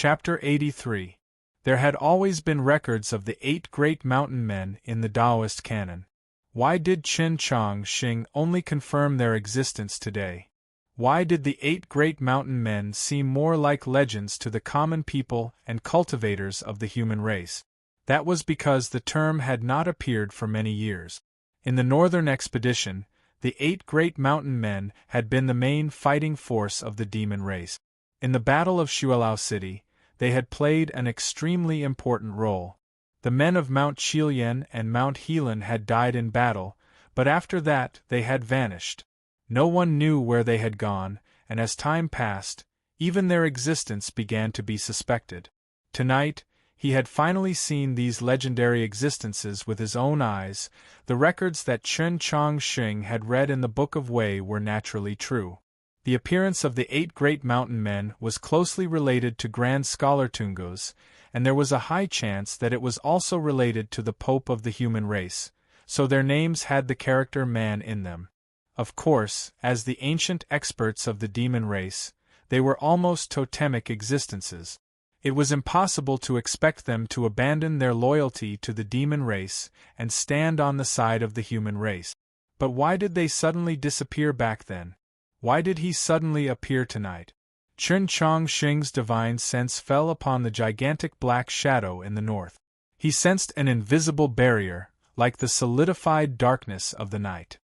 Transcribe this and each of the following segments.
Chapter 83. There had always been records of the 8 great mountain men in the Taoist canon. Why did Qin Chong Xing only confirm their existence today? Why did the 8 great mountain men seem more like legends to the common people and cultivators of the human race? That was because the term had not appeared for many years. In the northern expedition, the 8 great mountain men had been the main fighting force of the demon race. In the Battle of Xuelao City, they had played an extremely important role. The men of Mount Qilian and Mount Helan had died in battle, but after that they had vanished. No one knew where they had gone, and as time passed, even their existence began to be suspected. Tonight, he had finally seen these legendary existences with his own eyes. The records that Qin Chong Xing had read in the Book of Wei were naturally true. The appearance of the 8 great mountain men was closely related to Grand Scholar Tunguz, and there was a high chance that it was also related to the Pope of the human race, so their names had the character man in them. Of course, as the ancient experts of the demon race, they were almost totemic existences. It was impossible to expect them to abandon their loyalty to the demon race and stand on the side of the human race. But why did they suddenly disappear back then? Why did he suddenly appear tonight? Qin Chong Xing's divine sense fell upon the gigantic black shadow in the north. He sensed an invisible barrier, like the solidified darkness of the night.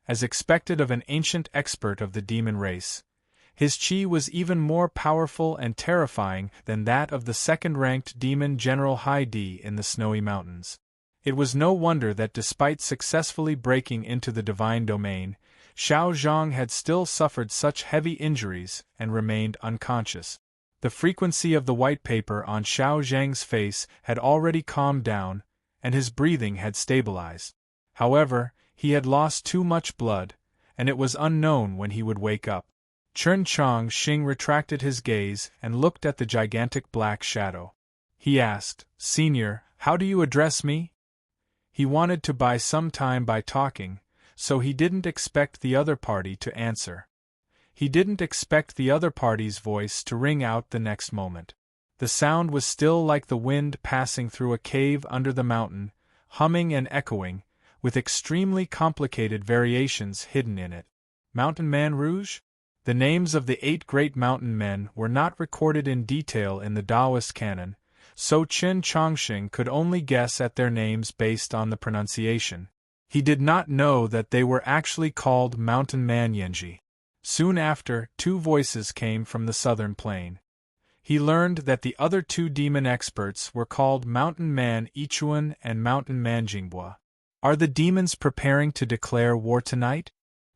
As expected of an ancient expert of the demon race, his qi was even more powerful and terrifying than that of the second-ranked demon General Haidi in the Snowy Mountains. It was no wonder that despite successfully breaking into the divine domain, Xiao Zhang had still suffered such heavy injuries and remained unconscious. The frequency of the white paper on Xiao Zhang's face had already calmed down, and his breathing had stabilized. However, he had lost too much blood, and it was unknown when he would wake up. Qin Chong Xing retracted his gaze and looked at the gigantic black shadow. He asked, "Senior, how do you address me?" He wanted to buy some time by talking, so he didn't expect the other party to answer. He didn't expect the other party's voice to ring out the next moment. The sound was still like the wind passing through a cave under the mountain, humming and echoing, with extremely complicated variations hidden in it. Mountain Man Rouge? The names of the 8 great mountain men were not recorded in detail in the Taoist canon, so Qin Chongxing could only guess at their names based on the pronunciation. He did not know that they were actually called Mountain Man Yenji. Soon after, 2 voices came from the southern plain. He learned that the other 2 demon experts were called Mountain Man Ichuan and Mountain Man Jingbua. Are the demons preparing to declare war tonight?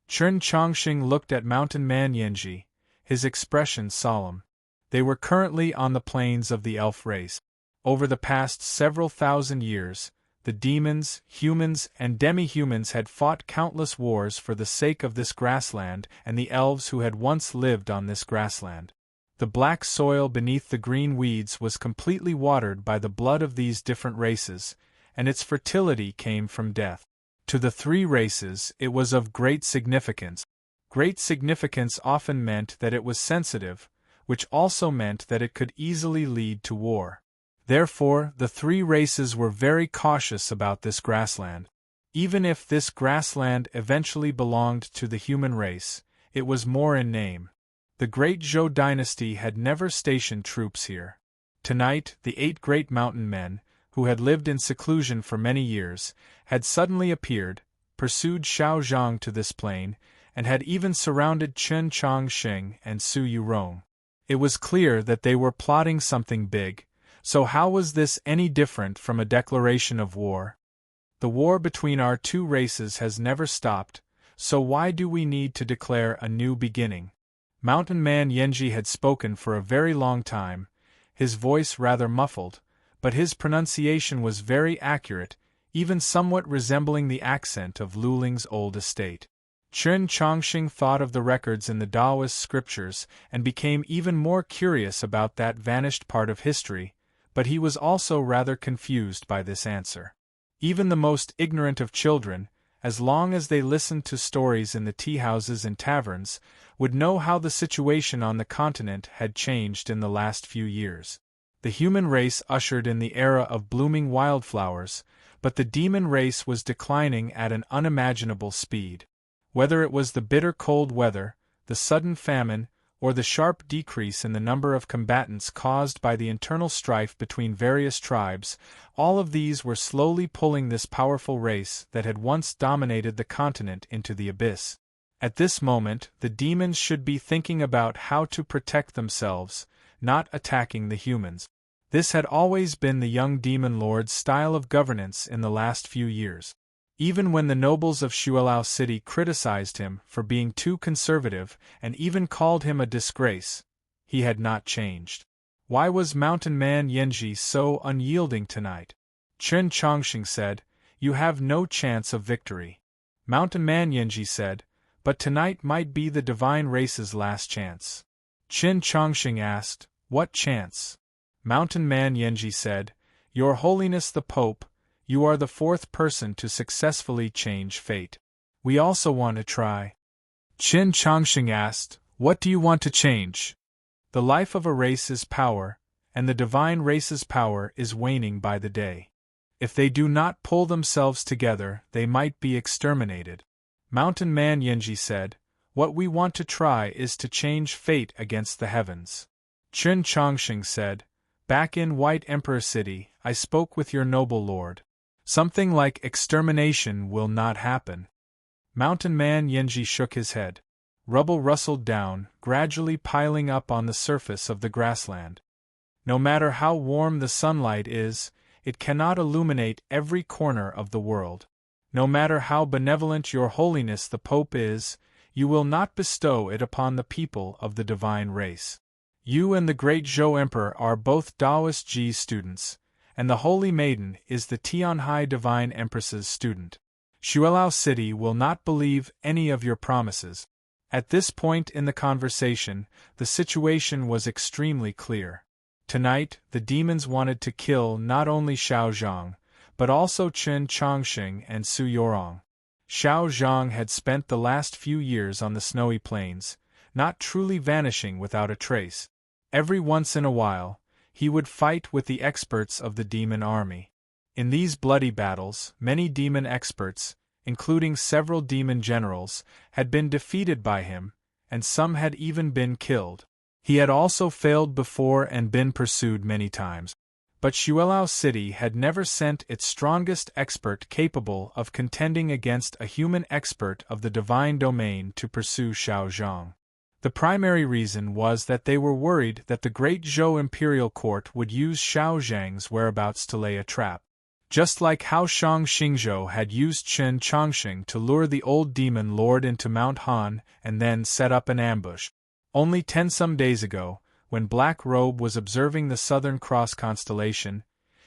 Qin Chongxing looked at Mountain Man Yenji, his expression solemn. They were currently on the plains of the elf race. Over the past several thousand years, the demons, humans, and demi-humans had fought countless wars for the sake of this grassland and the elves who had once lived on this grassland. The black soil beneath the green weeds was completely watered by the blood of these different races, and its fertility came from death. To the 3 races, it was of great significance. Great significance often meant that it was sensitive, which also meant that it could easily lead to war. Therefore, the 3 races were very cautious about this grassland. Even if this grassland eventually belonged to the human race, it was more in name. The great Zhou dynasty had never stationed troops here. Tonight, the 8 great mountain men, who had lived in seclusion for many years, had suddenly appeared, pursued Xiao Zhang to this plain, and had even surrounded Qin Chong Xing and Su Yurong. It was clear that they were plotting something big. So how was this any different from a declaration of war? The war between our 2 races has never stopped, so why do we need to declare a new beginning? Mountain Man Yenji had spoken for a very long time, his voice rather muffled, but his pronunciation was very accurate, even somewhat resembling the accent of Luling's old estate. Qin Chongxing thought of the records in the Taoist scriptures and became even more curious about that vanished part of history, but he was also rather confused by this answer. Even the most ignorant of children, as long as they listened to stories in the tea-houses and taverns, would know how the situation on the continent had changed in the last few years. The human race ushered in the era of blooming wildflowers, but the demon race was declining at an unimaginable speed. Whether it was the bitter cold weather, the sudden famine, or the sharp decrease in the number of combatants caused by the internal strife between various tribes, all of these were slowly pulling this powerful race that had once dominated the continent into the abyss. At this moment, the demons should be thinking about how to protect themselves, not attacking the humans. This had always been the young demon lord's style of governance in the last few years. Even when the nobles of Shuelao City criticized him for being too conservative and even called him a disgrace, he had not changed. Why was Mountain Man Yenji so unyielding tonight? Chen Chongqing said, "You have no chance of victory." Mountain Man Yenji said, "But tonight might be the divine race's last chance." Chen Chongqing asked, "What chance?" Mountain Man Yenji said, "Your Holiness the Pope, you are the fourth person to successfully change fate. We also want to try." Chen Chongqing asked, "What do you want to change?" "The life of a race is power, and the divine race's power is waning by the day. If they do not pull themselves together, they might be exterminated." Mountain Man Yenji said, "What we want to try is to change fate against the heavens." Chen Chongqing said, "Back in White Emperor City, I spoke with your noble lord. Something like extermination will not happen." Mountain Man Yenji shook his head. Rubble rustled down, gradually piling up on the surface of the grassland. No matter how warm the sunlight is, it cannot illuminate every corner of the world. No matter how benevolent your Holiness the Pope is, you will not bestow it upon the people of the divine race. You and the great Zhou Emperor are both Taoist Ji students, and the Holy Maiden is the Tianhai Divine Empress's student. Shuelao City will not believe any of your promises. At this point in the conversation, the situation was extremely clear. Tonight, the demons wanted to kill not only Xiao Zhang, but also Chen Chongqing and Su Yorong. Xiao Zhang had spent the last few years on the snowy plains, not truly vanishing without a trace. Every once in a while, he would fight with the experts of the demon army. In these bloody battles, many demon experts, including several demon generals, had been defeated by him, and some had even been killed. He had also failed before and been pursued many times. But Shuelao City had never sent its strongest expert capable of contending against a human expert of the divine domain to pursue Xiao Zhang. The primary reason was that they were worried that the great Zhou imperial court would use Xiao Zhang's whereabouts to lay a trap. Just like how Shang Xingzhou had used Chen Chongqing to lure the old demon lord into Mount Han and then set up an ambush. Only 10 some days ago, when Black Robe was observing the Southern Cross constellation,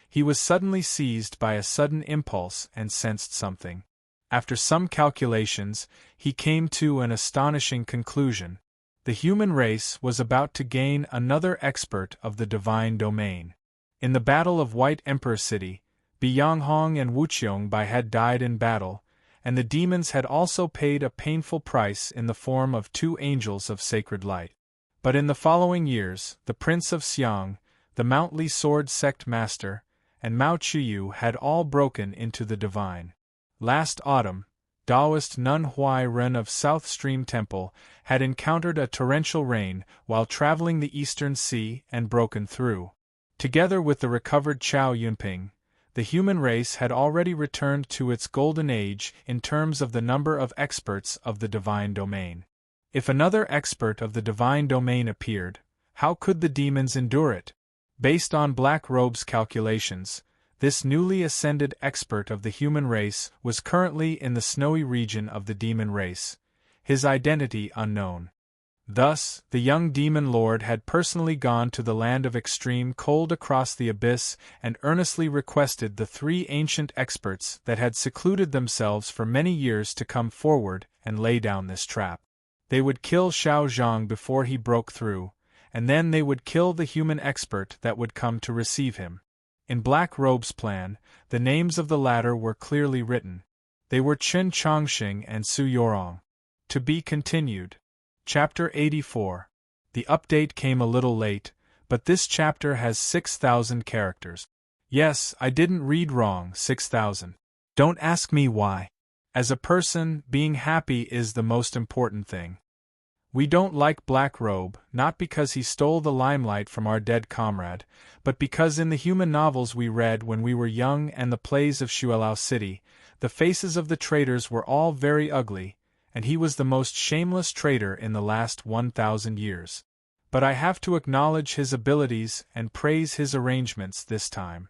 he was suddenly seized by a sudden impulse and sensed something. After some calculations, he came to an astonishing conclusion. The human race was about to gain another expert of the divine domain. In the Battle of White Emperor City, Biyanghong and Wuqiong Bai had died in battle, and the demons had also paid a painful price in the form of 2 angels of sacred light. But in the following years, the Prince of Xiang, the Mountly Sword Sect Master, and Mao Qiyu had all broken into the divine. Last autumn, Taoist Nun Huai Ren of South Stream Temple had encountered a torrential rain while traveling the Eastern Sea and broken through. Together with the recovered Chao Yunping, the human race had already returned to its golden age in terms of the number of experts of the divine domain. If another expert of the divine domain appeared, how could the demons endure it? Based on Black Robe's calculations, this newly ascended expert of the human race was currently in the snowy region of the demon race, his identity unknown. Thus, the young demon lord had personally gone to the land of extreme cold across the abyss and earnestly requested the 3 ancient experts that had secluded themselves for many years to come forward and lay down this trap. They would kill Xiao Zhang before he broke through, and then they would kill the human expert that would come to receive him. In Black Robe's plan, the names of the latter were clearly written. They were Chen Chongqing and Su Yorong. To be continued. Chapter 84. The update came a little late, but this chapter has 6,000 characters. Yes, I didn't read wrong, 6,000. Don't ask me why. As a person, being happy is the most important thing. We don't like Black Robe, not because he stole the limelight from our dead comrade, but because in the human novels we read when we were young and the plays of Shuelao City, the faces of the traitors were all very ugly, and he was the most shameless traitor in the last 1,000 years. But I have to acknowledge his abilities and praise his arrangements this time.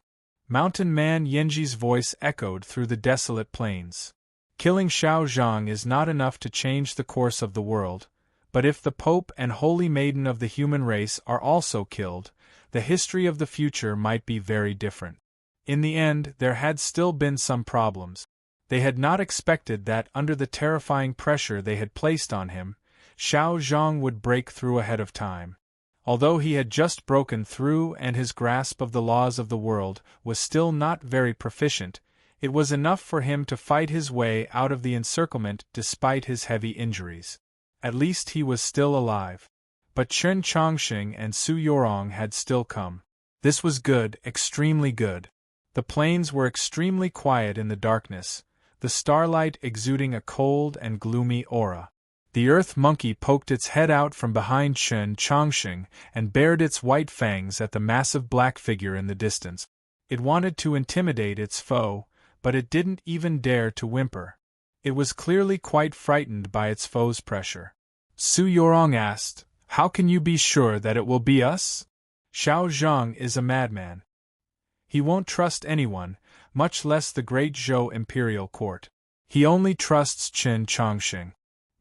Mountain Man Yenji's voice echoed through the desolate plains. Killing Xiao Zhang is not enough to change the course of the world, but if the Pope and Holy Maiden of the human race are also killed, the history of the future might be very different. In the end, there had still been some problems. They had not expected that, under the terrifying pressure they had placed on him, Xiao Zhang would break through ahead of time. Although he had just broken through and his grasp of the laws of the world was still not very proficient, it was enough for him to fight his way out of the encirclement despite his heavy injuries. At least he was still alive. But Chen Chongqing and Su Yorong had still come. This was good, extremely good. The plains were extremely quiet in the darkness, the starlight exuding a cold and gloomy aura. The earth monkey poked its head out from behind Chen Chongqing and bared its white fangs at the massive black figure in the distance. It wanted to intimidate its foe, but it didn't even dare to whimper. It was clearly quite frightened by its foe's pressure. Su Yorong asked, "How can you be sure that it will be us?" "Xiao Zhang is a madman. He won't trust anyone, much less the great Zhou imperial court. He only trusts Chen Chongqing."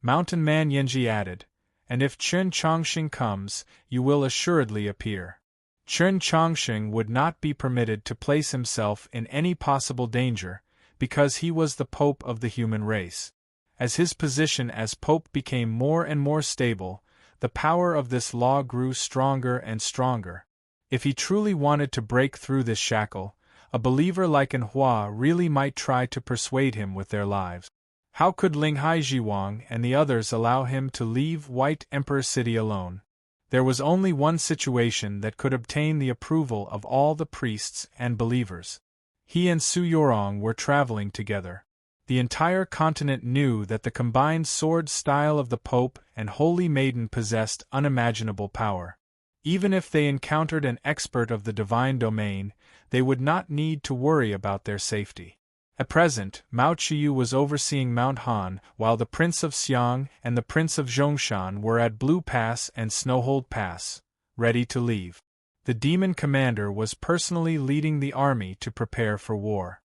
Mountain Man Yenji added, "And if Chen Chongqing comes, you will assuredly appear." Chen Chongqing would not be permitted to place himself in any possible danger, because he was the Pope of the human race. As his position as Pope became more and more stable, the power of this law grew stronger and stronger. If he truly wanted to break through this shackle, a believer like Anhua really might try to persuade him with their lives. How could Linghai Jiwang and the others allow him to leave White Emperor City alone? There was only one situation that could obtain the approval of all the priests and believers. He and Su Yorong were traveling together. The entire continent knew that the combined sword style of the Pope and Holy Maiden possessed unimaginable power. Even if they encountered an expert of the divine domain, they would not need to worry about their safety. At present, Mao Qiyu was overseeing Mount Han, while the Prince of Xiang and the Prince of Zhongshan were at Blue Pass and Snowhold Pass, ready to leave. The demon commander was personally leading the army to prepare for war.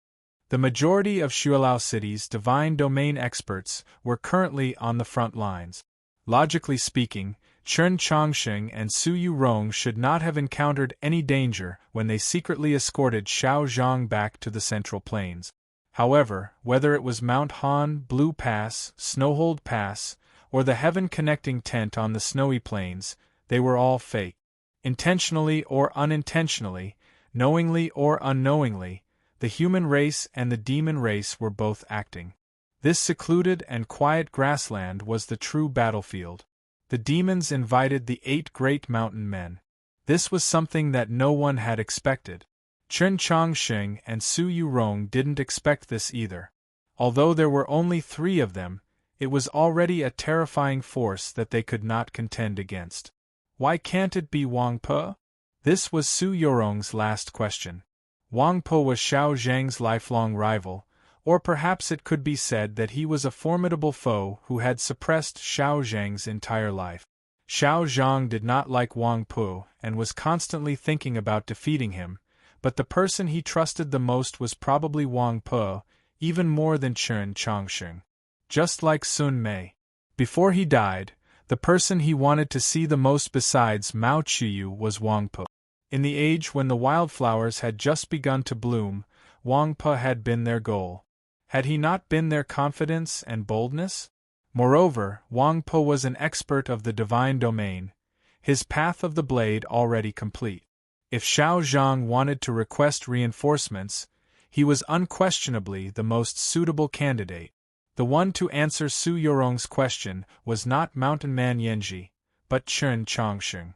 The majority of Shuelao City's divine domain experts were currently on the front lines. Logically speaking, Chen Chongqing and Su Yorong should not have encountered any danger when they secretly escorted Xiao Zhang back to the Central Plains. However, whether it was Mount Han, Blue Pass, Snowhold Pass, or the heaven-connecting tent on the snowy plains, they were all fake. Intentionally or unintentionally, knowingly or unknowingly, the human race and the demon race were both acting. This secluded and quiet grassland was the true battlefield. The demons invited the 8 great mountain men. This was something that no one had expected. Chen Chongqing and Su Yorong didn't expect this either. Although there were only 3 of them, it was already a terrifying force that they could not contend against. Why can't it be Wang Pe? This was Su Yorong's last question. Wang Pe was Xiao Zhang's lifelong rival, or perhaps it could be said that he was a formidable foe who had suppressed Xiao Zhang's entire life. Xiao Zhang did not like Wang Pe and was constantly thinking about defeating him, but the person he trusted the most was probably Wang Pe, even more than Chen Chongqing. Just like Sun Mei. Before he died, the person he wanted to see the most besides Mao Qiyu was Wang Pe. In the age when the wildflowers had just begun to bloom, Wang Pe had been their goal. Had he not been their confidence and boldness? Moreover, Wang Pe was an expert of the divine domain, his path of the blade already complete. If Xiao Zhang wanted to request reinforcements, he was unquestionably the most suitable candidate. The one to answer Su Yorong's question was not Mountain Man Yenji, but Chen Chongqing.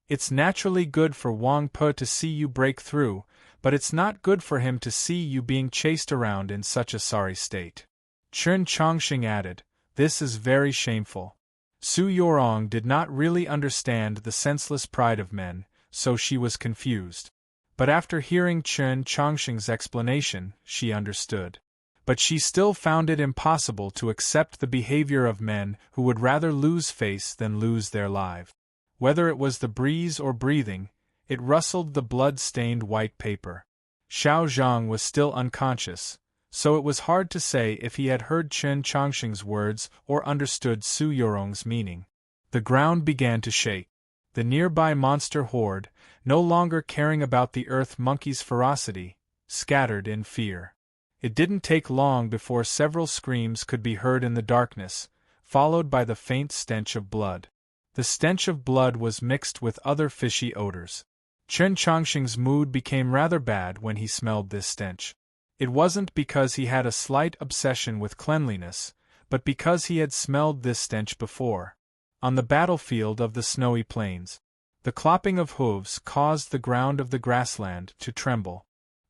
It's naturally good for Wang Pe to see you break through, but it's not good for him to see you being chased around in such a sorry state. Chen Chongqing added, "This is very shameful." Su Yorong did not really understand the senseless pride of men, so she was confused. But after hearing Chen Chongqing's explanation, she understood. But she still found it impossible to accept the behavior of men who would rather lose face than lose their life. Whether it was the breeze or breathing, it rustled the blood-stained white paper. Xiao Zhang was still unconscious, so it was hard to say if he had heard Chen Chongqing's words or understood Su Yorong's meaning. The ground began to shake. The nearby monster horde, no longer caring about the earth monkey's ferocity, scattered in fear. It didn't take long before several screams could be heard in the darkness, followed by the faint stench of blood. The stench of blood was mixed with other fishy odors. Chen Chongqing's mood became rather bad when he smelled this stench. It wasn't because he had a slight obsession with cleanliness, but because he had smelled this stench before. On the battlefield of the snowy plains, the clopping of hooves caused the ground of the grassland to tremble.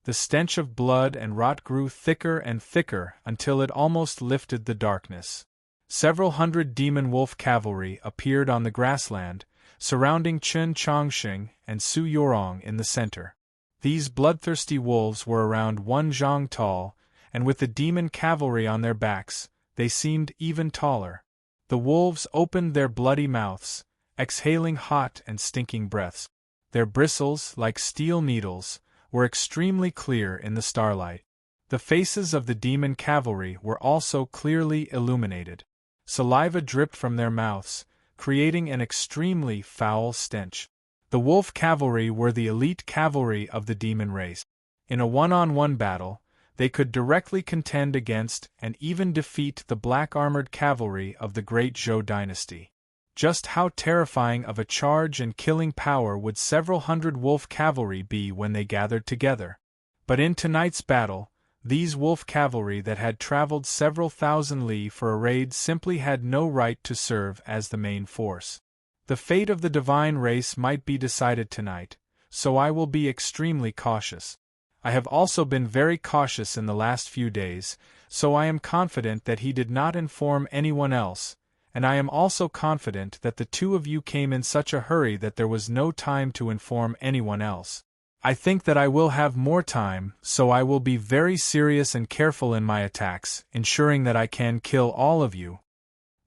The stench of blood and rot grew thicker and thicker until it almost lifted the darkness. Several hundred demon wolf cavalry appeared on the grassland, surrounding Chen Chongqing and Su Yorong in the center. These bloodthirsty wolves were around 1 zhang tall, and with the demon cavalry on their backs, they seemed even taller. The wolves opened their bloody mouths, exhaling hot and stinking breaths. Their bristles, like steel needles, were extremely clear in the starlight. The faces of the demon cavalry were also clearly illuminated. Saliva dripped from their mouths, creating an extremely foul stench. The wolf cavalry were the elite cavalry of the demon race. In a one-on-one battle, they could directly contend against and even defeat the black-armored cavalry of the great Zhou dynasty. Just how terrifying of a charge and killing power would several hundred wolf cavalry be when they gathered together? But in tonight's battle, these wolf cavalry that had traveled several thousand li for a raid simply had no right to serve as the main force. The fate of the divine race might be decided tonight, so I will be extremely cautious. I have also been very cautious in the last few days, so I am confident that he did not inform anyone else, and I am also confident that the two of you came in such a hurry that there was no time to inform anyone else. I think that I will have more time, so I will be very serious and careful in my attacks, ensuring that I can kill all of you.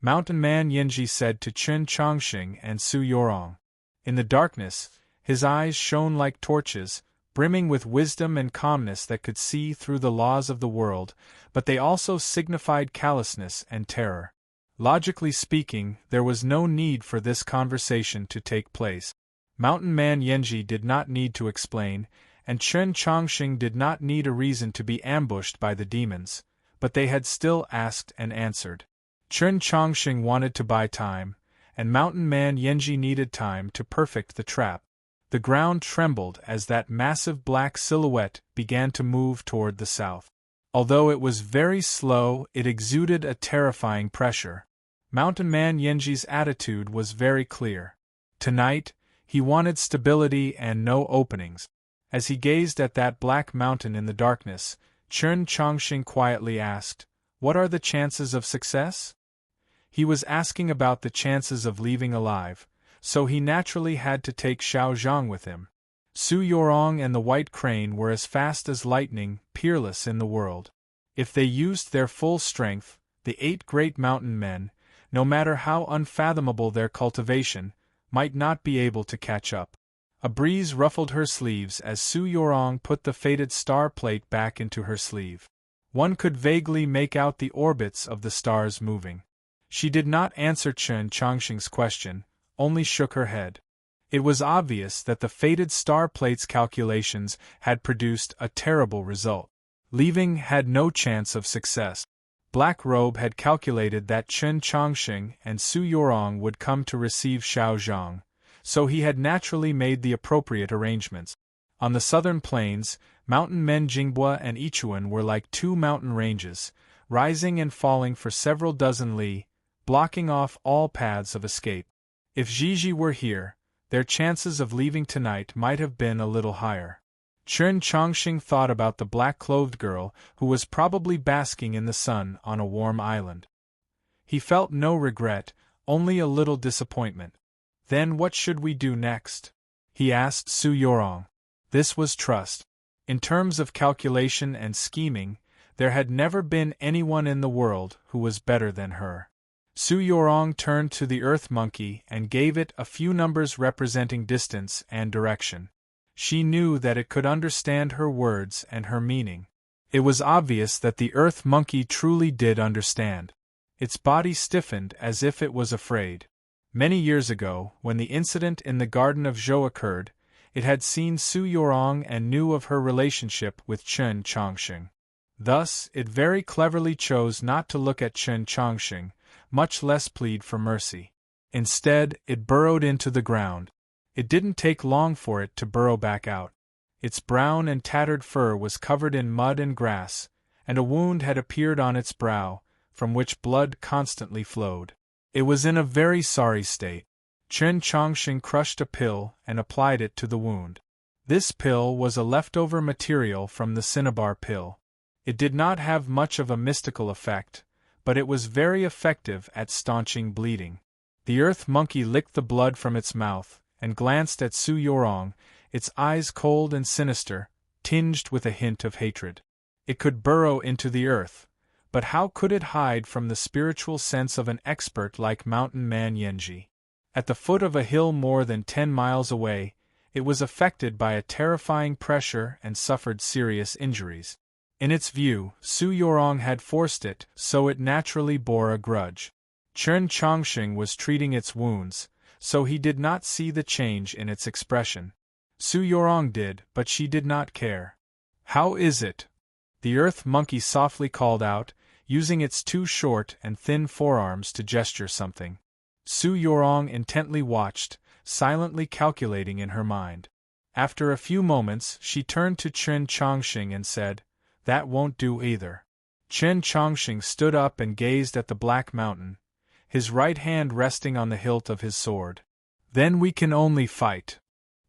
Mountain Man Yanji said to Chen Chongqing and Su Yorong. In the darkness, his eyes shone like torches, brimming with wisdom and calmness that could see through the laws of the world, but they also signified callousness and terror. Logically speaking, there was no need for this conversation to take place. Mountain Man Yanji did not need to explain, and Chen Chongqing did not need a reason to be ambushed by the demons, but they had still asked and answered. Chen Chongqing wanted to buy time, and Mountain Man Yanji needed time to perfect the trap. The ground trembled as that massive black silhouette began to move toward the south. Although it was very slow, it exuded a terrifying pressure. Mountain Man Yanji's attitude was very clear. Tonight, he wanted stability and no openings. As he gazed at that black mountain in the darkness, Chen Chongqing quietly asked, "What are the chances of success?" He was asking about the chances of leaving alive, so he naturally had to take Xiao Zhang with him. Su Yorong and the White Crane were as fast as lightning, peerless in the world. If they used their full strength, the 8 great mountain men, no matter how unfathomable their cultivation, might not be able to catch up. A breeze ruffled her sleeves as Su Yorong put the faded star plate back into her sleeve. One could vaguely make out the orbits of the stars moving. She did not answer Chen Chongqing's question, only shook her head. It was obvious that the faded star plate's calculations had produced a terrible result. Leaving had no chance of success. Black Robe had calculated that Chen Chongqing and Su Yorong would come to receive Xiao Zhang, so he had naturally made the appropriate arrangements. On the southern plains, mountain men Jinghua and Ichuan were like 2 mountain ranges, rising and falling for several dozen li, blocking off all paths of escape. If Zhiji were here, their chances of leaving tonight might have been a little higher. Chen Chongqing thought about the black-clothed girl who was probably basking in the sun on a warm island. He felt no regret, only a little disappointment. Then what should we do next? He asked Su Yorong. This was trust. In terms of calculation and scheming, there had never been anyone in the world who was better than her. Su Yorong turned to the earth monkey and gave it a few numbers representing distance and direction. She knew that it could understand her words and her meaning. It was obvious that the earth monkey truly did understand. Its body stiffened as if it was afraid. Many years ago, when the incident in the Garden of Zhou occurred, it had seen Su Yorong and knew of her relationship with Chen Chongqing. Thus, it very cleverly chose not to look at Chen Chongqing, much less plead for mercy. Instead, it burrowed into the ground. It didn't take long for it to burrow back out. Its brown and tattered fur was covered in mud and grass, and a wound had appeared on its brow, from which blood constantly flowed. It was in a very sorry state. Chen Chongqing crushed a pill and applied it to the wound. This pill was a leftover material from the cinnabar pill. It did not have much of a mystical effect, but it was very effective at staunching bleeding. The earth monkey licked the blood from its mouth and glanced at Su Yorong, its eyes cold and sinister, tinged with a hint of hatred. It could burrow into the earth, but how could it hide from the spiritual sense of an expert like Mountain Man Yenji? At the foot of a hill more than 10 miles away, it was affected by a terrifying pressure and suffered serious injuries. In its view, Su Yorong had forced it, so it naturally bore a grudge. Chen Chongqing was treating its wounds, so he did not see the change in its expression. Su Yorong did, but she did not care. "How is it?" the earth monkey softly called out, using its 2 short and thin forearms to gesture something. Su Yorong intently watched, silently calculating in her mind. After a few moments, she turned to Chen Chongqing and said, "That won't do either." Chen Chongqing stood up and gazed at the black mountain, his right hand resting on the hilt of his sword. "Then we can only fight."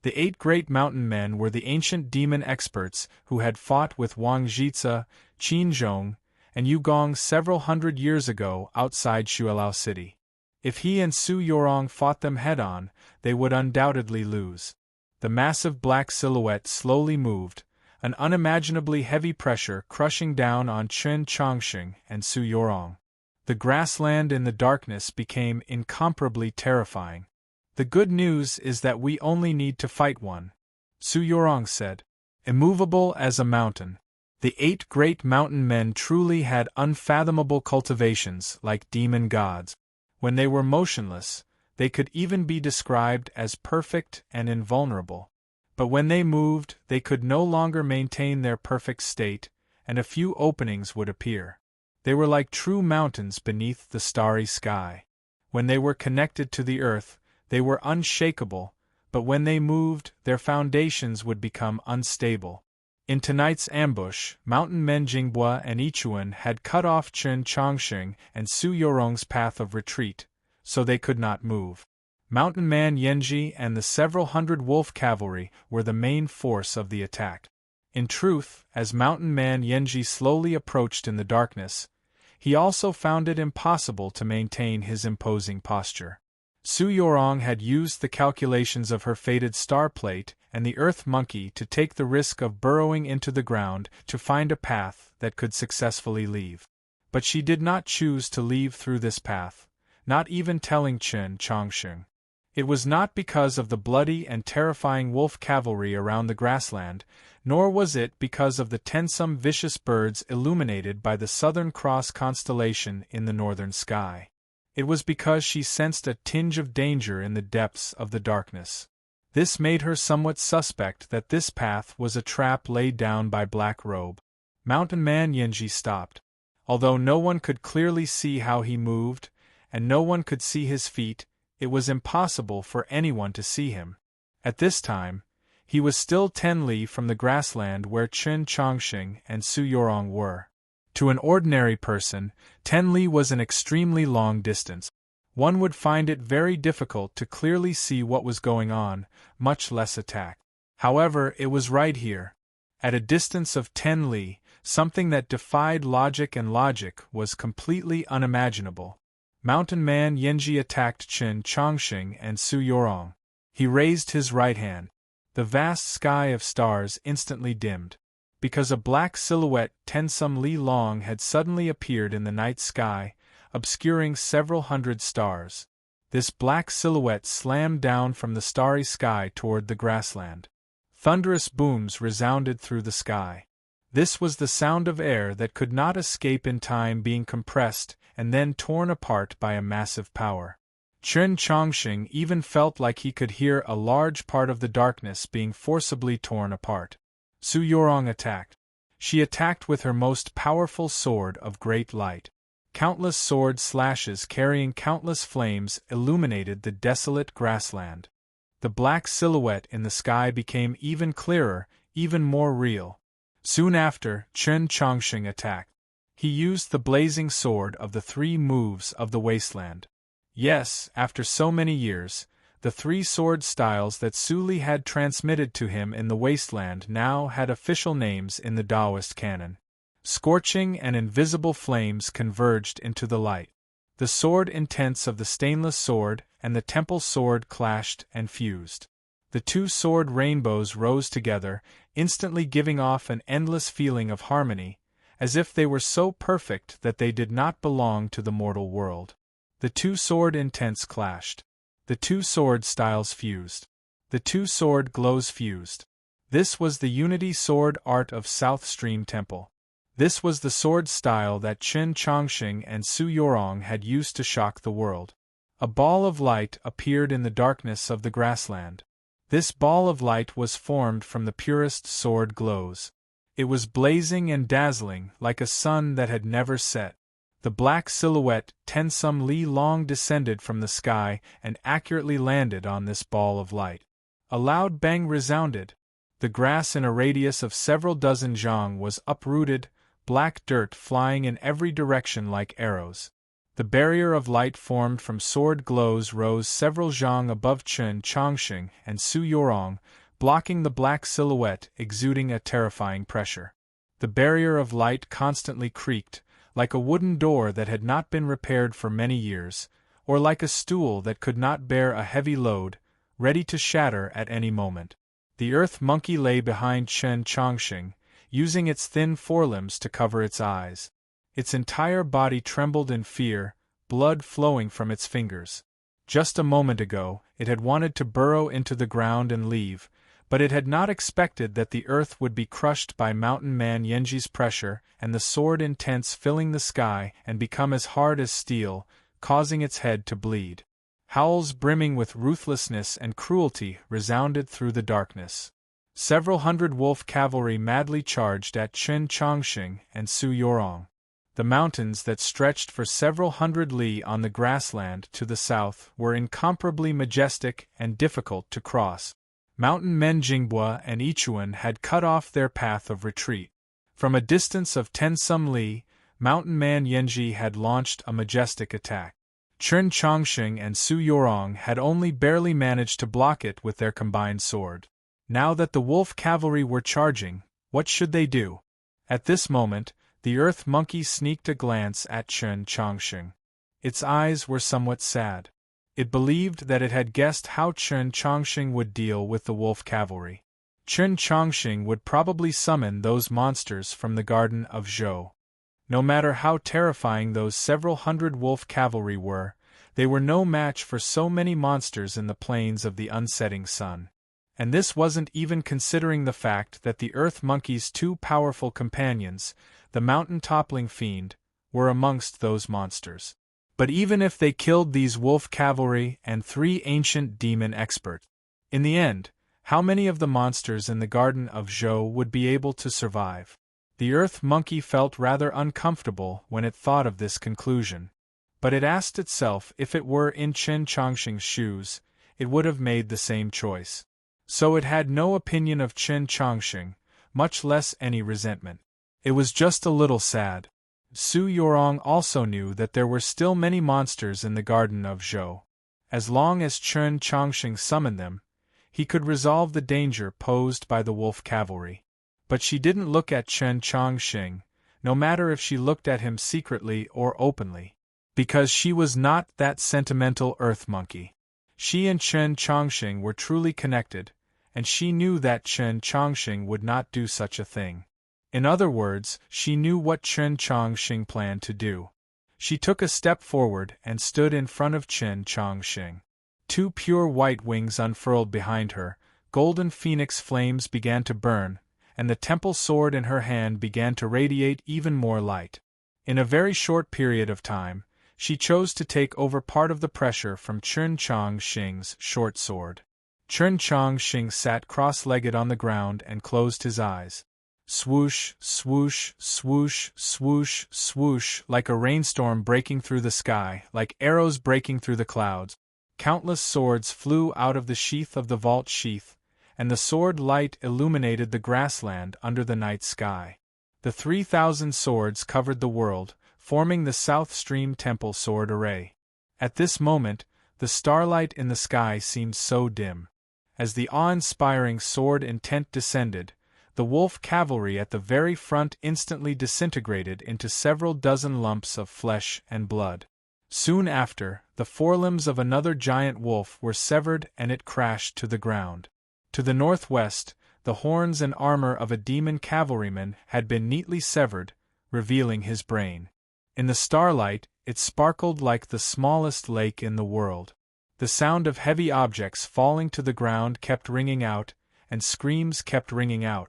The 8 great mountain men were the ancient demon experts who had fought with Wang Jitze, Qin Zhong, and Yu Gong several hundred years ago outside Xuelao City. If he and Su Yorong fought them head-on, they would undoubtedly lose. The massive black silhouette slowly moved, an unimaginably heavy pressure crushing down on Chen Chongqing and Su Yorong. The grassland in the darkness became incomparably terrifying. "The good news is that we only need to fight one," Su Yorong said. Immovable as a mountain, the 8 great mountain men truly had unfathomable cultivations like demon gods. When they were motionless, they could even be described as perfect and invulnerable. But when they moved, they could no longer maintain their perfect state, and a few openings would appear. They were like true mountains beneath the starry sky. When they were connected to the earth, they were unshakable, but when they moved, their foundations would become unstable. In tonight's ambush, mountain men Jinghua and Ichuan had cut off Chen Chongqing and Su Yorong's path of retreat, so they could not move. Mountain man Yenji and the several hundred wolf cavalry were the main force of the attack. In truth, as Mountain man Yenji slowly approached in the darkness, he also found it impossible to maintain his imposing posture. Su Yorong had used the calculations of her fated star plate and the earth monkey to take the risk of burrowing into the ground to find a path that could successfully leave. But she did not choose to leave through this path, not even telling Chen Chongqing. It was not because of the bloody and terrifying wolf cavalry around the grassland, nor was it because of the tensome vicious birds illuminated by the Southern Cross constellation in the northern sky. It was because she sensed a tinge of danger in the depths of the darkness. This made her somewhat suspect that this path was a trap laid down by Black Robe. Mountain man Yenji stopped. Although no one could clearly see how he moved, and no one could see his feet, it was impossible for anyone to see him. At this time, he was still 10 li from the grassland where Chen Chongqing and Su Yorong were. To an ordinary person, 10 li was an extremely long distance. one would find it very difficult to clearly see what was going on, much less attack. However, it was right here. At a distance of 10 li, something that defied logic, and logic was completely unimaginable. Mountain Man Yanji attacked Chen Chongqing and Su Yorong. He raised his right hand. The vast sky of stars instantly dimmed. Because a black silhouette 10 some li long had suddenly appeared in the night sky, obscuring several hundred stars. This black silhouette slammed down from the starry sky toward the grassland. Thunderous booms resounded through the sky. This was the sound of air that could not escape in time being compressed and then torn apart by a massive power. Chen Chongqing even felt like he could hear a large part of the darkness being forcibly torn apart. Su Yorong attacked. She attacked with her most powerful sword of great light. Countless sword slashes carrying countless flames illuminated the desolate grassland. The black silhouette in the sky became even clearer, even more real. Soon after, Chen Chongqing attacked. He used the blazing sword of the 3 moves of the wasteland. Yes, after so many years, the 3 sword styles that Su Li had transmitted to him in the wasteland now had official names in the Taoist canon. Scorching and invisible flames converged into the light. The sword intents of the stainless sword and the temple sword clashed and fused. The 2 sword rainbows rose together, instantly giving off an endless feeling of harmony, as if they were so perfect that they did not belong to the mortal world. The 2 sword intents clashed. The 2 sword styles fused. The 2 sword glows fused. This was the unity sword art of South Stream Temple. This was the sword style that Chen Chongqing and Su Yorong had used to shock the world. A ball of light appeared in the darkness of the grassland. This ball of light was formed from the purest sword glows. It was blazing and dazzling like a sun that had never set. The black silhouette 10 some li long descended from the sky and accurately landed on this ball of light. A loud bang resounded. The grass in a radius of several dozen zhang was uprooted, black dirt flying in every direction like arrows. The barrier of light formed from sword glows rose several zhang above Chen Chongqing and Su Yorong, blocking the black silhouette, exuding a terrifying pressure. The barrier of light constantly creaked, like a wooden door that had not been repaired for many years, or like a stool that could not bear a heavy load, ready to shatter at any moment. The earth monkey lay behind Chen Chongqing, using its thin forelimbs to cover its eyes. Its entire body trembled in fear, blood flowing from its fingers. Just a moment ago, it had wanted to burrow into the ground and leave, but it had not expected that the earth would be crushed by Mountain Man Yanji's pressure and the sword intents filling the sky and become as hard as steel, causing its head to bleed. Howls brimming with ruthlessness and cruelty resounded through the darkness. Several hundred wolf cavalry madly charged at Chen Chongqing and Su Yorong. The mountains that stretched for several hundred li on the grassland to the south were incomparably majestic and difficult to cross. Mountain men Jingbua and Ichuan had cut off their path of retreat. From a distance of 10 some li, Mountain Man Yanji had launched a majestic attack. Chen Chongqing and Su Yorong had only barely managed to block it with their combined sword. Now that the wolf cavalry were charging, what should they do? At this moment, the earth monkey sneaked a glance at Chen Chongqing. Its eyes were somewhat sad. It believed that it had guessed how Chen Chongqing would deal with the wolf cavalry. Chen Chongqing would probably summon those monsters from the garden of Zhou. No matter how terrifying those several hundred wolf cavalry were, they were no match for so many monsters in the plains of the unsetting sun. And this wasn't even considering the fact that the earth monkey's 2 powerful companions, the mountain-toppling fiend, were amongst those monsters. But even if they killed these wolf cavalry and 3 ancient demon experts, in the end, how many of the monsters in the Garden of Zhou would be able to survive? The earth monkey felt rather uncomfortable when it thought of this conclusion. But it asked itself if it were in Chen Chongqing's shoes, it would have made the same choice. So it had no opinion of Chen Chongqing, much less any resentment. It was just a little sad. Su Yorong also knew that there were still many monsters in the garden of Zhou. As long as Chen Chongqing summoned them, he could resolve the danger posed by the wolf cavalry. But she didn't look at Chen Chongqing, no matter if she looked at him secretly or openly, because she was not that sentimental earth monkey. She and Chen Chongqing were truly connected, and she knew that Chen Chongqing would not do such a thing. In other words, she knew what Chen Chongqing planned to do. She took a step forward and stood in front of Chen Chongqing. Two pure white wings unfurled behind her, golden phoenix flames began to burn, and the temple sword in her hand began to radiate even more light. In a very short period of time, she chose to take over part of the pressure from Chen Chongqing's short sword. Chen Chongqing sat cross-legged on the ground and closed his eyes. Swoosh, swoosh, swoosh, swoosh, swoosh, like a rainstorm breaking through the sky, like arrows breaking through the clouds. Countless swords flew out of the sheath of the vault sheath, and the sword light illuminated the grassland under the night sky. The 3,000 swords covered the world, forming the South Stream Temple sword array. At this moment, the starlight in the sky seemed so dim. As the awe-inspiring sword intent descended, the wolf cavalry at the very front instantly disintegrated into several dozen lumps of flesh and blood. Soon after, the forelimbs of another giant wolf were severed and it crashed to the ground. To the northwest, the horns and armor of a demon cavalryman had been neatly severed, revealing his brain. In the starlight, it sparkled like the smallest lake in the world. The sound of heavy objects falling to the ground kept ringing out, and screams kept ringing out.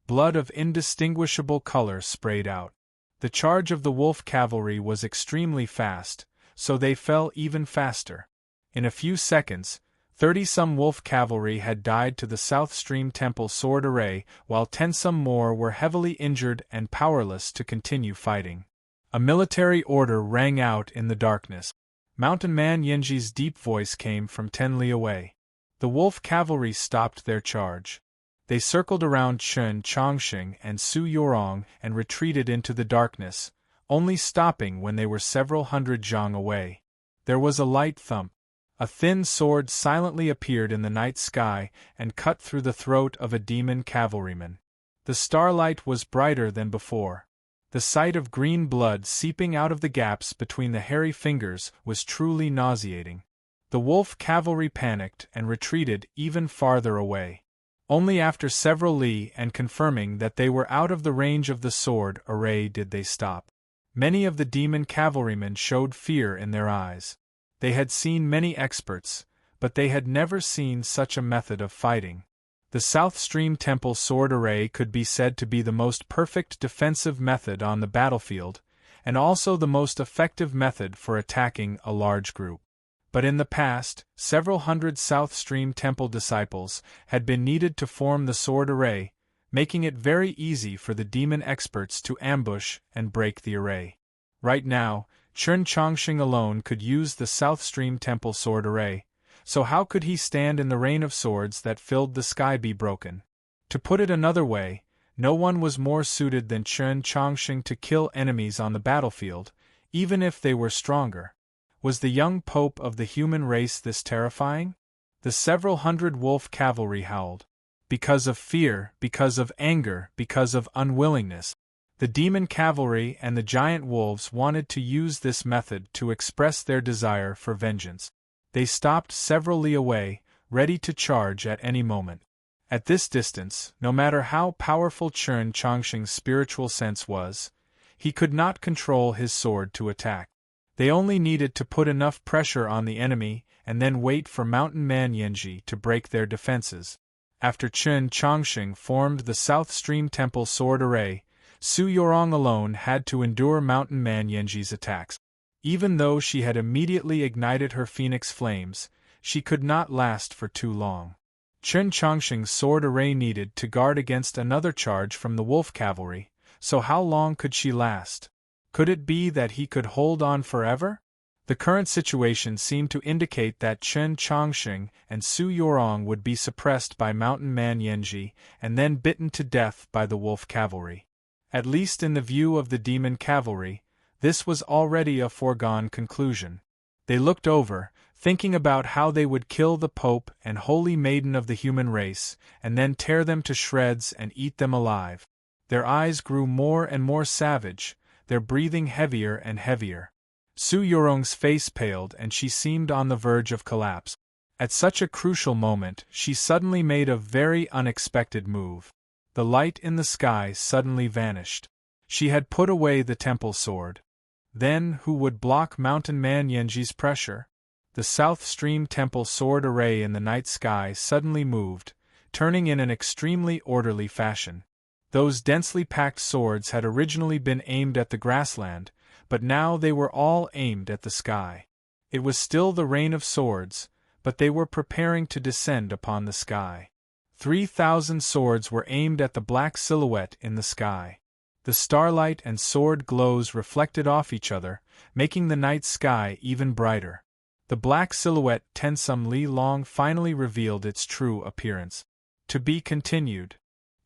Blood of indistinguishable color sprayed out. The charge of the wolf cavalry was extremely fast, so they fell even faster. In a few seconds, 30-some wolf cavalry had died to the South Stream Temple sword array, while 10-some more were heavily injured and powerless to continue fighting. A military order rang out in the darkness. Mountain Man Yanji's deep voice came from 10 li away. The wolf cavalry stopped their charge. They circled around Chen Chongqing and Su Yorong and retreated into the darkness, only stopping when they were several hundred zhang away. There was a light thump. A thin sword silently appeared in the night sky and cut through the throat of a demon cavalryman. The starlight was brighter than before. The sight of green blood seeping out of the gaps between the hairy fingers was truly nauseating. The wolf cavalry panicked and retreated even farther away. Only after several li and confirming that they were out of the range of the sword array did they stop. Many of the demon cavalrymen showed fear in their eyes. They had seen many experts, but they had never seen such a method of fighting. The South Stream Temple sword array could be said to be the most perfect defensive method on the battlefield, and also the most effective method for attacking a large group. But in the past, several hundred South Stream Temple disciples had been needed to form the sword array, making it very easy for the demon experts to ambush and break the array. Right now, Chen Chongqing alone could use the South Stream Temple sword array, so how could he stand in the rain of swords that filled the sky be broken? To put it another way, no one was more suited than Chen Chongqing to kill enemies on the battlefield, even if they were stronger. Was the young pope of the human race this terrifying? The several hundred wolf cavalry howled. Because of fear, because of anger, because of unwillingness. The demon cavalry and the giant wolves wanted to use this method to express their desire for vengeance. They stopped several li away, ready to charge at any moment. At this distance, no matter how powerful Chen Chongqing's spiritual sense was, he could not control his sword to attack. They only needed to put enough pressure on the enemy and then wait for Mountain Man Yanji to break their defenses. After Chen Chongqing formed the South Stream Temple sword array, Su Yorong alone had to endure Mountain Man Yanji's attacks. Even though she had immediately ignited her phoenix flames, she could not last for too long. Chen Chongqing's sword array needed to guard against another charge from the wolf cavalry, so how long could she last? Could it be that he could hold on forever? The current situation seemed to indicate that Chen Chongqing and Su Yorong would be suppressed by Mountain Man Yanji and then bitten to death by the wolf cavalry. At least in the view of the demon cavalry, This was already a foregone conclusion. They looked over, thinking about how they would kill the Pope and Holy Maiden of the human race, and then tear them to shreds and eat them alive. Their eyes grew more and more savage, their breathing heavier and heavier. Su Yorong's face paled and she seemed on the verge of collapse. At such a crucial moment, she suddenly made a very unexpected move. The light in the sky suddenly vanished. She had put away the temple sword. Then, who would block Mountain Man Yenji's pressure? The South Stream Temple sword array in the night sky suddenly moved, turning in an extremely orderly fashion. Those densely packed swords had originally been aimed at the grassland, but now they were all aimed at the sky. It was still the rain of swords, but they were preparing to descend upon the sky. 3,000 swords were aimed at the black silhouette in the sky. The starlight and sword glows reflected off each other, making the night sky even brighter. The black silhouette 10 some li long finally revealed its true appearance. To be continued.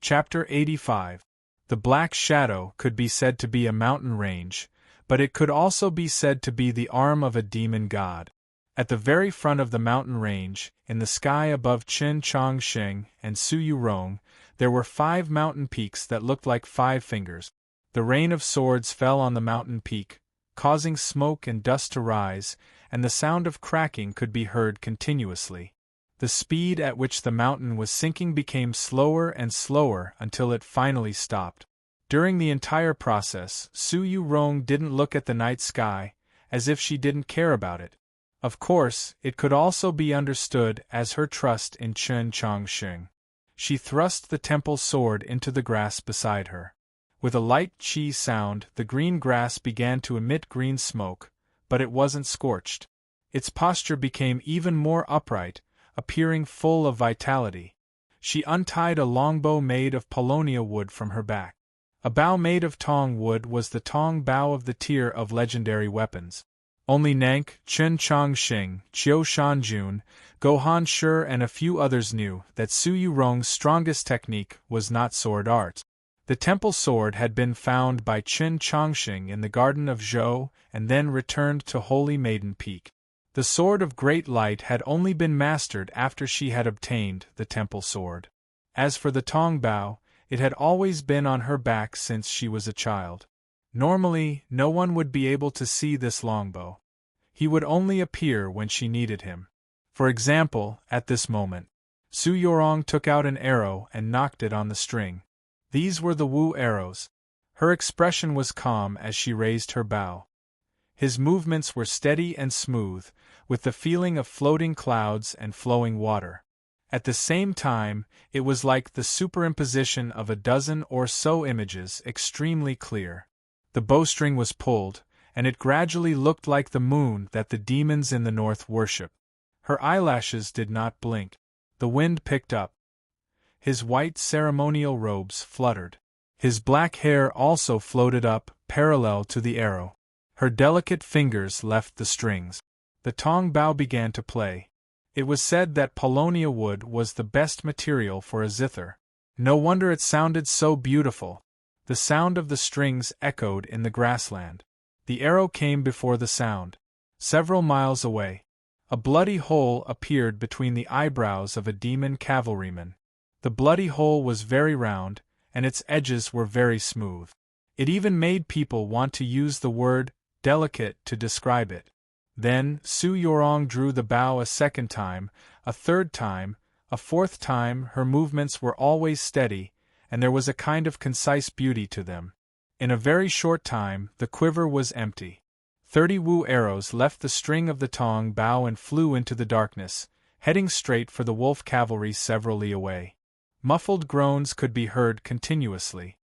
Chapter 85. The Black Shadow could be said to be a mountain range, but it could also be said to be the arm of a demon god. At the very front of the mountain range, in the sky above Qin Chongqing and Su Yurong, there were 5 mountain peaks that looked like 5 fingers. The rain of swords fell on the mountain peak, causing smoke and dust to rise, and the sound of cracking could be heard continuously. The speed at which the mountain was sinking became slower and slower until it finally stopped. During the entire process, Su Yurong didn't look at the night sky, as if she didn't care about it. Of course, it could also be understood as her trust in Qin Chongqing. She thrust the temple sword into the grass beside her. With a light chi sound, the green grass began to emit green smoke, but it wasn't scorched. Its posture became even more upright, appearing full of vitality. She untied a longbow made of paulownia wood from her back. A bow made of tong wood was the tong bow of the tier of legendary weapons. Only Nank, Qin Chongqing, Qiu Shanjun, Gohan Shi and a few others knew that Su Yurong's strongest technique was not sword art. The temple sword had been found by Qin Chongqing in the garden of Zhou and then returned to Holy Maiden Peak. The Sword of Great Light had only been mastered after she had obtained the temple sword. As for the tong bow, it had always been on her back since she was a child. Normally, no one would be able to see this longbow. He would only appear when she needed him. For example, at this moment, Su Yorong took out an arrow and knocked it on the string. These were the Wu arrows. Her expression was calm as she raised her bow. His movements were steady and smooth, with the feeling of floating clouds and flowing water. At the same time, it was like the superimposition of a dozen or so images, extremely clear. The bowstring was pulled, and it gradually looked like the moon that the demons in the north worship. Her eyelashes did not blink. The wind picked up. His white ceremonial robes fluttered. His black hair also floated up, parallel to the arrow. Her delicate fingers left the strings. The tong bow began to play. It was said that paulownia wood was the best material for a zither. No wonder it sounded so beautiful. The sound of the strings echoed in the grassland. The arrow came before the sound. Several miles away, a bloody hole appeared between the eyebrows of a demon cavalryman. The bloody hole was very round, and its edges were very smooth. It even made people want to use the word delicate to describe it. Then, Su Yorong drew the bow a second time, a third time, a fourth time. Her movements were always steady, and there was a kind of concise beauty to them. In a very short time, the quiver was empty. 30 Wu arrows left the string of the tong bow and flew into the darkness, heading straight for the wolf cavalry several li away. Muffled groans could be heard continuously.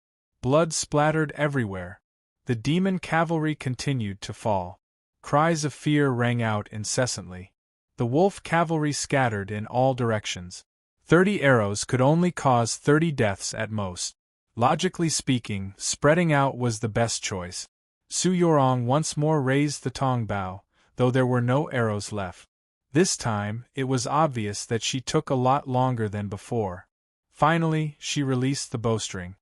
Blood splattered everywhere. The demon cavalry continued to fall. Cries of fear rang out incessantly. The wolf cavalry scattered in all directions. 30 arrows could only cause 30 deaths at most. Logically speaking, spreading out was the best choice. Su Yorong once more raised the tong bow, though there were no arrows left. This time, it was obvious that she took a lot longer than before. Finally, she released the bowstring.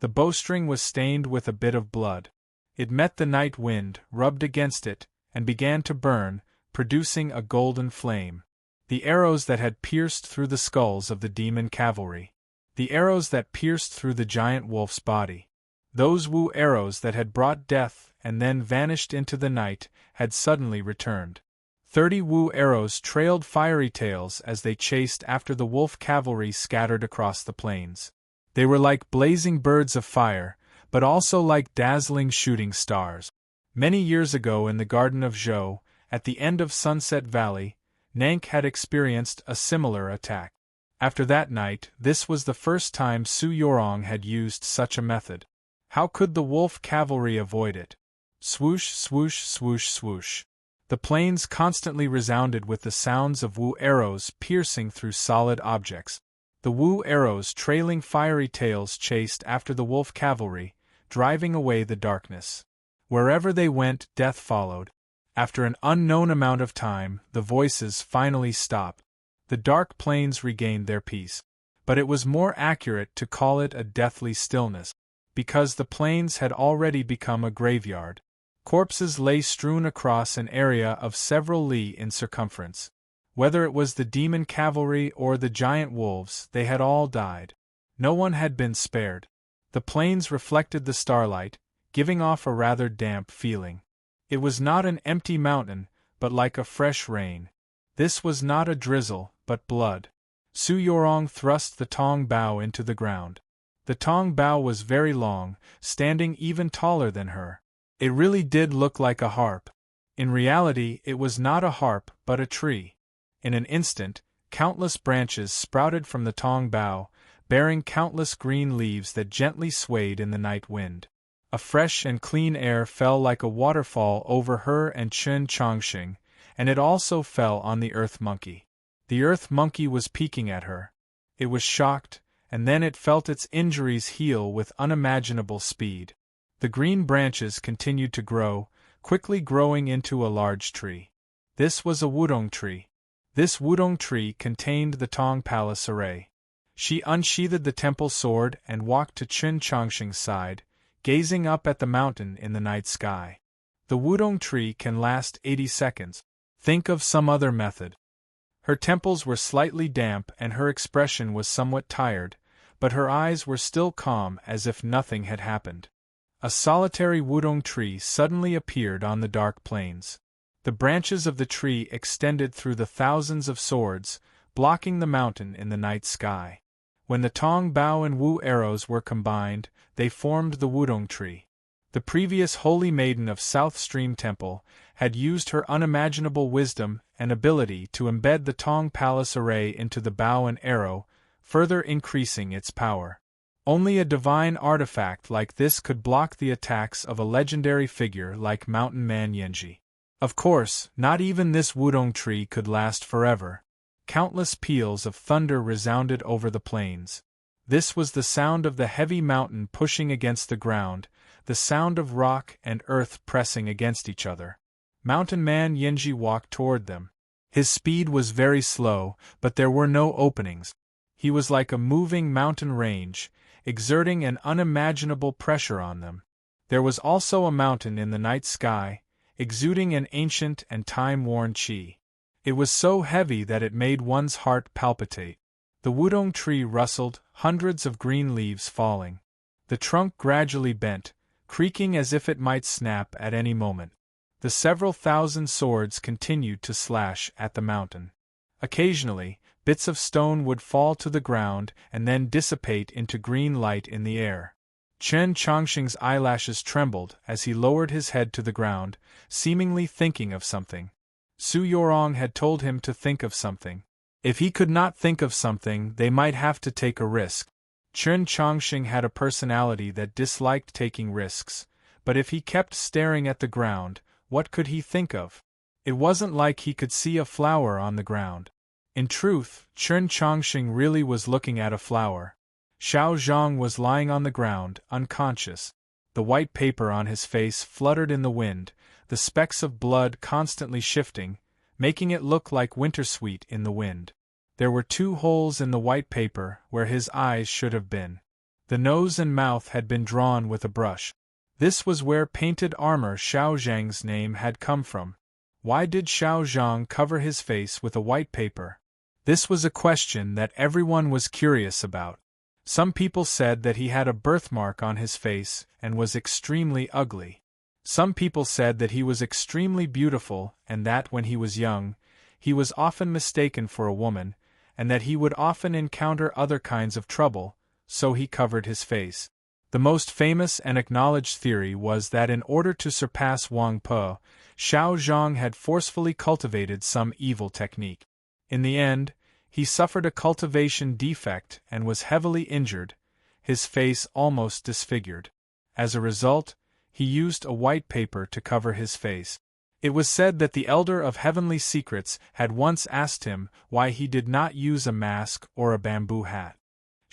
The bowstring was stained with a bit of blood. It met the night wind, rubbed against it, and began to burn, producing a golden flame. The arrows that had pierced through the skulls of the demon cavalry. The arrows that pierced through the giant wolf's body. Those Wu arrows that had brought death and then vanished into the night had suddenly returned. 30 Wu arrows trailed fiery tails as they chased after the wolf cavalry scattered across the plains. They were like blazing birds of fire, but also like dazzling shooting stars. Many years ago in the Garden of Zhou, at the end of Sunset Valley, Nank had experienced a similar attack. After that night, this was the first time Su Yorong had used such a method. How could the wolf cavalry avoid it? Swoosh, swoosh, swoosh, swoosh. The plains constantly resounded with the sounds of Wu arrows piercing through solid objects. The Wu arrows trailing fiery tails chased after the wolf cavalry, driving away the darkness. Wherever they went, death followed. After an unknown amount of time, the voices finally stopped. The dark plains regained their peace. But it was more accurate to call it a deathly stillness, because the plains had already become a graveyard. Corpses lay strewn across an area of several li in circumference. Whether it was the demon cavalry or the giant wolves, they had all died. No one had been spared. The plains reflected the starlight, giving off a rather damp feeling. It was not an empty mountain, but like a fresh rain. This was not a drizzle, but blood. Su Yorong thrust the tong bow into the ground. The tong bow was very long, standing even taller than her. It really did look like a harp. In reality, it was not a harp, but a tree. In an instant, countless branches sprouted from the tong bough, bearing countless green leaves that gently swayed in the night wind. A fresh and clean air fell like a waterfall over her and Chen Chongqing, and it also fell on the earth monkey. The earth monkey was peeking at her. It was shocked, and then it felt its injuries heal with unimaginable speed. The green branches continued to grow, quickly growing into a large tree. This was a wudong tree. This wudong tree contained the Tong Palace array. She unsheathed the temple sword and walked to Chen Chongqing's side, gazing up at the mountain in the night sky. The wudong tree can last 80 seconds. Think of some other method. Her temples were slightly damp and her expression was somewhat tired, but her eyes were still calm as if nothing had happened. A solitary wudong tree suddenly appeared on the dark plains. The branches of the tree extended through the thousands of swords, blocking the mountain in the night sky. When the tong bow and wu arrows were combined, they formed the wudong tree. The previous holy maiden of South Stream Temple had used her unimaginable wisdom and ability to embed the Tong Palace array into the bow and arrow, further increasing its power. Only a divine artifact like this could block the attacks of a legendary figure like Mountain Man Yenji. Of course, not even this wudong tree could last forever. Countless peals of thunder resounded over the plains. This was the sound of the heavy mountain pushing against the ground, the sound of rock and earth pressing against each other. Mountain Man Yenji walked toward them. His speed was very slow, but there were no openings. He was like a moving mountain range, exerting an unimaginable pressure on them. There was also a mountain in the night sky, exuding an ancient and time-worn qi. It was so heavy that it made one's heart palpitate. The wudong tree rustled, hundreds of green leaves falling. The trunk gradually bent, creaking as if it might snap at any moment. The several thousand swords continued to slash at the mountain. Occasionally, bits of stone would fall to the ground and then dissipate into green light in the air. Chen Chongqing's eyelashes trembled as he lowered his head to the ground, seemingly thinking of something. Su Yorong had told him to think of something. If he could not think of something, they might have to take a risk. Chen Chongqing had a personality that disliked taking risks, but if he kept staring at the ground, what could he think of? It wasn't like he could see a flower on the ground. In truth, Chen Chongqing really was looking at a flower. Xiao Zhang was lying on the ground, unconscious. The white paper on his face fluttered in the wind, the specks of blood constantly shifting, making it look like wintersweet in the wind. There were 2 holes in the white paper where his eyes should have been. The nose and mouth had been drawn with a brush. This was where painted armor Xiao Zhang's name had come from. Why did Xiao Zhang cover his face with a white paper? This was a question that everyone was curious about. Some people said that he had a birthmark on his face and was extremely ugly. Some people said that he was extremely beautiful and that when he was young, he was often mistaken for a woman, and that he would often encounter other kinds of trouble, so he covered his face. The most famous and acknowledged theory was that in order to surpass Wang Po, Xiao Zhang had forcefully cultivated some evil technique. In the end, he suffered a cultivation defect and was heavily injured, his face almost disfigured. As a result, he used a white paper to cover his face. It was said that the Elder of Heavenly Secrets had once asked him why he did not use a mask or a bamboo hat.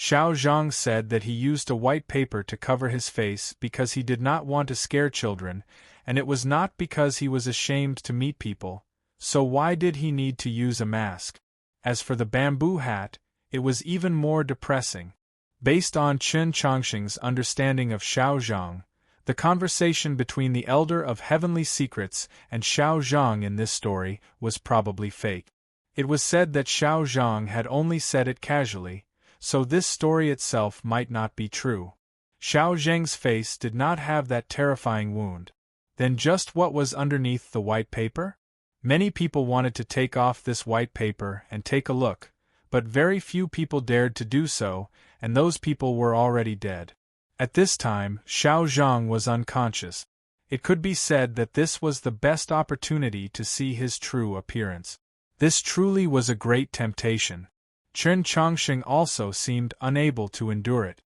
Xiao Zhang said that he used a white paper to cover his face because he did not want to scare children, and it was not because he was ashamed to meet people, so why did he need to use a mask? As for the bamboo hat, it was even more depressing. Based on Chen Chongqing's understanding of Xiao Zhang, the conversation between the Elder of Heavenly Secrets and Xiao Zhang in this story was probably fake. It was said that Xiao Zhang had only said it casually, so this story itself might not be true. Xiao Zhang's face did not have that terrifying wound. Then just what was underneath the white paper? Many people wanted to take off this white paper and take a look, but very few people dared to do so, and those people were already dead. At this time, Xiao Zhang was unconscious. It could be said that this was the best opportunity to see his true appearance. This truly was a great temptation. Chen Chongqing also seemed unable to endure it.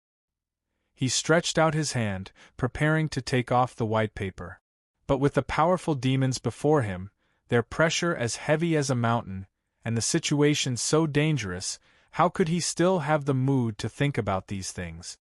He stretched out his hand, preparing to take off the white paper. But with the powerful demons before him, their pressure as heavy as a mountain, and the situation so dangerous, how could he still have the mood to think about these things?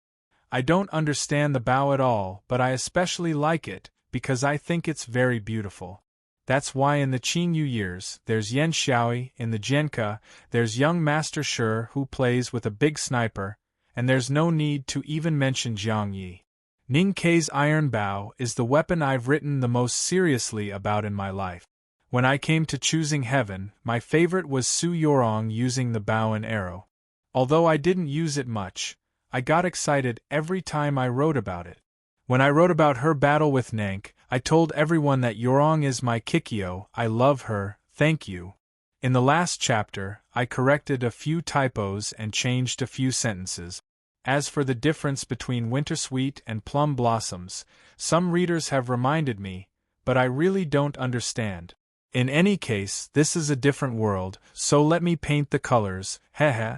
I don't understand the bow at all, but I especially like it, because I think it's very beautiful. That's why in the Qingyu years, there's Yan Xiaoi, in the Jianke, there's young Master Shi who plays with a big sniper, and there's no need to even mention Jiang Yi. Ning Kei's iron bow is the weapon I've written the most seriously about in my life. When I came to choosing heaven, my favorite was Su Yorong using the bow and arrow. Although I didn't use it much, I got excited every time I wrote about it. When I wrote about her battle with Nank, I told everyone that Yorong is my Kikyo, I love her, thank you. In the last chapter, I corrected a few typos and changed a few sentences. As for the difference between Wintersweet and Plum Blossoms, some readers have reminded me, but I really don't understand. In any case, this is a different world, so let me paint the colors, heh.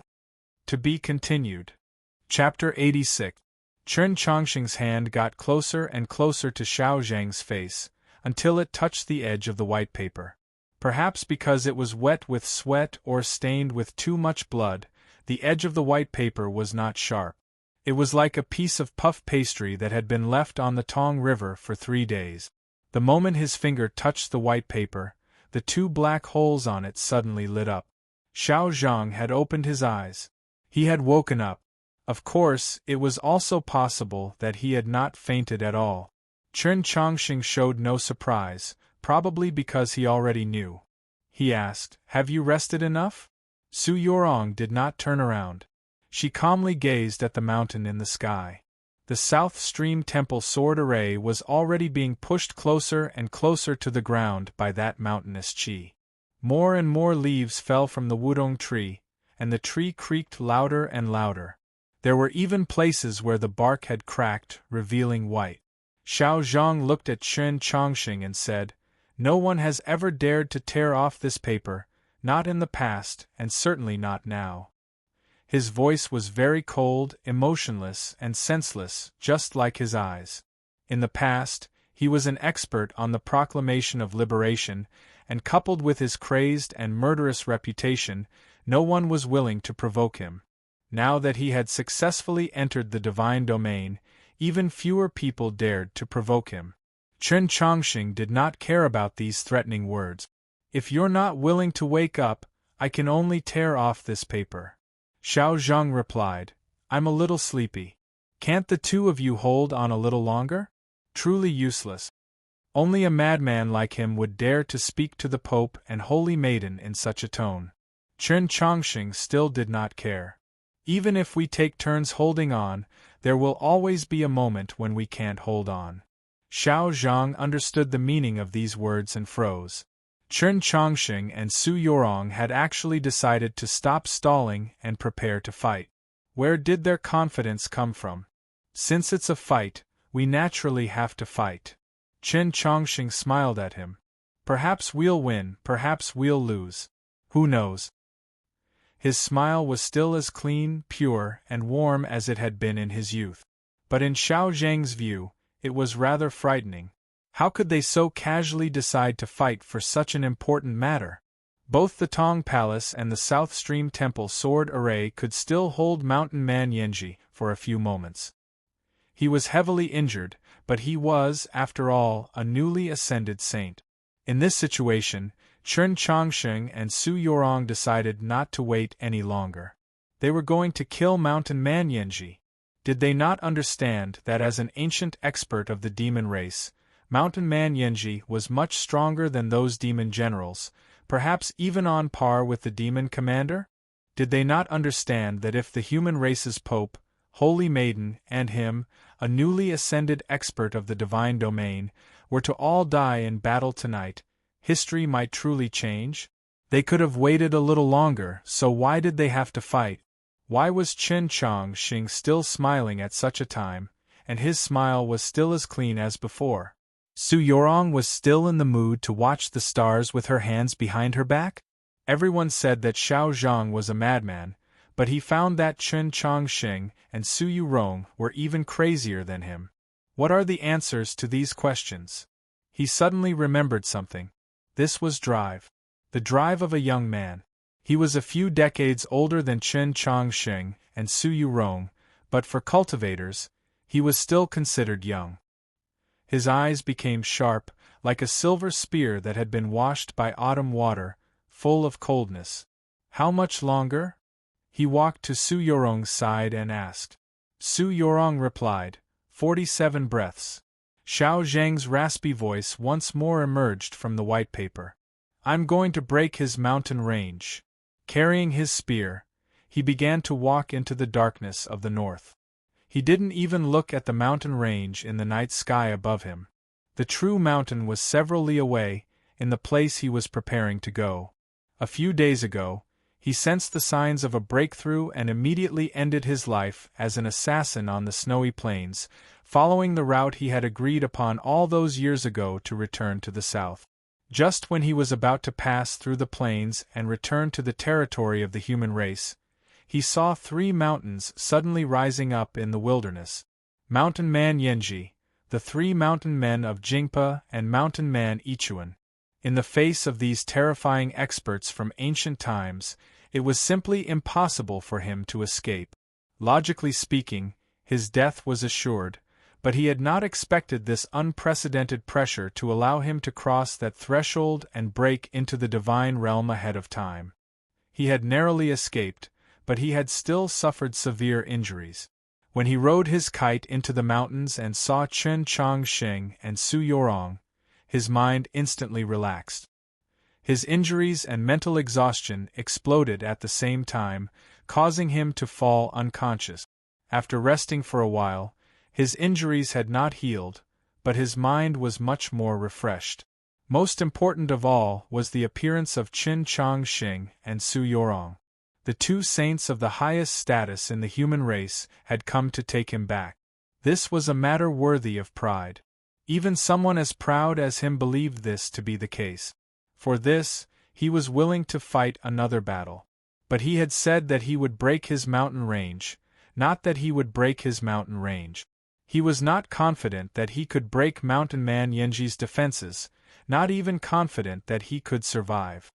To be continued. Chapter 86. Chen Chongqing's hand got closer and closer to Xiao Zhang's face, until it touched the edge of the white paper. Perhaps because it was wet with sweat or stained with too much blood, the edge of the white paper was not sharp. It was like a piece of puff pastry that had been left on the Tong River for 3 days. The moment his finger touched the white paper, the 2 black holes on it suddenly lit up. Xiao Zhang had opened his eyes. He had woken up. Of course, it was also possible that he had not fainted at all. Chen Chongqing showed no surprise, probably because he already knew. He asked, "Have you rested enough?" Su Yorong did not turn around. She calmly gazed at the mountain in the sky. The South Stream Temple sword array was already being pushed closer and closer to the ground by that mountainous qi. More and more leaves fell from the wudong tree, and the tree creaked louder and louder. There were even places where the bark had cracked, revealing white. Xiao Zhang looked at Chen Chongqing and said, "No one has ever dared to tear off this paper, not in the past, and certainly not now." His voice was very cold, emotionless, and senseless, just like his eyes. In the past, he was an expert on the proclamation of liberation, and coupled with his crazed and murderous reputation, no one was willing to provoke him. Now that he had successfully entered the divine domain, even fewer people dared to provoke him. Chen Chongqing did not care about these threatening words. "If you're not willing to wake up, I can only tear off this paper." Xiao Zhang replied, "I'm a little sleepy. Can't the 2 of you hold on a little longer?" Truly useless. Only a madman like him would dare to speak to the Pope and Holy Maiden in such a tone. Chen Chongqing still did not care. Even if we take turns holding on, there will always be a moment when we can't hold on. Xiao Zhang understood the meaning of these words and froze. Chen Chongqing and Su Yorong had actually decided to stop stalling and prepare to fight. Where did their confidence come from? Since it's a fight, we naturally have to fight. Chen Chongqing smiled at him. Perhaps we'll win, perhaps we'll lose. Who knows? His smile was still as clean, pure, and warm as it had been in his youth. But in Xiao Zhang's view, it was rather frightening. How could they so casually decide to fight for such an important matter? Both the Tong Palace and the South Stream Temple sword array could still hold Mountain Man Yanji for a few moments. He was heavily injured, but he was, after all, a newly ascended saint. In this situation, Chen Chongqing and Su Yorong decided not to wait any longer. They were going to kill Mountain Man Yanji. Did they not understand that as an ancient expert of the demon race, Mountain Man Yanji was much stronger than those demon generals, perhaps even on par with the demon commander? Did they not understand that if the human race's Pope, Holy Maiden, and him, a newly ascended expert of the divine domain, were to all die in battle tonight, history might truly change? They could have waited a little longer, so why did they have to fight? Why was Chen Chongqing still smiling at such a time, and his smile was still as clean as before? Su Yorong was still in the mood to watch the stars with her hands behind her back? Everyone said that Xiao Zhang was a madman, but he found that Chen Chongqing and Su Yorong were even crazier than him. What are the answers to these questions? He suddenly remembered something. This was drive. The drive of a young man. He was a few decades older than Chen Chongqing and Su Yorong, but for cultivators, he was still considered young. His eyes became sharp, like a silver spear that had been washed by autumn water, full of coldness. How much longer? He walked to Su Yorong's side and asked. Su Yorong replied, 47 breaths. Xiao Zhang's raspy voice once more emerged from the white paper. I'm going to break his mountain range. Carrying his spear, he began to walk into the darkness of the north. He didn't even look at the mountain range in the night sky above him. The true mountain was several li away, in the place he was preparing to go. A few days ago, he sensed the signs of a breakthrough and immediately ended his life as an assassin on the snowy plains, following the route he had agreed upon all those years ago to return to the south. Just when he was about to pass through the plains and return to the territory of the human race, he saw 3 mountains suddenly rising up in the wilderness. Mountain Man Yanji, the 3 mountain men of Jingpa, and Mountain Man Ichuan. In the face of these terrifying experts from ancient times, it was simply impossible for him to escape. Logically speaking, his death was assured, but he had not expected this unprecedented pressure to allow him to cross that threshold and break into the divine realm ahead of time. He had narrowly escaped, but he had still suffered severe injuries. When he rode his kite into the mountains and saw Chen Chongqing and Su Yorong, his mind instantly relaxed. His injuries and mental exhaustion exploded at the same time, causing him to fall unconscious. After resting for a while, his injuries had not healed, but his mind was much more refreshed. Most important of all was the appearance of Chen Chongqing and Su Yorong. The 2 saints of the highest status in the human race had come to take him back. This was a matter worthy of pride. Even someone as proud as him believed this to be the case. For this, he was willing to fight another battle. But he had said that he would break his mountain range, not that he would break his mountain range. He was not confident that he could break Mountain Man Yanji's defenses, not even confident that he could survive.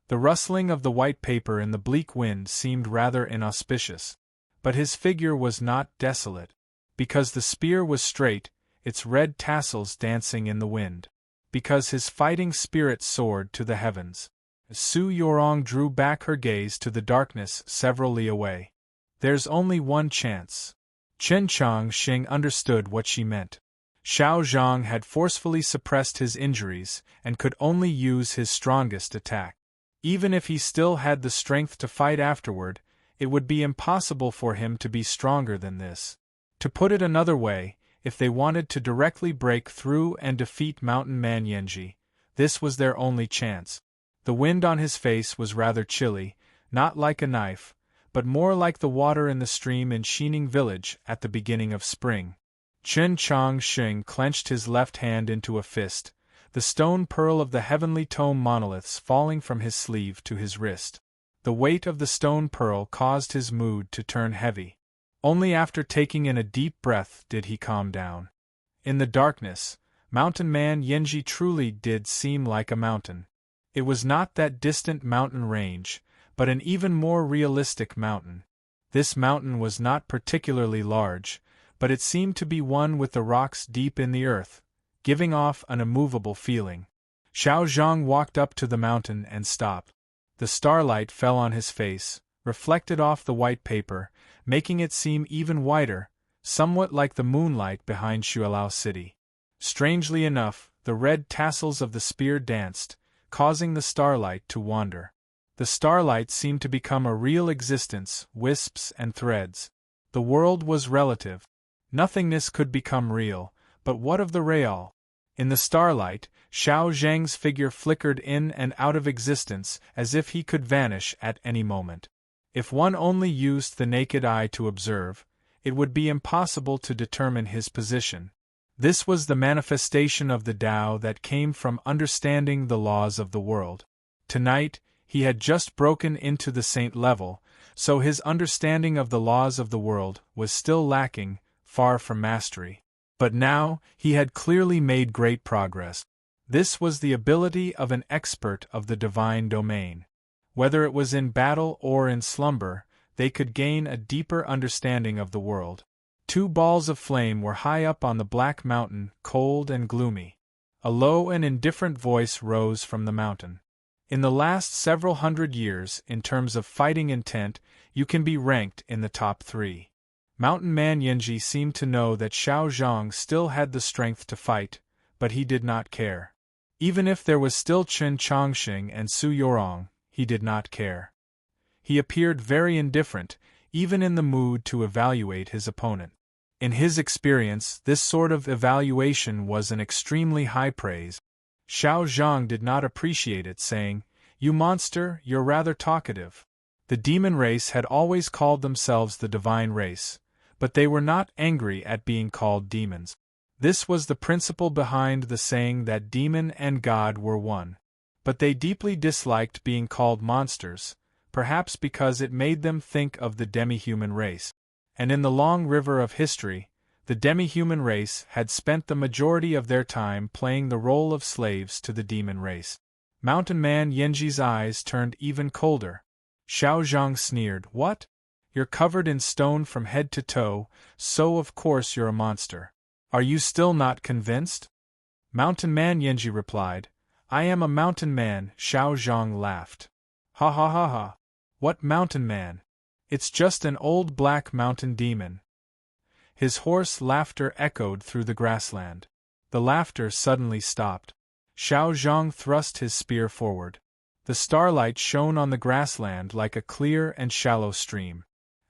The rustling of the white paper in the bleak wind seemed rather inauspicious. But his figure was not desolate. Because the spear was straight, its red tassels dancing in the wind. Because his fighting spirit soared to the heavens. Su Yorong drew back her gaze to the darkness several li away. There's only one chance. Chen Chongqing understood what she meant. Xiao Zhang had forcefully suppressed his injuries and could only use his strongest attack. Even if he still had the strength to fight afterward, it would be impossible for him to be stronger than this. To put it another way, if they wanted to directly break through and defeat Mountain Man Yanji, this was their only chance. The wind on his face was rather chilly, not like a knife, but more like the water in the stream in Xining village at the beginning of spring. Chen Chongqing clenched his left hand into a fist, the stone pearl of the heavenly tome monoliths falling from his sleeve to his wrist. The weight of the stone pearl caused his mood to turn heavy. Only after taking in a deep breath did he calm down. In the darkness, Mountain Man Yanji truly did seem like a mountain. It was not that distant mountain range, but an even more realistic mountain. This mountain was not particularly large, but it seemed to be one with the rocks deep in the earth, giving off an immovable feeling. Xiao Zhang walked up to the mountain and stopped. The starlight fell on his face, reflected off the white paper, making it seem even whiter, somewhat like the moonlight behind Xuelao City. Strangely enough, the red tassels of the spear danced, causing the starlight to wander. The starlight seemed to become a real existence, wisps and threads. The world was relative. Nothingness could become real, but what of the real? In the starlight, Xiao Zhang's figure flickered in and out of existence as if he could vanish at any moment. If one only used the naked eye to observe, it would be impossible to determine his position. This was the manifestation of the Tao that came from understanding the laws of the world. Tonight, he had just broken into the saint level, so his understanding of the laws of the world was still lacking, far from mastery. But now, he had clearly made great progress. This was the ability of an expert of the divine domain. Whether it was in battle or in slumber, they could gain a deeper understanding of the world. Two balls of flame were high up on the black mountain, cold and gloomy. A low and indifferent voice rose from the mountain. In the last several hundred years, in terms of fighting intent, you can be ranked in the top 3. Mountain Man Yanji seemed to know that Xiao Zhang still had the strength to fight, but he did not care. Even if there was still Chen Chongqing and Su Yorong, he did not care. He appeared very indifferent, even in the mood to evaluate his opponent. In his experience, this sort of evaluation was an extremely high praise. Xiao Zhang did not appreciate it, saying, "You monster, you're rather talkative." The demon race had always called themselves the divine race, but they were not angry at being called demons. This was the principle behind the saying that demon and God were one. But they deeply disliked being called monsters, perhaps because it made them think of the demi-human race. And in the long river of history, the demi-human race had spent the majority of their time playing the role of slaves to the demon race. Mountain Man Yanji's eyes turned even colder. Xiao Zhang sneered, "What? You're covered in stone from head to toe, so of course you're a monster. Are you still not convinced?" Mountain Man Yanji replied, "I am a mountain man." Xiao Zhang laughed. "Ha ha ha ha. What mountain man? It's just an old black mountain demon." His hoarse laughter echoed through the grassland. The laughter suddenly stopped. Xiao Zhang thrust his spear forward. The starlight shone on the grassland like a clear and shallow stream.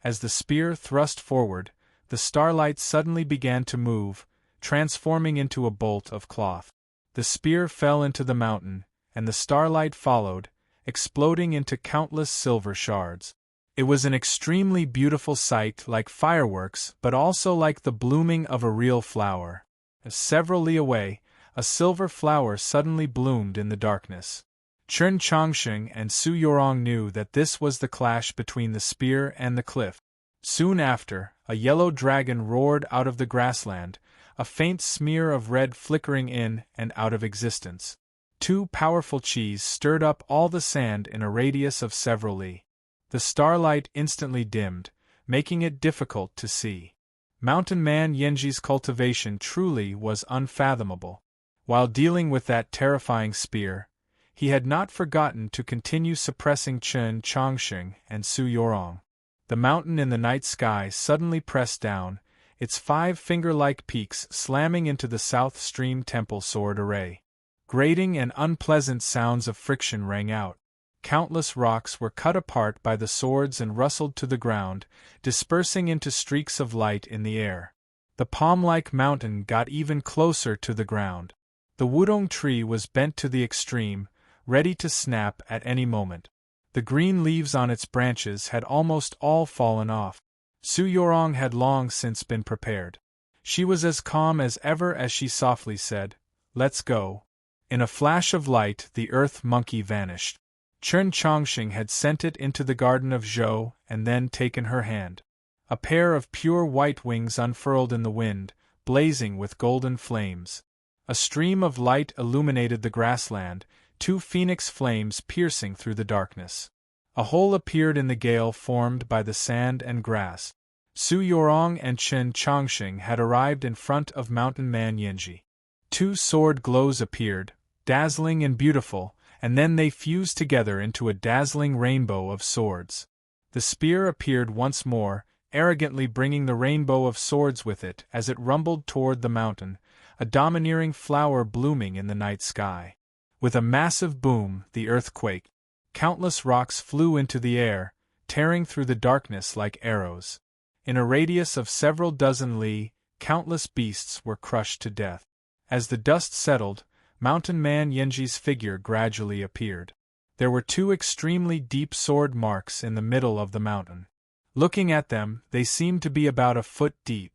As the spear thrust forward, the starlight suddenly began to move, transforming into a bolt of cloth. The spear fell into the mountain, and the starlight followed, exploding into countless silver shards. It was an extremely beautiful sight, like fireworks, but also like the blooming of a real flower. Several li away, a silver flower suddenly bloomed in the darkness. Chen Chongqing and Su Yorong knew that this was the clash between the spear and the cliff. Soon after, a yellow dragon roared out of the grassland, a faint smear of red flickering in and out of existence. Two powerful chis stirred up all the sand in a radius of several li. The starlight instantly dimmed, making it difficult to see. Mountain Man Yanji's cultivation truly was unfathomable. While dealing with that terrifying spear, he had not forgotten to continue suppressing Chen Chongqing and Su Yorong. The mountain in the night sky suddenly pressed down, its 5 finger-like peaks slamming into the South Stream Temple sword array. Grating and unpleasant sounds of friction rang out. Countless rocks were cut apart by the swords and rustled to the ground, dispersing into streaks of light in the air. The palm-like mountain got even closer to the ground. The wudong tree was bent to the extreme, ready to snap at any moment. The green leaves on its branches had almost all fallen off. Su Yorong had long since been prepared. She was as calm as ever as she softly said, "Let's go." In a flash of light the earth monkey vanished. Chen Chongqing had sent it into the garden of Zhou and then taken her hand. A pair of pure white wings unfurled in the wind, blazing with golden flames. A stream of light illuminated the grassland, 2 phoenix flames piercing through the darkness. A hole appeared in the gale formed by the sand and grass. Su Yorong and Chen Chongqing had arrived in front of Mountain Man Yanji. 2 sword glows appeared, dazzling and beautiful, and then they fused together into a dazzling rainbow of swords. The spear appeared once more, arrogantly bringing the rainbow of swords with it as it rumbled toward the mountain, a domineering flower blooming in the night sky. With a massive boom, the earth quaked. Countless rocks flew into the air, tearing through the darkness like arrows. In a radius of several dozen li, countless beasts were crushed to death. As the dust settled, Mountain Man Yanji's figure gradually appeared. There were 2 extremely deep sword marks in the middle of the mountain. Looking at them, they seemed to be about a foot deep.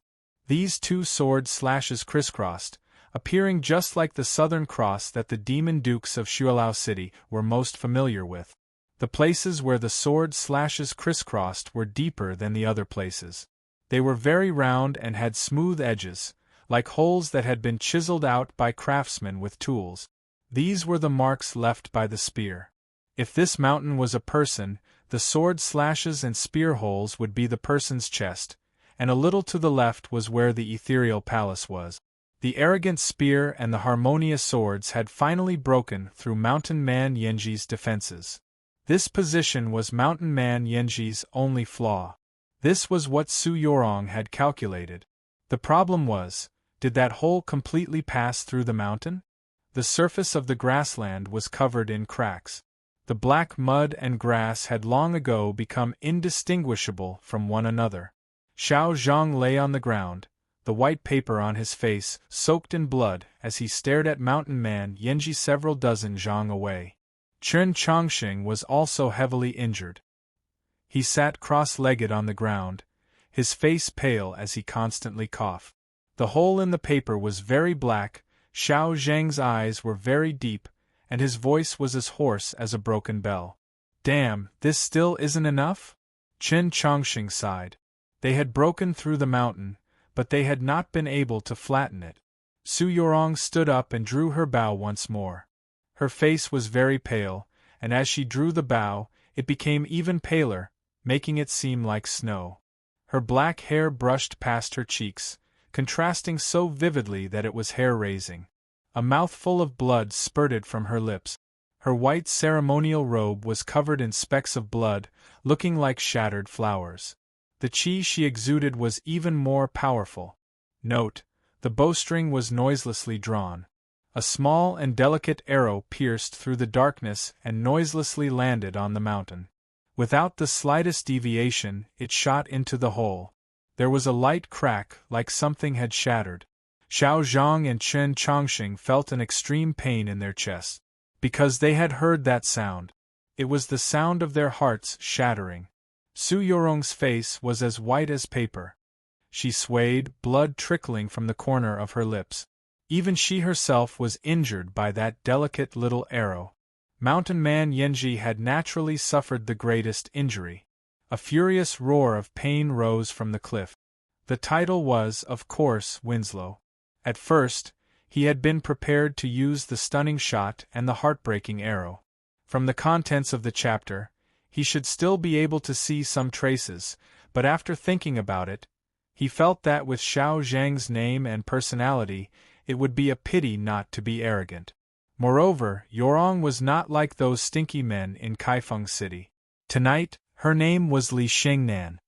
These 2 sword slashes crisscrossed, appearing just like the southern cross that the demon dukes of Xuelao City were most familiar with. The places where the sword slashes crisscrossed were deeper than the other places. They were very round and had smooth edges, like holes that had been chiseled out by craftsmen with tools. These were the marks left by the spear. If this mountain was a person, the sword slashes and spear holes would be the person's chest, and a little to the left was where the ethereal palace was. The arrogant spear and the harmonious swords had finally broken through Mountain Man Yanji's defenses. This position was Mountain Man Yanji's only flaw. This was what Su Yorong had calculated. The problem was, did that hole completely pass through the mountain? The surface of the grassland was covered in cracks. The black mud and grass had long ago become indistinguishable from one another. Xiao Zhang lay on the ground, the white paper on his face soaked in blood as he stared at Mountain Man Yanji several dozen zhang away. Chen Chongqing was also heavily injured. He sat cross-legged on the ground, his face pale as he constantly coughed. The hole in the paper was very black, Xiao Zhang's eyes were very deep, and his voice was as hoarse as a broken bell. "Damn, this still isn't enough?" Chen Chongqing sighed. They had broken through the mountain, but they had not been able to flatten it. Su Yorong stood up and drew her bow once more. Her face was very pale, and as she drew the bow, it became even paler, making it seem like snow. Her black hair brushed past her cheeks, contrasting so vividly that it was hair-raising. A mouthful of blood spurted from her lips. Her white ceremonial robe was covered in specks of blood, looking like shattered flowers. The qi she exuded was even more powerful. Note: the bowstring was noiselessly drawn. A small and delicate arrow pierced through the darkness and noiselessly landed on the mountain. Without the slightest deviation, it shot into the hole. There was a light crack, like something had shattered. Xiao Zhang and Chen Chongqing felt an extreme pain in their chests. Because they had heard that sound. It was the sound of their hearts shattering. Su Yorong's face was as white as paper. She swayed, blood trickling from the corner of her lips. Even she herself was injured by that delicate little arrow. Mountain Man Yanji had naturally suffered the greatest injury. A furious roar of pain rose from the cliff. The title was, of course, Winslow. At first, he had been prepared to use the stunning shot and the heartbreaking arrow. From the contents of the chapter, he should still be able to see some traces, but after thinking about it, he felt that with Xiao Zhang's name and personality, it would be a pity not to be arrogant. Moreover, Yorong was not like those stinky men in Kaifeng City. Tonight, her name was Li Xingnan.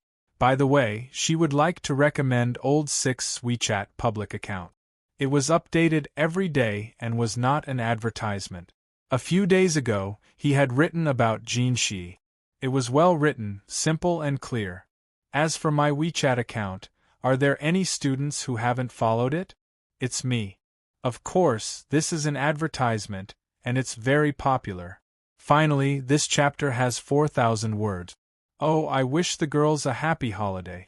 By the way, she would like to recommend Old Six's WeChat public account. It was updated every day and was not an advertisement. A few days ago, he had written about Jin Shi. It was well written, simple and clear. As for my WeChat account, are there any students who haven't followed it? It's me. Of course, this is an advertisement, and it's very popular. Finally, this chapter has 4,000 words. Oh, I wish the girls a happy holiday.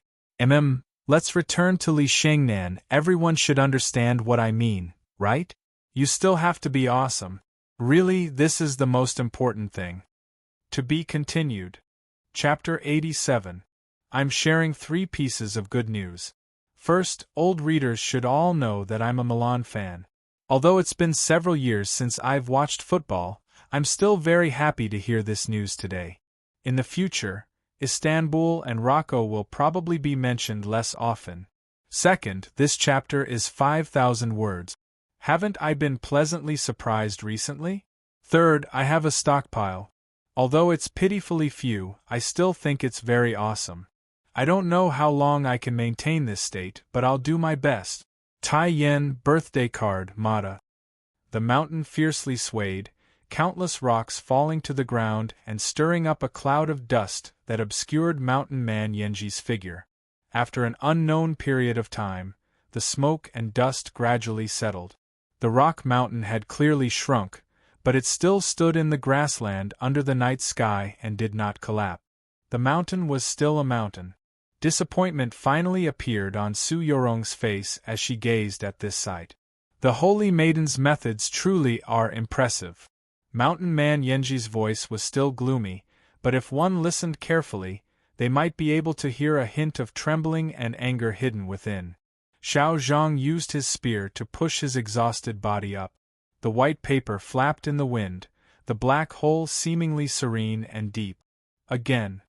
Let's return to Li Shengnan. Everyone should understand what I mean, right? You still have to be awesome. Really, this is the most important thing. To be continued. Chapter 87. I'm sharing 3 pieces of good news. First, old readers should all know that I'm a Milan fan. Although it's been several years since I've watched football, I'm still very happy to hear this news today. In the future, Istanbul and Rocco will probably be mentioned less often. Second, this chapter is 5,000 words. Haven't I been pleasantly surprised recently? Third, I have a stockpile. Although it's pitifully few, I still think it's very awesome. I don't know how long I can maintain this state, but I'll do my best. Tai Yen birthday card, Mata. The mountain fiercely swayed, countless rocks falling to the ground and stirring up a cloud of dust that obscured Mountain Man Yenji's figure. After an unknown period of time, the smoke and dust gradually settled. The rock mountain had clearly shrunk, but it still stood in the grassland under the night sky and did not collapse. The mountain was still a mountain. Disappointment finally appeared on Su Yorong's face as she gazed at this sight. The holy maiden's methods truly are impressive. Mountain Man Yenji's voice was still gloomy, but if one listened carefully, they might be able to hear a hint of trembling and anger hidden within. Xiao Zhang used his spear to push his exhausted body up. The white paper flapped in the wind, the black hole seemingly serene and deep. Again.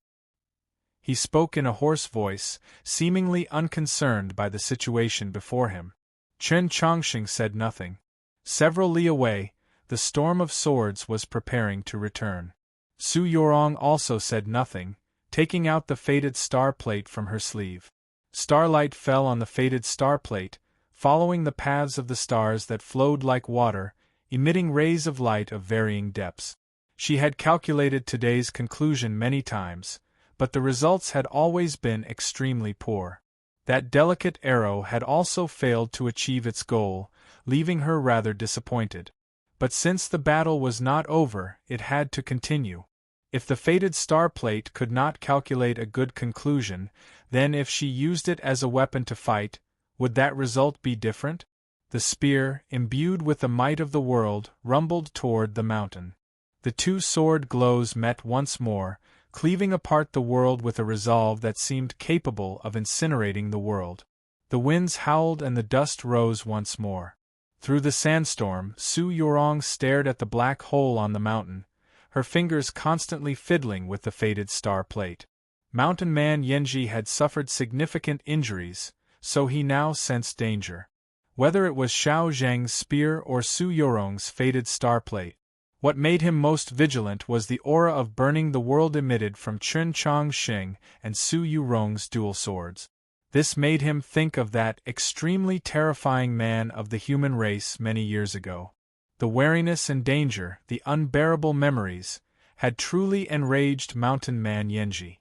He spoke in a hoarse voice, seemingly unconcerned by the situation before him. Chen Chongqing said nothing. Several li away, the storm of swords was preparing to return. Su Yorong also said nothing, taking out the faded star plate from her sleeve. Starlight fell on the faded star plate, following the paths of the stars that flowed like water, emitting rays of light of varying depths. She had calculated today's conclusion many times, but the results had always been extremely poor. That delicate arrow had also failed to achieve its goal, leaving her rather disappointed. But since the battle was not over, it had to continue. If the fated star plate could not calculate a good conclusion, then if she used it as a weapon to fight, would that result be different? The spear, imbued with the might of the world, rumbled toward the mountain. The 2 sword glows met once more, cleaving apart the world with a resolve that seemed capable of incinerating the world. The winds howled and the dust rose once more. Through the sandstorm, Su Yorong stared at the black hole on the mountain, her fingers constantly fiddling with the faded star plate. Mountain Man Yenji had suffered significant injuries, so he now sensed danger. Whether it was Xiao Zhang's spear or Su Yorong's faded star plate, what made him most vigilant was the aura of burning the world emitted from Chen Chongqing and Su Yorong's dual swords. This made him think of that extremely terrifying man of the human race many years ago. The wariness and danger, the unbearable memories, had truly enraged Mountain Man Yenji.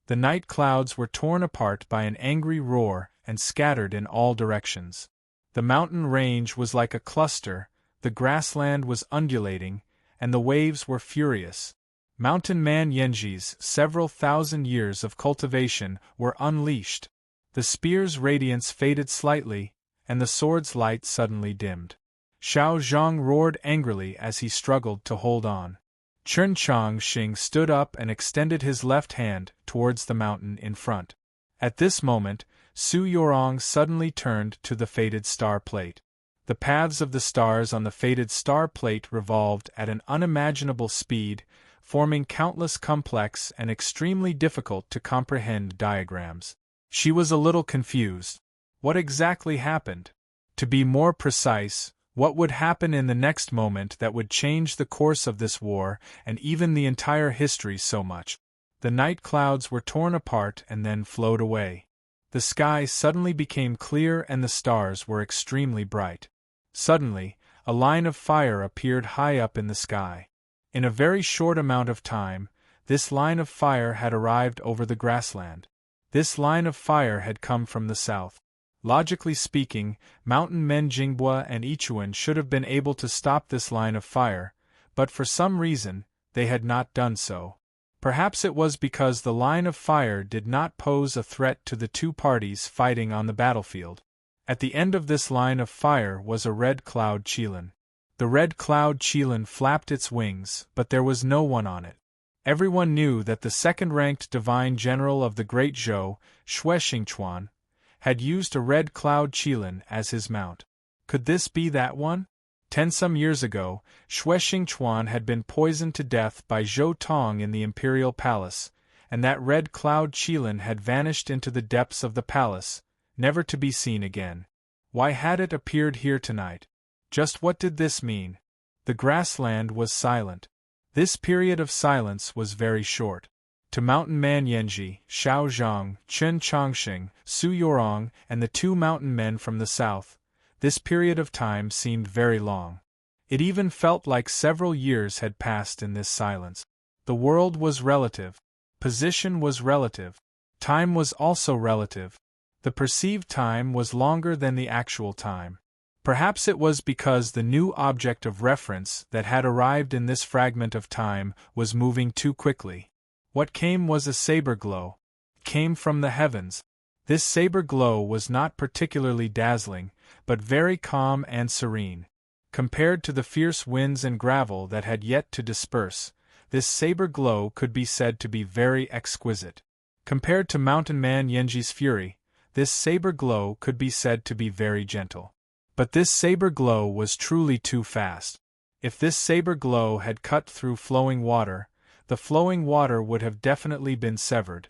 The night clouds were torn apart by an angry roar and scattered in all directions. The mountain range was like a cluster, the grassland was undulating, and the waves were furious. Mountain Man Yenji's several thousand years of cultivation were unleashed. The spear's radiance faded slightly, and the sword's light suddenly dimmed. Xiao Zhang roared angrily as he struggled to hold on. Chen Chongqing stood up and extended his left hand towards the mountain in front. At this moment, Su Yorong suddenly turned to the faded star plate. The paths of the stars on the faded star plate revolved at an unimaginable speed, forming countless complex and extremely difficult to comprehend diagrams. She was a little confused. What exactly happened? To be more precise, what would happen in the next moment that would change the course of this war and even the entire history so much? The night clouds were torn apart and then flowed away. The sky suddenly became clear and the stars were extremely bright. Suddenly, a line of fire appeared high up in the sky. In a very short amount of time, this line of fire had arrived over the grassland. This line of fire had come from the south. Logically speaking, mountain men Jinghua and Ichuan should have been able to stop this line of fire, but for some reason, they had not done so. Perhaps it was because the line of fire did not pose a threat to the two parties fighting on the battlefield. At the end of this line of fire was a red cloud qilin. The red cloud qilin flapped its wings, but there was no one on it. Everyone knew that the second-ranked divine general of the Great Zhou, Xue Xingchuan, had used a red cloud qilin as his mount. Could this be that one? 10 some years ago, Xue Xingchuan had been poisoned to death by Zhou Tong in the imperial palace, and that red cloud qilin had vanished into the depths of the palace, never to be seen again. Why had it appeared here tonight? Just what did this mean? The grassland was silent. This period of silence was very short. To Mountain Man Yanji, Xiao Zhang, Chen Chongqing, Su Yorong, and the two mountain men from the south, this period of time seemed very long. It even felt like several years had passed in this silence. The world was relative. Position was relative. Time was also relative. The perceived time was longer than the actual time. Perhaps it was because the new object of reference that had arrived in this fragment of time was moving too quickly. What came was a saber glow. It came from the heavens. This saber glow was not particularly dazzling, but very calm and serene. Compared to the fierce winds and gravel that had yet to disperse, this saber glow could be said to be very exquisite. Compared to Mountain Man Yanji's fury, this saber glow could be said to be very gentle. But this saber glow was truly too fast. If this saber glow had cut through flowing water, the flowing water would have definitely been severed.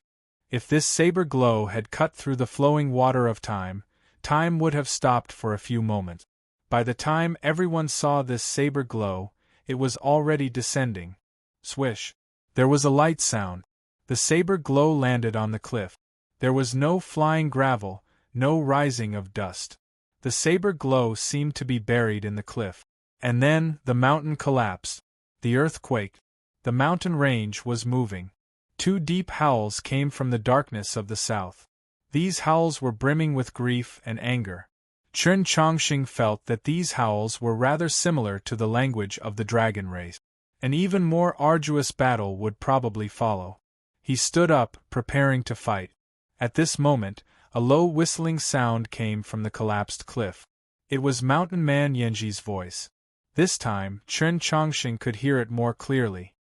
If this saber glow had cut through the flowing water of time, time would have stopped for a few moments. By the time everyone saw this saber glow, it was already descending. Swish! There was a light sound. The saber glow landed on the cliff. There was no flying gravel, no rising of dust. The saber glow seemed to be buried in the cliff. And then, the mountain collapsed. The earth quaked. The mountain range was moving. Two deep howls came from the darkness of the south. These howls were brimming with grief and anger. Chen Chongqing felt that these howls were rather similar to the language of the dragon race. An even more arduous battle would probably follow. He stood up, preparing to fight. At this moment, a low whistling sound came from the collapsed cliff. It was Mountain Man Yanji's voice. This time, Chen Chongqing could hear it more clearly.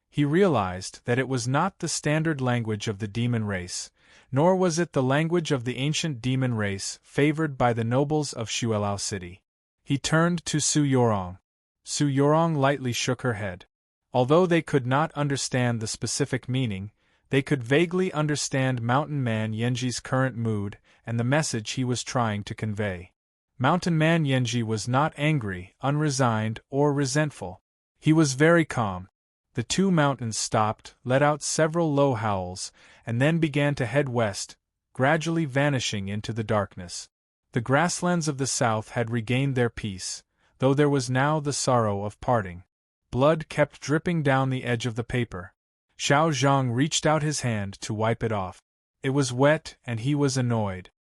He realized that it was not the standard language of the demon race, nor was it the language of the ancient demon race favored by the nobles of Xuelao City. He turned to Su Yorong. Su Yorong lightly shook her head. Although they could not understand the specific meaning, they could vaguely understand Mountain Man Yanji's current mood and the message he was trying to convey. Mountain Man Yanji was not angry, unresigned, or resentful. He was very calm. The two mountains stopped, let out several low howls, and then began to head west, gradually vanishing into the darkness. The grasslands of the south had regained their peace, though there was now the sorrow of parting. Blood kept dripping down the edge of the paper. Xiao Zhang reached out his hand to wipe it off. It was wet, and he was annoyed.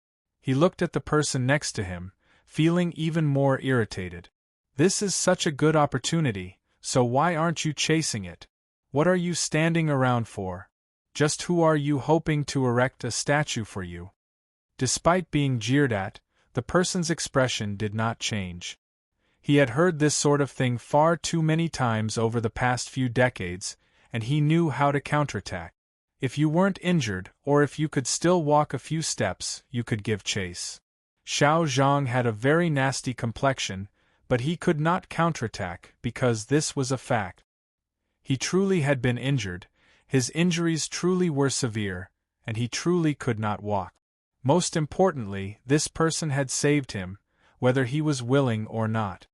He looked at the person next to him, feeling even more irritated. This is such a good opportunity, so why aren't you chasing it? What are you standing around for? Just who are you hoping to erect a statue for you? Despite being jeered at, the person's expression did not change. He had heard this sort of thing far too many times over the past few decades, and he knew how to counterattack. If you weren't injured, or if you could still walk a few steps, you could give chase. Xiao Zhang had a very nasty complexion, but he could not counterattack because this was a fact. He truly had been injured, his injuries truly were severe, and he truly could not walk. Most importantly, this person had saved him, whether he was willing or not.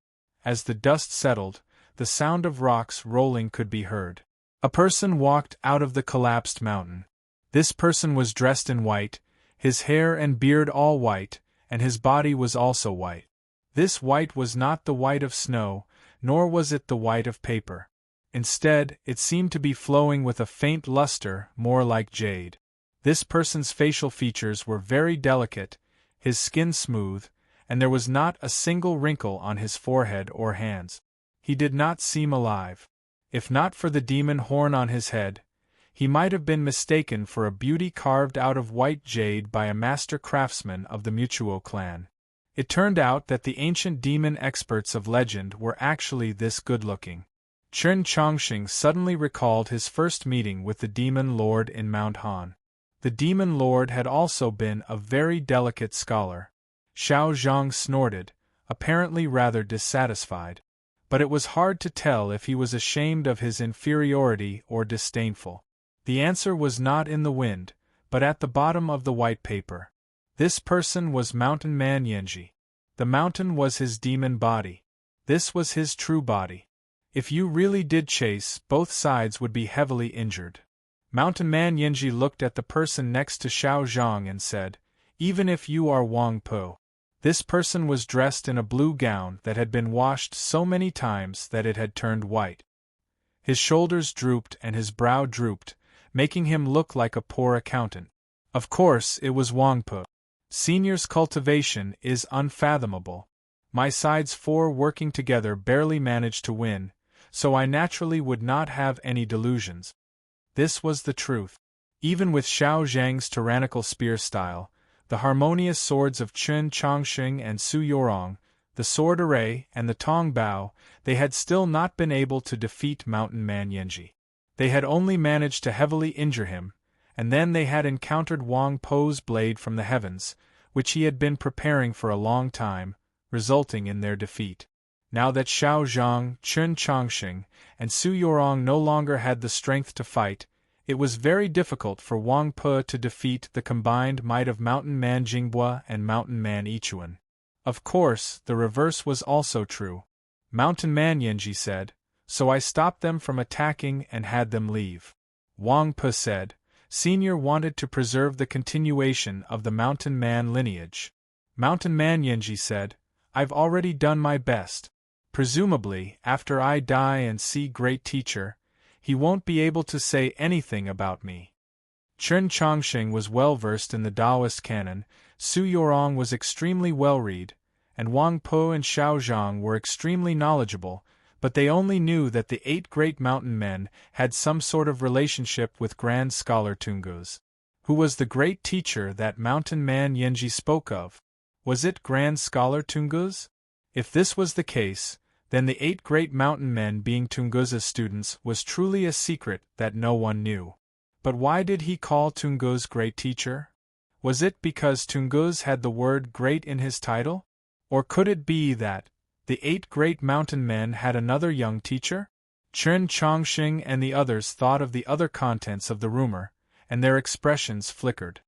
As the dust settled, the sound of rocks rolling could be heard. A person walked out of the collapsed mountain. This person was dressed in white, his hair and beard all white, and his body was also white. This white was not the white of snow, nor was it the white of paper. Instead, it seemed to be flowing with a faint luster, more like jade. This person's facial features were very delicate, his skin smooth, and there was not a single wrinkle on his forehead or hands. He did not seem alive. If not for the demon horn on his head, he might have been mistaken for a beauty carved out of white jade by a master craftsman of the Mutuo clan. It turned out that the ancient demon experts of legend were actually this good-looking. Chen Chongqing suddenly recalled his first meeting with the demon lord in Mount Han. The demon lord had also been a very delicate scholar. Xiao Zhang snorted, apparently rather dissatisfied. But it was hard to tell if he was ashamed of his inferiority or disdainful. The answer was not in the wind, but at the bottom of the white paper. This person was Mountain Man Yanji. The mountain was his demon body. This was his true body. If you really did chase, both sides would be heavily injured. Mountain Man Yanji looked at the person next to Xiao Zhang and said, "Even if you are Wang Po." This person was dressed in a blue gown that had been washed so many times that it had turned white. His shoulders drooped and his brow drooped, making him look like a poor accountant. Of course, it was Wang Po. Senior's cultivation is unfathomable. My sides four working together barely managed to win, so I naturally would not have any delusions. This was the truth. Even with Xiao Zhang's tyrannical spear style, the harmonious swords of Chen Chongqing and Su Yorong, the sword array and the tong bao, they had still not been able to defeat Mountain Man Yanji. They had only managed to heavily injure him, and then they had encountered Wang Po's blade from the heavens, which he had been preparing for a long time, resulting in their defeat. Now that Xiao Zhang, Chen Chongqing, and Su Yorong no longer had the strength to fight, it was very difficult for Wang Po to defeat the combined might of Mountain Man Jinghua and Mountain Man Yichuan. Of course, the reverse was also true. Mountain Man Yanji said, "So I stopped them from attacking and had them leave." Wang Po said, "Senior wanted to preserve the continuation of the Mountain Man lineage." Mountain Man Yanji said, "I've already done my best. Presumably, after I die and see Great Teacher, he won't be able to say anything about me." Chen Chongqing was well versed in the Taoist canon, Su Yorong was extremely well-read, and Wang Po and Xiao Zhang were extremely knowledgeable, but they only knew that the 8 great mountain men had some sort of relationship with Grand Scholar Tungus. Who was the great teacher that Mountain Man Yanji spoke of? Was it Grand Scholar Tungus? If this was the case, then the 8 great mountain men being Tunguz's students was truly a secret that no one knew. But why did he call Tunguz great teacher? Was it because Tunguz had the word great in his title? Or could it be that the 8 great mountain men had another young teacher? Chen Chongqing and the others thought of the other contents of the rumor, and their expressions flickered.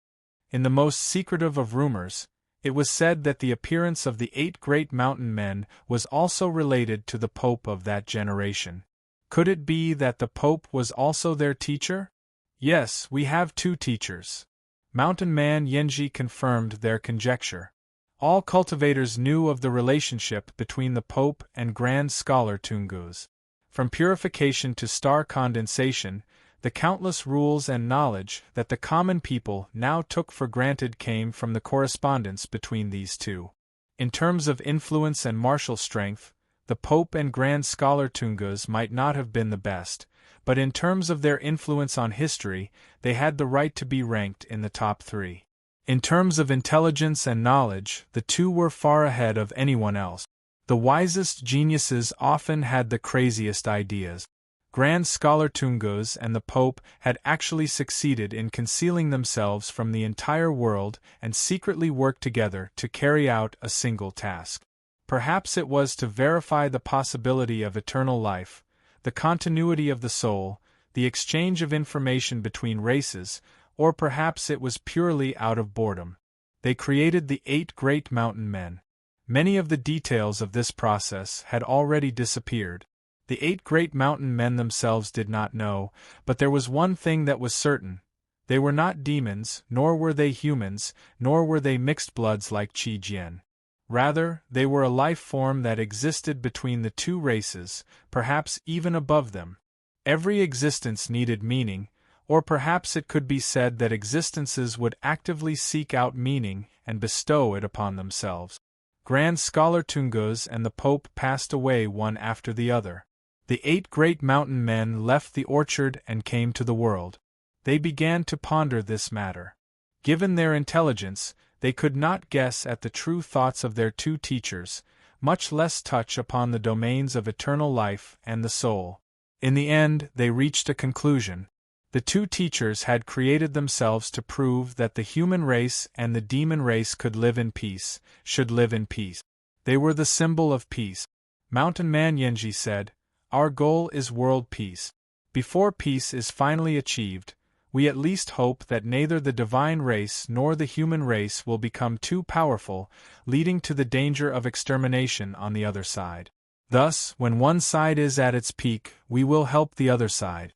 In the most secretive of rumors, it was said that the appearance of the 8 great mountain men was also related to the Pope of that generation. Could it be that the Pope was also their teacher? Yes, we have 2 teachers. Mountain Man Yanji confirmed their conjecture. All cultivators knew of the relationship between the Pope and Grand Scholar Tunguz. From purification to star condensation, the countless rules and knowledge that the common people now took for granted came from the correspondence between these two. In terms of influence and martial strength, the Pope and Grand Scholar Tunguz might not have been the best, but in terms of their influence on history, they had the right to be ranked in the top 3. In terms of intelligence and knowledge, the two were far ahead of anyone else. The wisest geniuses often had the craziest ideas. Grand Scholar Tunguz and the Pope had actually succeeded in concealing themselves from the entire world and secretly worked together to carry out a single task. Perhaps it was to verify the possibility of eternal life, the continuity of the soul, the exchange of information between races, or perhaps it was purely out of boredom. They created the 8 great mountain men. Many of the details of this process had already disappeared. The 8 great mountain men themselves did not know, but there was one thing that was certain. They were not demons, nor were they humans, nor were they mixed bloods like Qi Jian. Rather, they were a life form that existed between the two races, perhaps even above them. Every existence needed meaning, or perhaps it could be said that existences would actively seek out meaning and bestow it upon themselves. Grand Scholar Tungus and the Pope passed away one after the other. The 8 great mountain men left the orchard and came to the world. They began to ponder this matter. Given their intelligence, they could not guess at the true thoughts of their 2 teachers, much less touch upon the domains of eternal life and the soul. In the end, they reached a conclusion. The 2 teachers had created themselves to prove that the human race and the demon race could live in peace, should live in peace. They were the symbol of peace. Mountain Man Yenji said, "Our goal is world peace. Before peace is finally achieved, we at least hope that neither the divine race nor the human race will become too powerful, leading to the danger of extermination on the other side. Thus, when one side is at its peak, we will help the other side."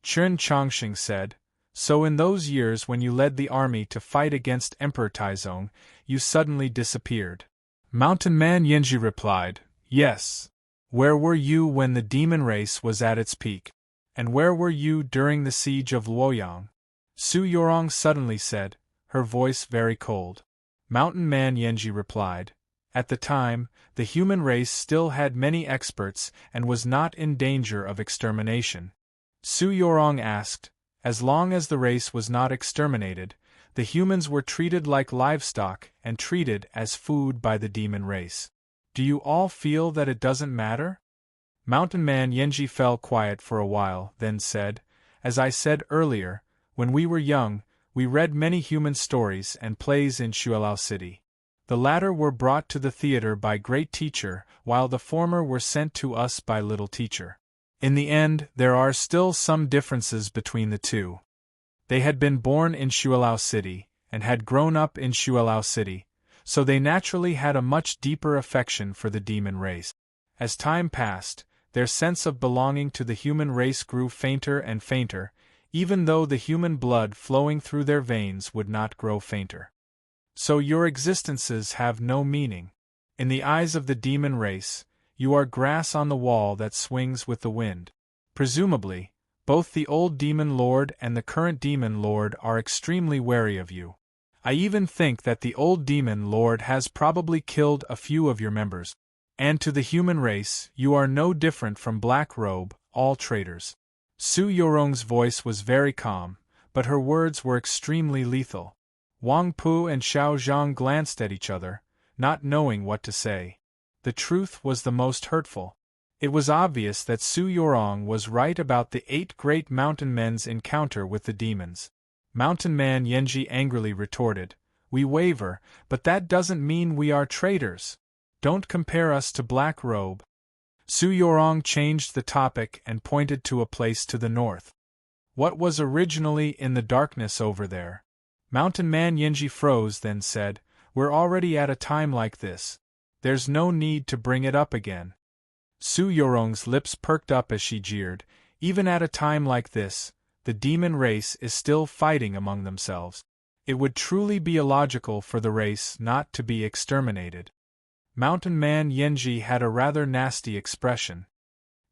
Chen Chongqing said, "So in those years when you led the army to fight against Emperor Taizong, you suddenly disappeared." Mountain Man Yenji replied, "Yes. Where were you when the demon race was at its peak? And where were you during the siege of Luoyang?" Su Yorong suddenly said, her voice very cold. Mountain Man Yenji replied, "At the time, the human race still had many experts and was not in danger of extermination." Su Yorong asked, "As long as the race was not exterminated, the humans were treated like livestock and treated as food by the demon race. Do you all feel that it doesn't matter?" Mountain Man Yenji fell quiet for a while, then said, "As I said earlier, when we were young, we read many human stories and plays in Xuelao City. The latter were brought to the theater by Great Teacher, while the former were sent to us by Little Teacher. In the end, there are still some differences between the two. They had been born in Xuelao City, and had grown up in Xuelao City, so they naturally had a much deeper affection for the demon race. As time passed, their sense of belonging to the human race grew fainter and fainter, even though the human blood flowing through their veins would not grow fainter. So your existences have no meaning. In the eyes of the demon race, you are grass on the wall that swings with the wind. Presumably, both the old demon lord and the current demon lord are extremely wary of you. I even think that the old demon lord has probably killed a few of your members. And to the human race, you are no different from Black Robe, all traitors." Su Yorong's voice was very calm, but her words were extremely lethal. Wang Pu and Xiao Zhang glanced at each other, not knowing what to say. The truth was the most hurtful. It was obvious that Su Yorong was right about the 8 great mountain men's encounter with the demons. Mountain Man Yenji angrily retorted, "We waver, but that doesn't mean we are traitors. Don't compare us to Black Robe." Su Yorong changed the topic and pointed to a place to the north. "What was originally in the darkness over there?" Mountain Man Yenji froze, then said, "We're already at a time like this. There's no need to bring it up again." Su Yorong's lips perked up as she jeered, "Even at a time like this, the demon race is still fighting among themselves. It would truly be illogical for the race not to be exterminated." Mountain Man Yenji had a rather nasty expression.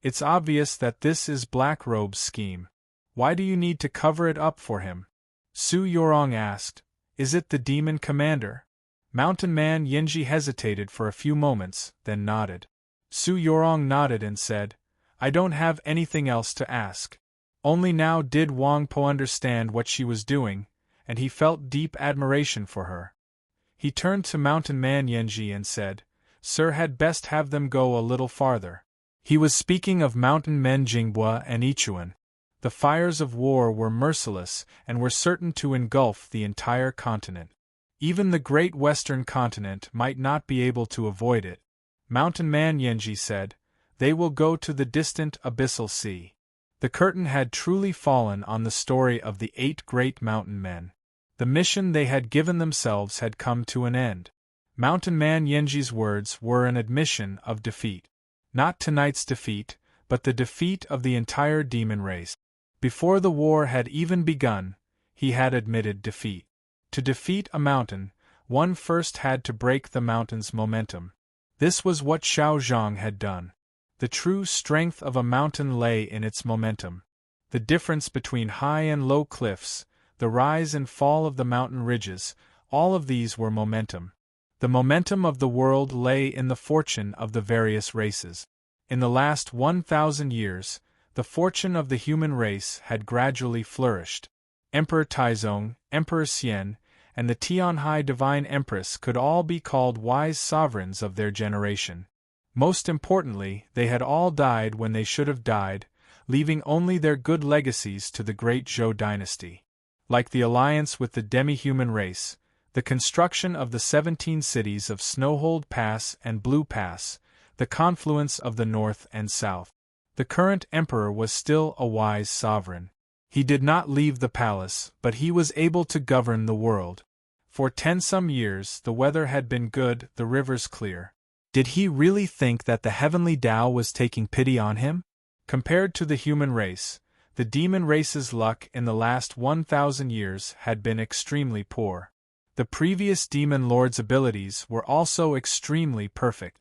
"It's obvious that this is Black Robe's scheme. Why do you need to cover it up for him?" Su Yorong asked, "Is it the demon commander?" Mountain Man Yenji hesitated for a few moments, then nodded. Su Yorong nodded and said, "I don't have anything else to ask." Only now did Wang Po understand what she was doing, and he felt deep admiration for her. He turned to Mountain Man Yenji and said, "Sir had best have them go a little farther." He was speaking of mountain men Jinghua and Ichuan. The fires of war were merciless and were certain to engulf the entire continent. Even the great western continent might not be able to avoid it. Mountain Man Yenji said, "They will go to the distant abyssal sea." The curtain had truly fallen on the story of the 8 great mountain men. The mission they had given themselves had come to an end. Mountain Man Yenji's words were an admission of defeat. Not tonight's defeat, but the defeat of the entire demon race. Before the war had even begun, he had admitted defeat. To defeat a mountain, one first had to break the mountain's momentum. This was what Xiao Zhang had done. The true strength of a mountain lay in its momentum. The difference between high and low cliffs, the rise and fall of the mountain ridges, all of these were momentum. The momentum of the world lay in the fortune of the various races. In the last 1,000 years, the fortune of the human race had gradually flourished. Emperor Taizong, Emperor Xian, and the Tianhai Divine Empress could all be called wise sovereigns of their generation. Most importantly, they had all died when they should have died, leaving only their good legacies to the great Zhou dynasty. Like the alliance with the demi-human race, the construction of the 17 cities of Snowhold Pass and Blue Pass, the confluence of the north and south. The current emperor was still a wise sovereign. He did not leave the palace, but he was able to govern the world. For 10-some years the weather had been good, the rivers clear. Did he really think that the heavenly Tao was taking pity on him? Compared to the human race, the demon race's luck in the last 1,000 years had been extremely poor. The previous demon lord's abilities were also extremely perfect.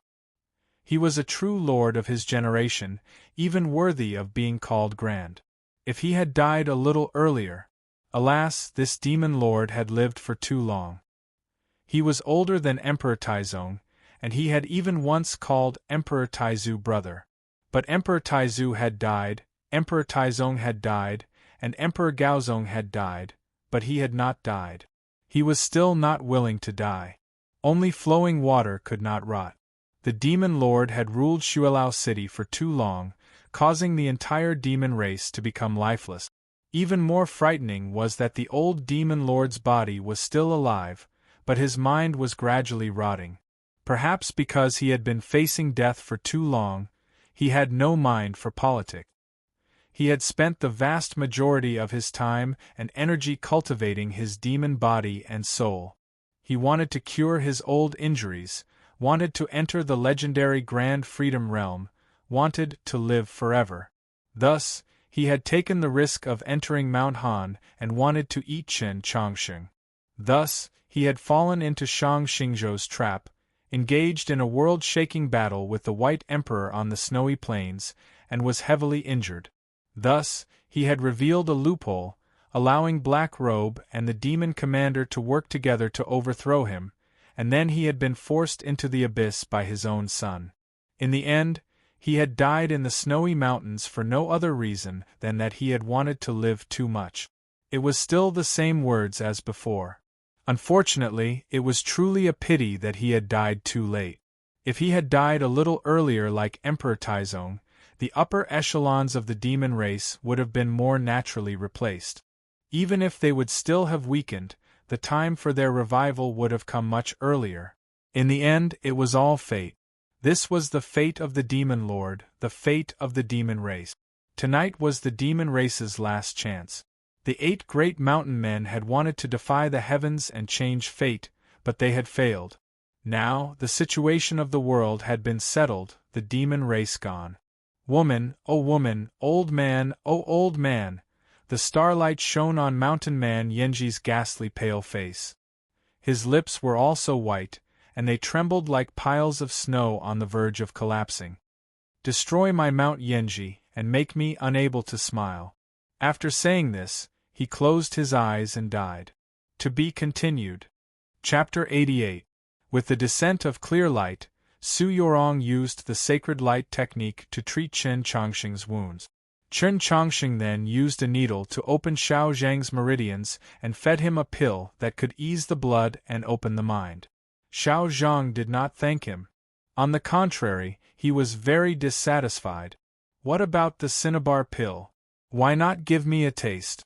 He was a true lord of his generation, even worthy of being called grand. If he had died a little earlier, alas, this demon lord had lived for too long. He was older than Emperor Taizong, and he had even once called Emperor Taizu brother. But Emperor Taizu had died, Emperor Taizong had died, and Emperor Gaozong had died, but he had not died. He was still not willing to die. Only flowing water could not rot. The demon lord had ruled Xuelao City for too long, causing the entire demon race to become lifeless. Even more frightening was that the old demon lord's body was still alive, but his mind was gradually rotting. Perhaps because he had been facing death for too long, he had no mind for politics. He had spent the vast majority of his time and energy cultivating his demon body and soul. He wanted to cure his old injuries, wanted to enter the legendary Grand Freedom Realm, wanted to live forever. Thus, he had taken the risk of entering Mount Han and wanted to eat Chen Chongsheng. Thus, he had fallen into Shang Xingzhou's trap, engaged in a world-shaking battle with the White Emperor on the snowy plains, and was heavily injured. Thus, he had revealed a loophole, allowing Black Robe and the demon commander to work together to overthrow him, and then he had been forced into the abyss by his own son. In the end, he had died in the snowy mountains for no other reason than that he had wanted to live too much. It was still the same words as before. Unfortunately, it was truly a pity that he had died too late. If he had died a little earlier like Emperor Taizong, the upper echelons of the demon race would have been more naturally replaced. Even if they would still have weakened, the time for their revival would have come much earlier. In the end, it was all fate. This was the fate of the demon lord, the fate of the demon race. Tonight was the demon race's last chance. The 8 great mountain men had wanted to defy the heavens and change fate, but they had failed. Now, the situation of the world had been settled, the demon race gone. Woman, old man, oh old man! The starlight shone on mountain man Yenji's ghastly pale face. His lips were also white, and they trembled like piles of snow on the verge of collapsing. Destroy my Mount Yenji, and make me unable to smile. After saying this, he closed his eyes and died. To be continued. Chapter 88. With the descent of clear light, Su Yorong used the sacred light technique to treat Chen Chongsheng's wounds. Chen Chongsheng then used a needle to open Xiao Zhang's meridians and fed him a pill that could ease the blood and open the mind. Xiao Zhang did not thank him. On the contrary, he was very dissatisfied. What about the cinnabar pill? Why not give me a taste?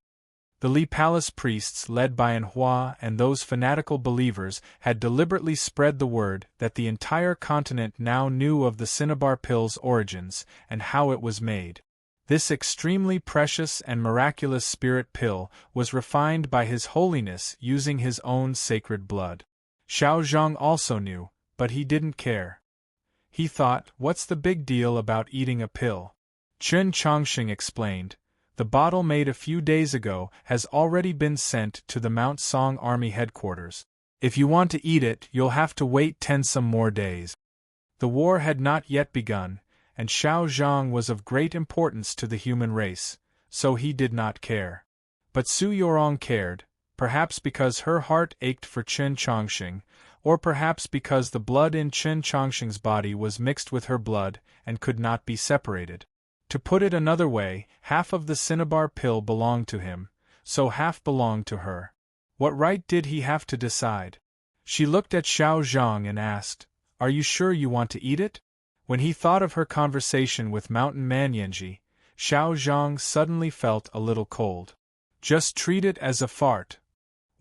The Li Palace priests led by Anhua and those fanatical believers had deliberately spread the word that the entire continent now knew of the cinnabar pill's origins and how it was made. This extremely precious and miraculous spirit pill was refined by His Holiness using his own sacred blood. Xiao Zhang also knew, but he didn't care. He thought, what's the big deal about eating a pill? Chen Chongqing explained. The bottle made a few days ago has already been sent to the Mount Song Army headquarters. If you want to eat it, you'll have to wait 10 some more days. The war had not yet begun, and Xiao Zhang was of great importance to the human race, so he did not care. But Su Yorong cared, perhaps because her heart ached for Chen Chongqing, or perhaps because the blood in Chen Chongqing's body was mixed with her blood and could not be separated. To put it another way, half of the cinnabar pill belonged to him, so half belonged to her. What right did he have to decide? She looked at Xiao Zhang and asked, "Are you sure you want to eat it?" When he thought of her conversation with Mountain Man Yanji, Xiao Zhang suddenly felt a little cold. Just treat it as a fart.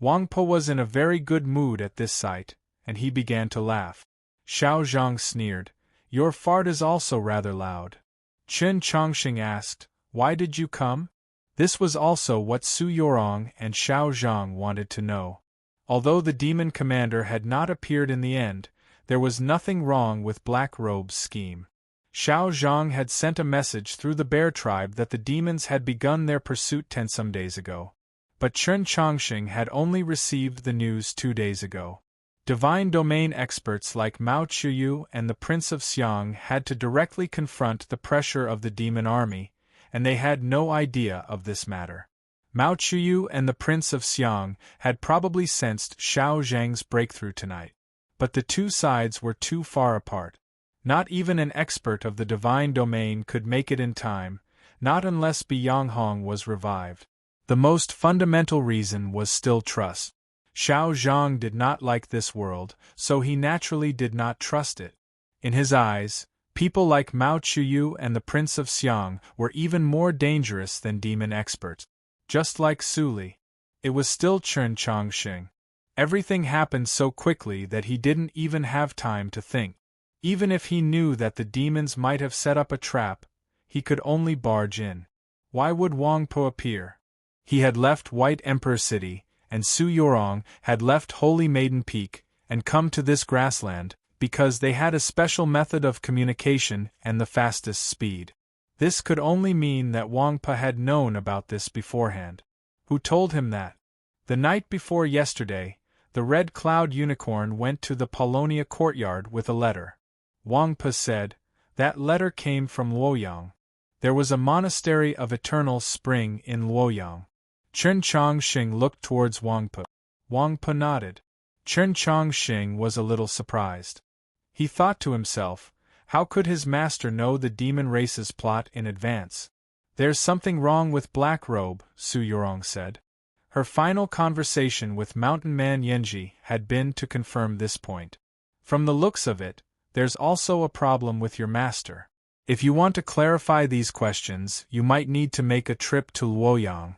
Wang Po was in a very good mood at this sight, and he began to laugh. Xiao Zhang sneered, "Your fart is also rather loud." Chen Chongqing asked, "Why did you come?" This was also what Su Yorong and Xiao Zhang wanted to know. Although the demon commander had not appeared in the end, there was nothing wrong with Black Robe's scheme. Xiao Zhang had sent a message through the bear tribe that the demons had begun their pursuit 10 some days ago. But Chen Chongqing had only received the news 2 days ago. Divine domain experts like Mao Chuyu and the Prince of Xiang had to directly confront the pressure of the demon army, and they had no idea of this matter. Mao Chuyu and the Prince of Xiang had probably sensed Xiao Zhang's breakthrough tonight. But the two sides were too far apart. Not even an expert of the divine domain could make it in time, not unless Bianghong was revived. The most fundamental reason was still trust. Xiao Zhang did not like this world, so he naturally did not trust it. In his eyes, people like Mao Chuyu and the Prince of Xiang were even more dangerous than demon experts. Just like Suli. It was still Chen Chongqing. Everything happened so quickly that he didn't even have time to think. Even if he knew that the demons might have set up a trap, he could only barge in. Why would Wang Po appear? He had left White Emperor City, and Su Yorong had left Holy Maiden Peak, and come to this grassland, because they had a special method of communication and the fastest speed. This could only mean that Wang Po had known about this beforehand. Who told him that? The night before yesterday, the Red Cloud Unicorn went to the Polonia courtyard with a letter. Wang Po said, that letter came from Luoyang. There was a monastery of eternal spring in Luoyang. Chen Chongqing looked towards Wang Po. Wang Po nodded. Chen Chongqing was a little surprised. He thought to himself, how could his master know the demon race's plot in advance? There's something wrong with Black Robe, Su Yorong said. Her final conversation with Mountain Man Yanji had been to confirm this point. From the looks of it, there's also a problem with your master. If you want to clarify these questions, you might need to make a trip to Luoyang.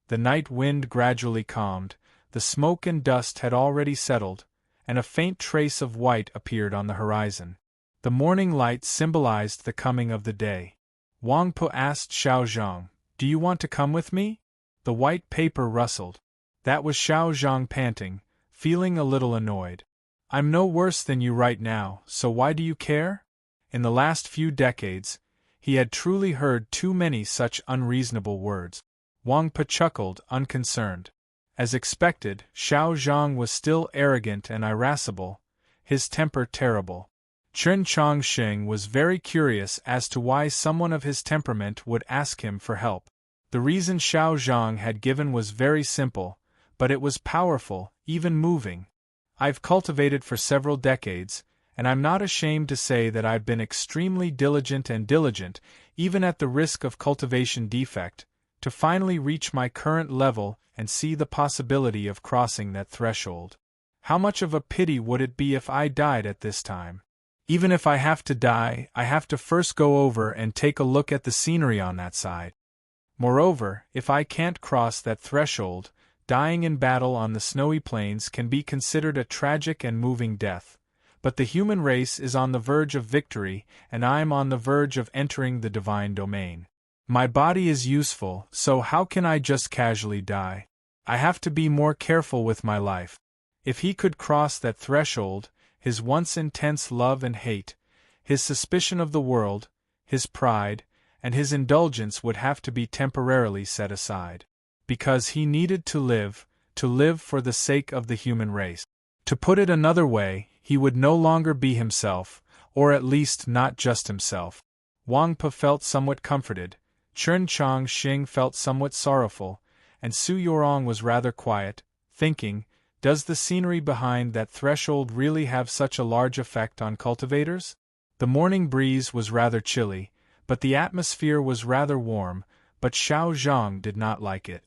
The night wind gradually calmed, the smoke and dust had already settled, and a faint trace of white appeared on the horizon. The morning light symbolized the coming of the day. Wang Po asked Xiao Zhang, "Do you want to come with me?" The white paper rustled. That was Xiao Zhang panting, feeling a little annoyed. "I'm no worse than you right now, so why do you care?" In the last few decades, he had truly heard too many such unreasonable words. Wang Po chuckled, unconcerned. As expected, Xiao Zhang was still arrogant and irascible, his temper terrible. Chen Chongqing was very curious as to why someone of his temperament would ask him for help. The reason Xiao Zhang had given was very simple, but it was powerful, even moving. "I've cultivated for several decades, and I'm not ashamed to say that I've been extremely diligent, even at the risk of cultivation defect, to finally reach my current level and see the possibility of crossing that threshold. How much of a pity would it be if I died at this time? Even if I have to die, I have to first go over and take a look at the scenery on that side. Moreover, if I can't cross that threshold, dying in battle on the snowy plains can be considered a tragic and moving death. But the human race is on the verge of victory, and I'm on the verge of entering the divine domain. My body is useful, so how can I just casually die? I have to be more careful with my life. If he could cross that threshold, his once intense love and hate, his suspicion of the world, his pride, and his indulgence would have to be temporarily set aside. Because he needed to live for the sake of the human race. To put it another way, he would no longer be himself, or at least not just himself. Wang Pe felt somewhat comforted, Chen Chongqing felt somewhat sorrowful, and Su Yorong was rather quiet, thinking, does the scenery behind that threshold really have such a large effect on cultivators? The morning breeze was rather chilly, but the atmosphere was rather warm, but Xiao Zhang did not like it.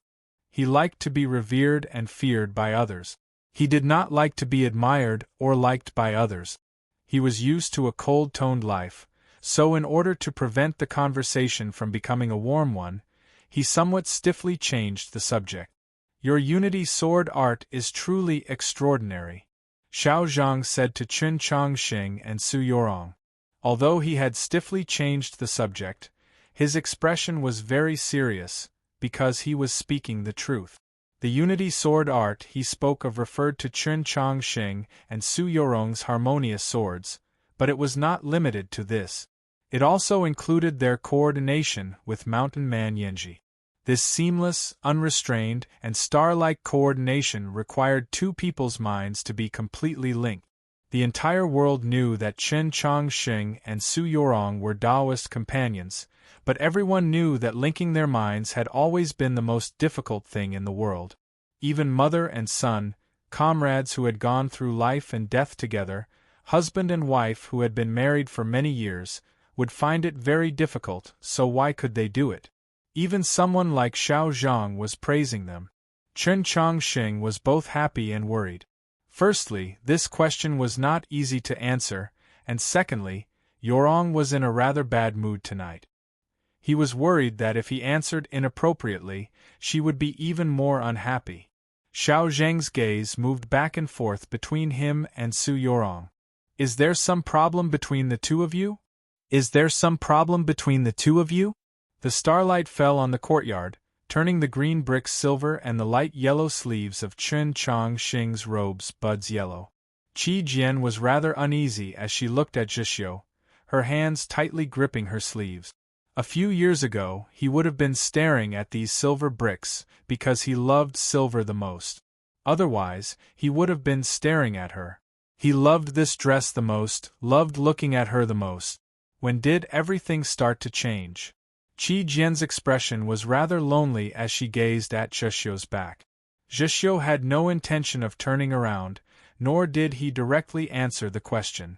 He liked to be revered and feared by others. He did not like to be admired or liked by others. He was used to a cold-toned life, so in order to prevent the conversation from becoming a warm one, he somewhat stiffly changed the subject. Your unity sword art is truly extraordinary, Xiao Zhang said to Chen Chongqing and Su Yorong. Although he had stiffly changed the subject, his expression was very serious, because he was speaking the truth. The unity sword art he spoke of referred to Chen Chongqing and Su Yorong's harmonious swords, but it was not limited to this. It also included their coordination with Mountain Man Yanji. This seamless, unrestrained, and star-like coordination required two people's minds to be completely linked. The entire world knew that Chen Chongqing and Su Yorong were Taoist companions, but everyone knew that linking their minds had always been the most difficult thing in the world. Even mother and son, comrades who had gone through life and death together, husband and wife who had been married for many years, would find it very difficult, so why could they do it? Even someone like Xiao Zhang was praising them. Chen Chongqing was both happy and worried. Firstly, this question was not easy to answer, and secondly, Yorong was in a rather bad mood tonight. He was worried that if he answered inappropriately, she would be even more unhappy. Xiao Zhang's gaze moved back and forth between him and Su Yorong. Is there some problem between the two of you? Is there some problem between the two of you? The starlight fell on the courtyard, turning the green bricks silver and the light yellow sleeves of Chen Chongqing's robes buds yellow. Qi Jian was rather uneasy as she looked at Zhixiu, her hands tightly gripping her sleeves. A few years ago, he would have been staring at these silver bricks because he loved silver the most. Otherwise, he would have been staring at her. He loved this dress the most, loved looking at her the most. When did everything start to change? Qi Jian's expression was rather lonely as she gazed at Zhixiu's back. Zhixiu had no intention of turning around, nor did he directly answer the question.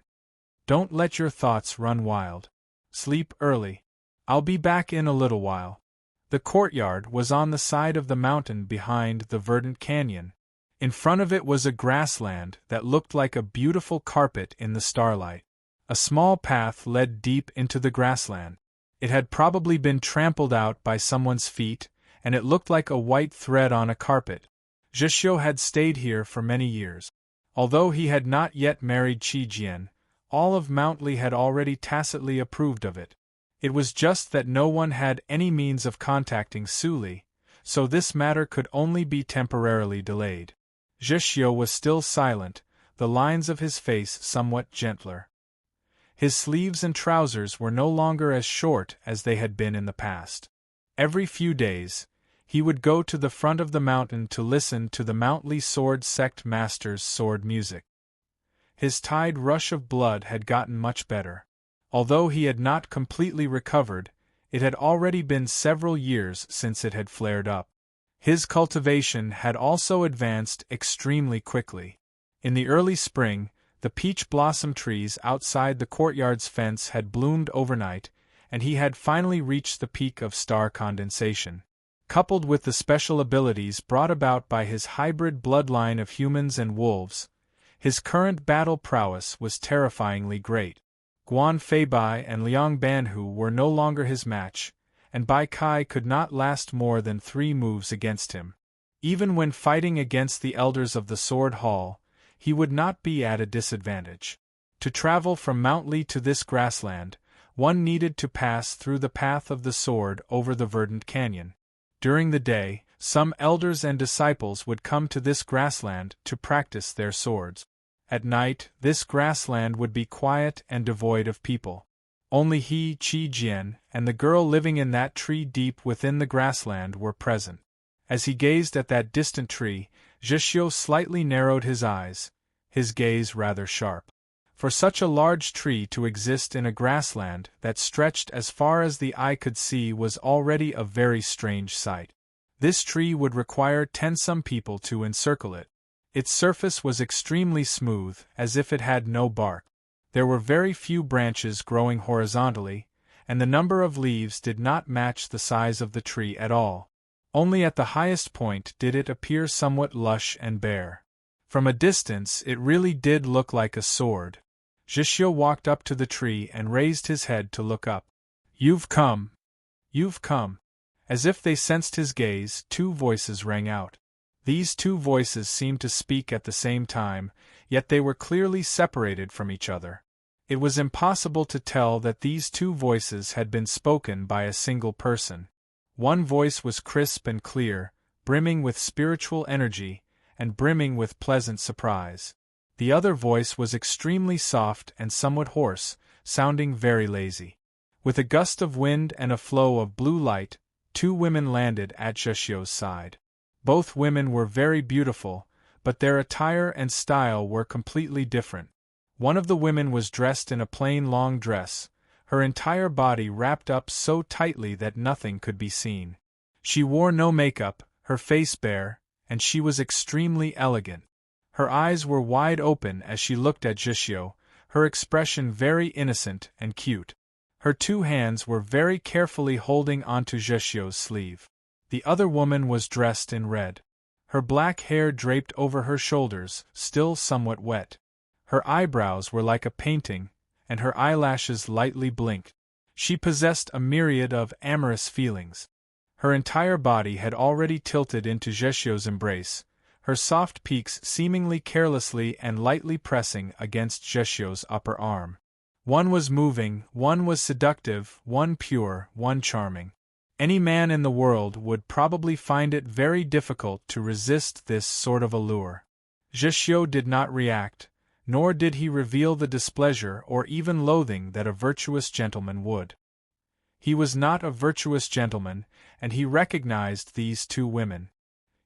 Don't let your thoughts run wild. Sleep early. I'll be back in a little while. The courtyard was on the side of the mountain behind the verdant canyon. In front of it was a grassland that looked like a beautiful carpet in the starlight. A small path led deep into the grassland. It had probably been trampled out by someone's feet, and it looked like a white thread on a carpet. Zhixiu had stayed here for many years. Although he had not yet married Qi Jian, all of Mount Li had already tacitly approved of it. It was just that no one had any means of contacting Su Li, so this matter could only be temporarily delayed. Zhixiu was still silent, the lines of his face somewhat gentler. His sleeves and trousers were no longer as short as they had been in the past. Every few days, he would go to the front of the mountain to listen to the Mount Li Sword Sect Master's sword music. His tide rush of blood had gotten much better. Although he had not completely recovered, it had already been several years since it had flared up. His cultivation had also advanced extremely quickly. In the early spring, the peach blossom trees outside the courtyard's fence had bloomed overnight, and he had finally reached the peak of star condensation. Coupled with the special abilities brought about by his hybrid bloodline of humans and wolves, his current battle prowess was terrifyingly great. Guan Feibai and Liang Banhu were no longer his match, and Bai Kai could not last more than 3 moves against him. Even when fighting against the elders of the Sword Hall, he would not be at a disadvantage. To travel from Mount Li to this grassland, one needed to pass through the path of the sword over the verdant canyon. During the day, some elders and disciples would come to this grassland to practice their swords. At night, this grassland would be quiet and devoid of people. Only he, Qi Jian, and the girl living in that tree deep within the grassland were present. As he gazed at that distant tree, Zhixiu slightly narrowed his eyes, his gaze rather sharp. For such a large tree to exist in a grassland that stretched as far as the eye could see was already a very strange sight. This tree would require 10 people to encircle it. Its surface was extremely smooth, as if it had no bark. There were very few branches growing horizontally, and the number of leaves did not match the size of the tree at all. Only at the highest point did it appear somewhat lush and bare. From a distance it really did look like a sword. Zhixiu walked up to the tree and raised his head to look up. "You've come! You've come!" As if they sensed his gaze, 2 voices rang out. These 2 voices seemed to speak at the same time, yet they were clearly separated from each other. It was impossible to tell that these 2 voices had been spoken by a single person. One voice was crisp and clear, brimming with spiritual energy, and brimming with pleasant surprise. The other voice was extremely soft and somewhat hoarse, sounding very lazy. With a gust of wind and a flow of blue light, 2 women landed at Zhixiu's side. Both women were very beautiful, but their attire and style were completely different. One of the women was dressed in a plain long dress, her entire body wrapped up so tightly that nothing could be seen. She wore no makeup, her face bare, and she was extremely elegant. Her eyes were wide open as she looked at Zhixiu, her expression very innocent and cute. Her 2 hands were very carefully holding onto Zhixiu's sleeve. The other woman was dressed in red. Her black hair draped over her shoulders, still somewhat wet. Her eyebrows were like a painting, and her eyelashes lightly blinked. She possessed a myriad of amorous feelings. Her entire body had already tilted into Zhixiu's embrace, her soft peaks seemingly carelessly and lightly pressing against Zhixiu's upper arm. One was moving, one was seductive, one pure, one charming. Any man in the world would probably find it very difficult to resist this sort of allure. Zhixiu did not react, nor did he reveal the displeasure or even loathing that a virtuous gentleman would. He was not a virtuous gentleman, and he recognized these 2 women.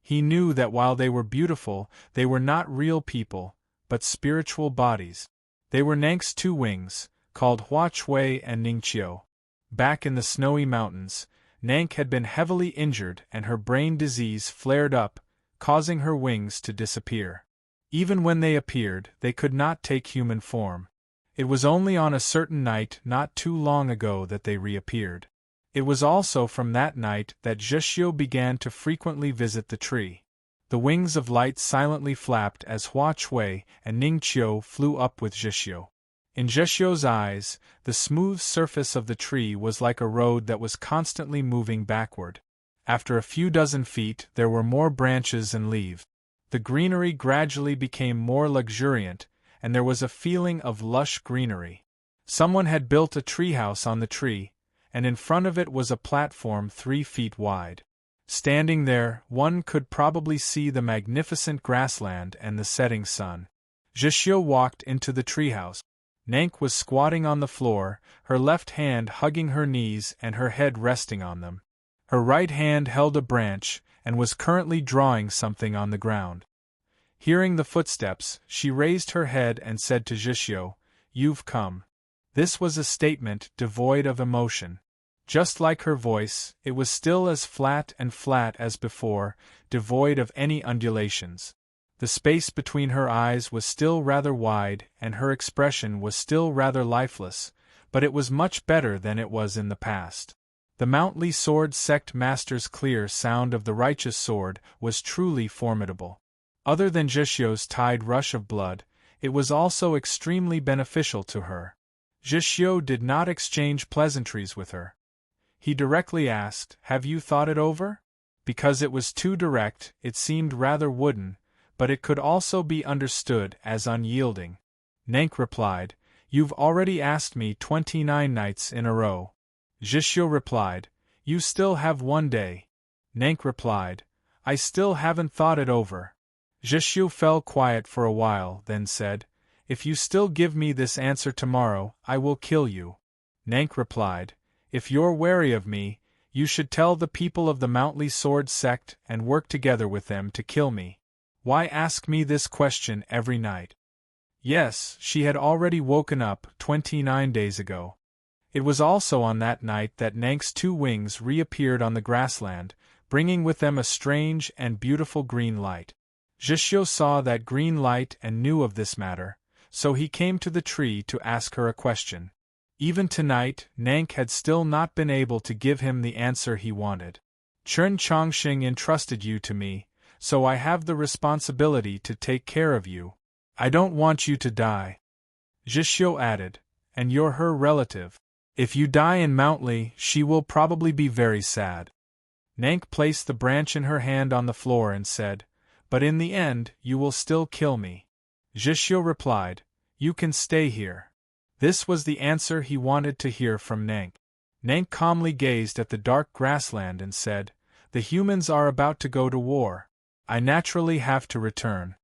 He knew that while they were beautiful, they were not real people, but spiritual bodies. They were Nank's 2 wings, called Hua Chui and Ningqiu. Back in the snowy mountains, Nank had been heavily injured and her brain disease flared up, causing her wings to disappear. Even when they appeared, they could not take human form. It was only on a certain night not too long ago that they reappeared. It was also from that night that Zhixiu began to frequently visit the tree. The wings of light silently flapped as Hua Chui and Ningqiu flew up with Zhixiu. In Zhixiu's eyes, the smooth surface of the tree was like a road that was constantly moving backward. After a few dozen feet, there were more branches and leaves. The greenery gradually became more luxuriant, and there was a feeling of lush greenery. Someone had built a treehouse on the tree, and in front of it was a platform 3 feet wide. Standing there, one could probably see the magnificent grassland and the setting sun. Zhixiu walked into the treehouse. Nank was squatting on the floor, her left hand hugging her knees and her head resting on them. Her right hand held a branch, and was currently drawing something on the ground. Hearing the footsteps, she raised her head and said to Zhixiu, "You've come." This was a statement devoid of emotion. Just like her voice, it was still as flat as before, devoid of any undulations. The space between her eyes was still rather wide and her expression was still rather lifeless, but it was much better than it was in the past. The Mount Li Sword Sect Master's clear sound of the righteous sword was truly formidable. Other than Zhixiu's tide rush of blood, it was also extremely beneficial to her. Zhixiu did not exchange pleasantries with her. He directly asked, "Have you thought it over?" Because it was too direct, it seemed rather wooden, but it could also be understood as unyielding. Nank replied, "You've already asked me 29 nights in a row." Zhixiu replied, "You still have 1 day." Nank replied, "I still haven't thought it over." Zhixiu fell quiet for a while, then said, "If you still give me this answer tomorrow, I will kill you." Nank replied, "If you're wary of me, you should tell the people of the Mountly Sword sect and work together with them to kill me. Why ask me this question every night?" Yes, she had already woken up 29 days ago. It was also on that night that Nank's two wings reappeared on the grassland, bringing with them a strange and beautiful green light. Jishio saw that green light and knew of this matter, so he came to the tree to ask her a question. Even tonight, Nank had still not been able to give him the answer he wanted. "Chun Chongxing entrusted you to me, so I have the responsibility to take care of you. I don't want you to die," Jishio added, "and you're her relative. If you die in Mountly, she will probably be very sad." Nank placed the branch in her hand on the floor and said, "But in the end, you will still kill me." Jishio replied, "You can stay here." This was the answer he wanted to hear from Nank. Nank calmly gazed at the dark grassland and said, "The humans are about to go to war. I naturally have to return."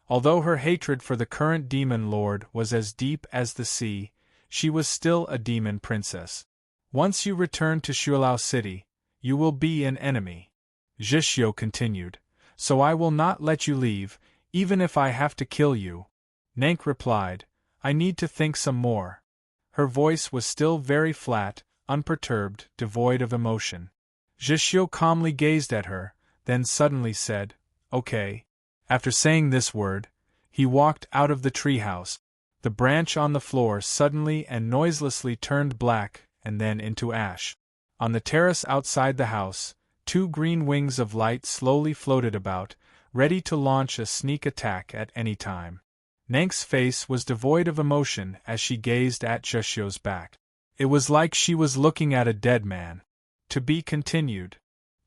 Although her hatred for the current demon lord was as deep as the sea, she was still a demon princess. "Once you return to Shuilao City, you will be an enemy," Jishio continued, "so I will not let you leave, even if I have to kill you." Nank replied, "I need to think some more." Her voice was still very flat, unperturbed, devoid of emotion. Jishio calmly gazed at her, then suddenly said, "Okay." After saying this word, he walked out of the treehouse. The branch on the floor suddenly and noiselessly turned black and then into ash. On the terrace outside the house, two green wings of light slowly floated about, ready to launch a sneak attack at any time. Nank's face was devoid of emotion as she gazed at Jishio's back. It was like she was looking at a dead man. To be continued.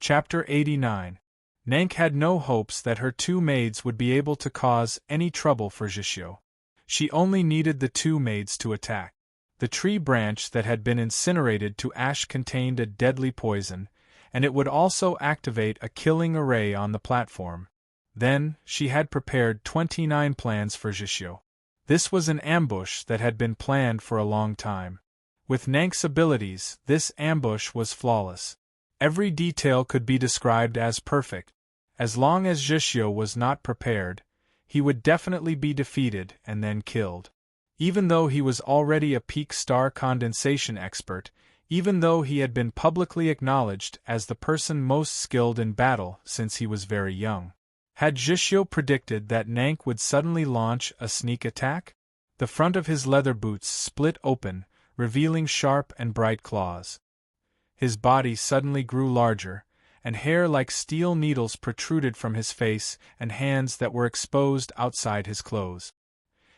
Chapter 89. Nank had no hopes that her two maids would be able to cause any trouble for Jishio. She only needed the two maids to attack. The tree branch that had been incinerated to ash contained a deadly poison, and it would also activate a killing array on the platform. Then, she had prepared 29 plans for Jishio. This was an ambush that had been planned for a long time. With Nank's abilities, this ambush was flawless. Every detail could be described as perfect. As long as Jishio was not prepared, he would definitely be defeated and then killed. Even though he was already a peak star condensation expert, even though he had been publicly acknowledged as the person most skilled in battle since he was very young. Had Jishio predicted that Nank would suddenly launch a sneak attack? The front of his leather boots split open, revealing sharp and bright claws. His body suddenly grew larger, and hair like steel needles protruded from his face and hands that were exposed outside his clothes.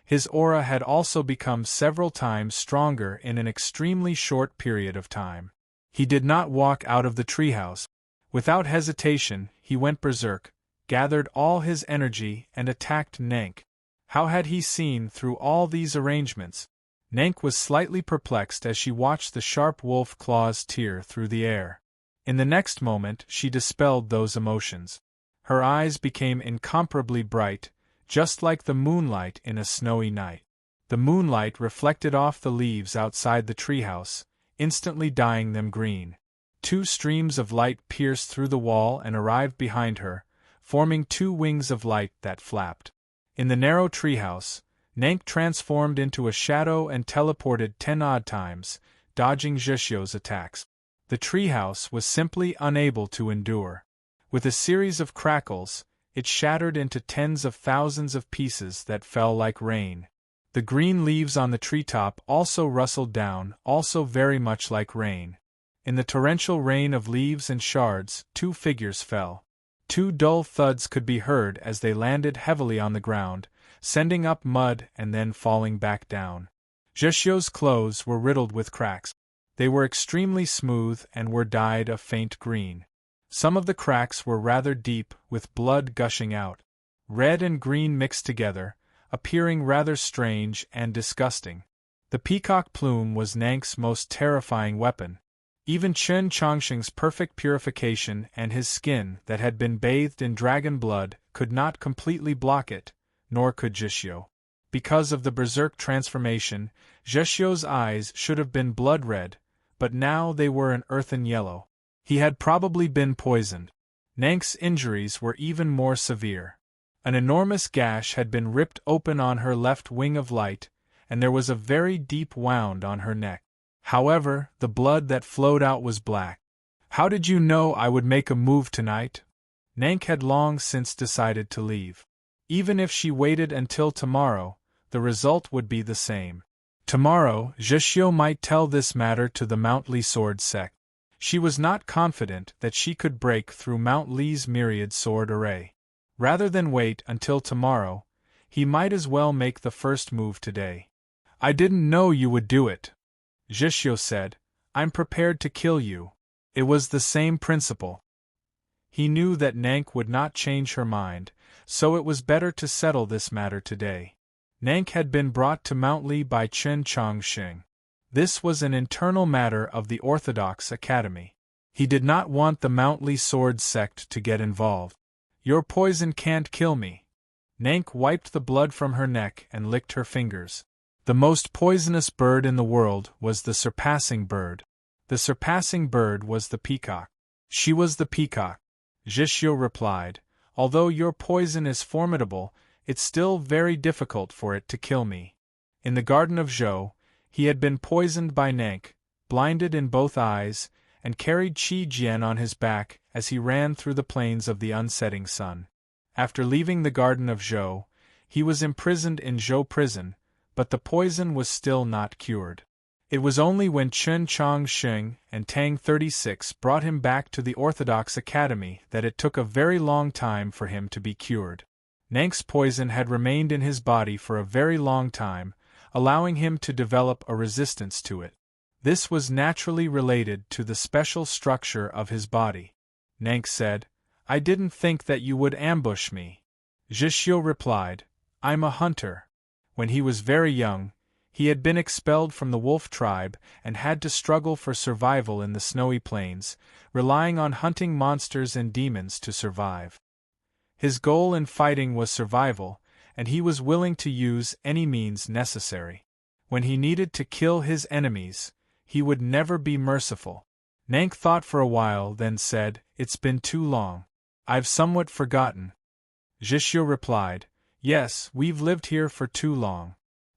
His aura had also become several times stronger in an extremely short period of time. He did not walk out of the treehouse. Without hesitation, he went berserk, gathered all his energy and attacked Nank. How had he seen through all these arrangements? Nank was slightly perplexed as she watched the sharp wolf claws tear through the air. In the next moment she dispelled those emotions. Her eyes became incomparably bright, just like the moonlight in a snowy night. The moonlight reflected off the leaves outside the treehouse, instantly dyeing them green. Two streams of light pierced through the wall and arrived behind her, forming two wings of light that flapped. In the narrow treehouse, Nank transformed into a shadow and teleported 10 odd times, dodging Jishio's attacks. The treehouse was simply unable to endure. With a series of crackles, it shattered into tens of thousands of pieces that fell like rain. The green leaves on the treetop also rustled down, also very much like rain. In the torrential rain of leaves and shards, two figures fell. Two dull thuds could be heard as they landed heavily on the ground, sending up mud and then falling back down. Jishio's clothes were riddled with cracks. They were extremely smooth and were dyed a faint green. Some of the cracks were rather deep, with blood gushing out. Red and green mixed together, appearing rather strange and disgusting. The peacock plume was Nank's most terrifying weapon. Even Chun Chongxing's perfect purification and his skin that had been bathed in dragon blood could not completely block it, nor could Jishio. Because of the berserk transformation, Zheshio's eyes should have been blood red, but now they were an earthen yellow. He had probably been poisoned. Nank's injuries were even more severe. An enormous gash had been ripped open on her left wing of light, and there was a very deep wound on her neck. However, the blood that flowed out was black. How did you know I would make a move tonight? Nank had long since decided to leave. Even if she waited until tomorrow, the result would be the same. Tomorrow, Zheshio might tell this matter to the Mount Li sword sect. She was not confident that she could break through Mount Li's myriad sword array. Rather than wait until tomorrow, he might as well make the first move today. I didn't know you would do it, Zheshio said. I'm prepared to kill you. It was the same principle. He knew that Nank would not change her mind, so it was better to settle this matter today. Nank had been brought to Mount Li by Chen Chongqing. This was an internal matter of the Orthodox Academy. He did not want the Mount Li sword sect to get involved. Your poison can't kill me. Nank wiped the blood from her neck and licked her fingers. The most poisonous bird in the world was the surpassing bird. The surpassing bird was the peacock. She was the peacock. Zheshio replied, although your poison is formidable, it's still very difficult for it to kill me. In the garden of Zhou, he had been poisoned by Nank, blinded in both eyes, and carried Qi Jian on his back as he ran through the plains of the unsetting sun. After leaving the garden of Zhou, he was imprisoned in Zhou prison, but the poison was still not cured. It was only when Chen Chongqing and Tang 36 brought him back to the Orthodox Academy that it took a very long time for him to be cured. Nank's poison had remained in his body for a very long time, allowing him to develop a resistance to it. This was naturally related to the special structure of his body. Nank said, I didn't think that you would ambush me. Zheshio replied, I'm a hunter. When he was very young, he had been expelled from the wolf tribe and had to struggle for survival in the snowy plains, relying on hunting monsters and demons to survive. His goal in fighting was survival, and he was willing to use any means necessary. When he needed to kill his enemies, he would never be merciful. Nank thought for a while, then said, It's been too long. I've somewhat forgotten. Zheshio replied, Yes, we've lived here for too long.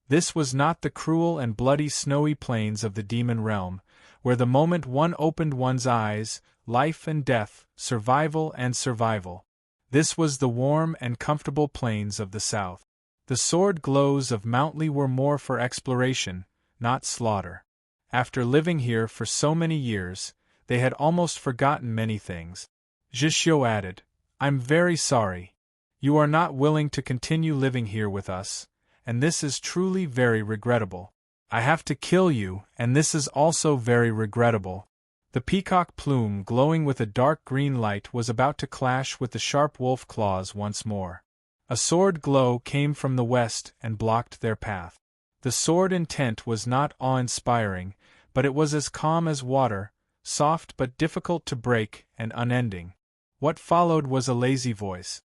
This was not the cruel and bloody snowy plains of the demon realm, where the moment one opened one's eyes, life and death, survival and survival. This was the warm and comfortable plains of the south. The sword glows of Mount Li were more for exploration, not slaughter. After living here for so many years, they had almost forgotten many things. Zheshio added, I'm very sorry. You are not willing to continue living here with us, and this is truly very regrettable. I have to kill you, and this is also very regrettable. The peacock plume glowing with a dark green light was about to clash with the sharp wolf claws once more. A sword glow came from the west and blocked their path. The sword intent was not awe-inspiring, but it was as calm as water, soft but difficult to break and unending. What followed was a lazy voice.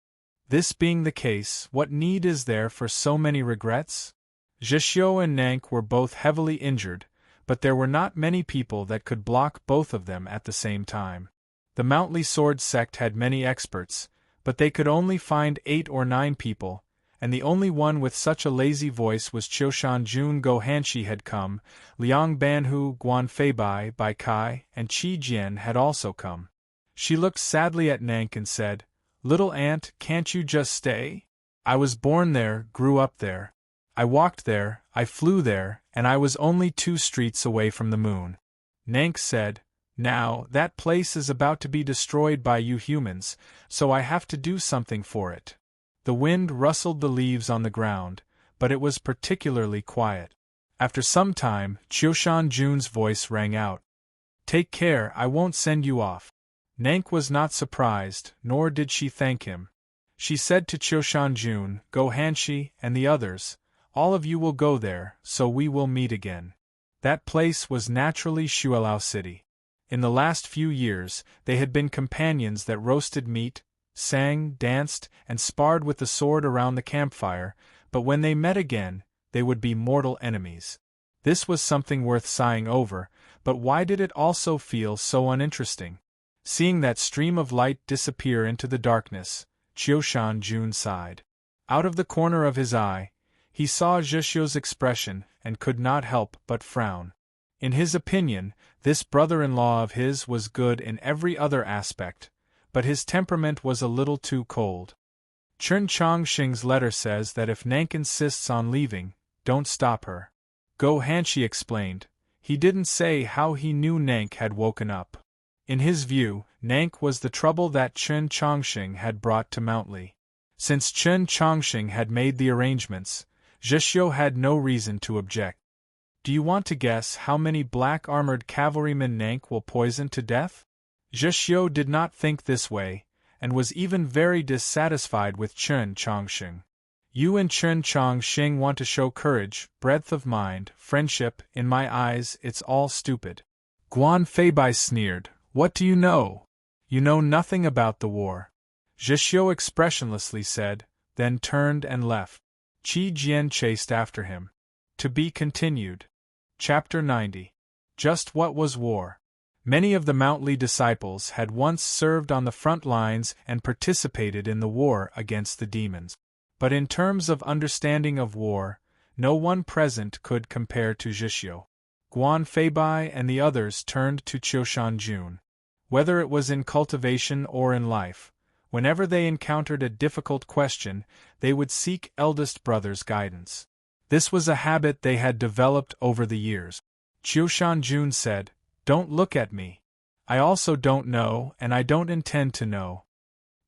This being the case, what need is there for so many regrets? Zheshio and Nank were both heavily injured, but there were not many people that could block both of them at the same time. The Mount Li sword sect had many experts, but they could only find 8 or 9 people, and the only one with such a lazy voice was Qiushan Jun Go Hanshi had come, Liang Banhu Guan Feibai Bai Kai and Qi Jian had also come. She looked sadly at Nank and said, Little aunt, can't you just stay? I was born there, grew up there. I walked there, I flew there, and I was only 2 streets away from the moon. Nank said, Now, that place is about to be destroyed by you humans, so I have to do something for it. The wind rustled the leaves on the ground, but it was particularly quiet. After some time, Qiushan Jun's voice rang out. Take care, I won't send you off. Nank was not surprised, nor did she thank him. She said to Qiushan Jun, Go Hanshi, and the others, all of you will go there, so we will meet again. That place was naturally Shuelao City. In the last few years, they had been companions that roasted meat, sang, danced, and sparred with the sword around the campfire, but when they met again, they would be mortal enemies. This was something worth sighing over, but why did it also feel so uninteresting? Seeing that stream of light disappear into the darkness, Qiushan sighed. Out of the corner of his eye, he saw Zheshio's expression and could not help but frown. In his opinion, this brother-in-law of his was good in every other aspect, but his temperament was a little too cold. Chen Chongqing's letter says that if Nank insists on leaving, don't stop her. Go Hanshi explained. He didn't say how he knew Nank had woken up. In his view, Nank was the trouble that Chen Chongqing had brought to Mountly. Since Chen Chongqing had made the arrangements, Zheshio had no reason to object. Do you want to guess how many black-armored cavalrymen Nank will poison to death? Zheshio did not think this way, and was even very dissatisfied with Chen Chongqing. You and Chen Chongqing want to show courage, breadth of mind, friendship. In my eyes, it's all stupid. Guan Feibai sneered. What do you know? You know nothing about the war. Zheshio expressionlessly said, then turned and left. Qi Jian chased after him. To be continued. Chapter 90. Just what was war? Many of the Mountly disciples had once served on the front lines and participated in the war against the demons. But in terms of understanding of war, no one present could compare to Zheshio. Guan Feibai and the others turned to Qiushan. Whether it was in cultivation or in life, whenever they encountered a difficult question, they would seek eldest brother's guidance. This was a habit they had developed over the years. Qiushan said, Don't look at me. I also don't know, and I don't intend to know.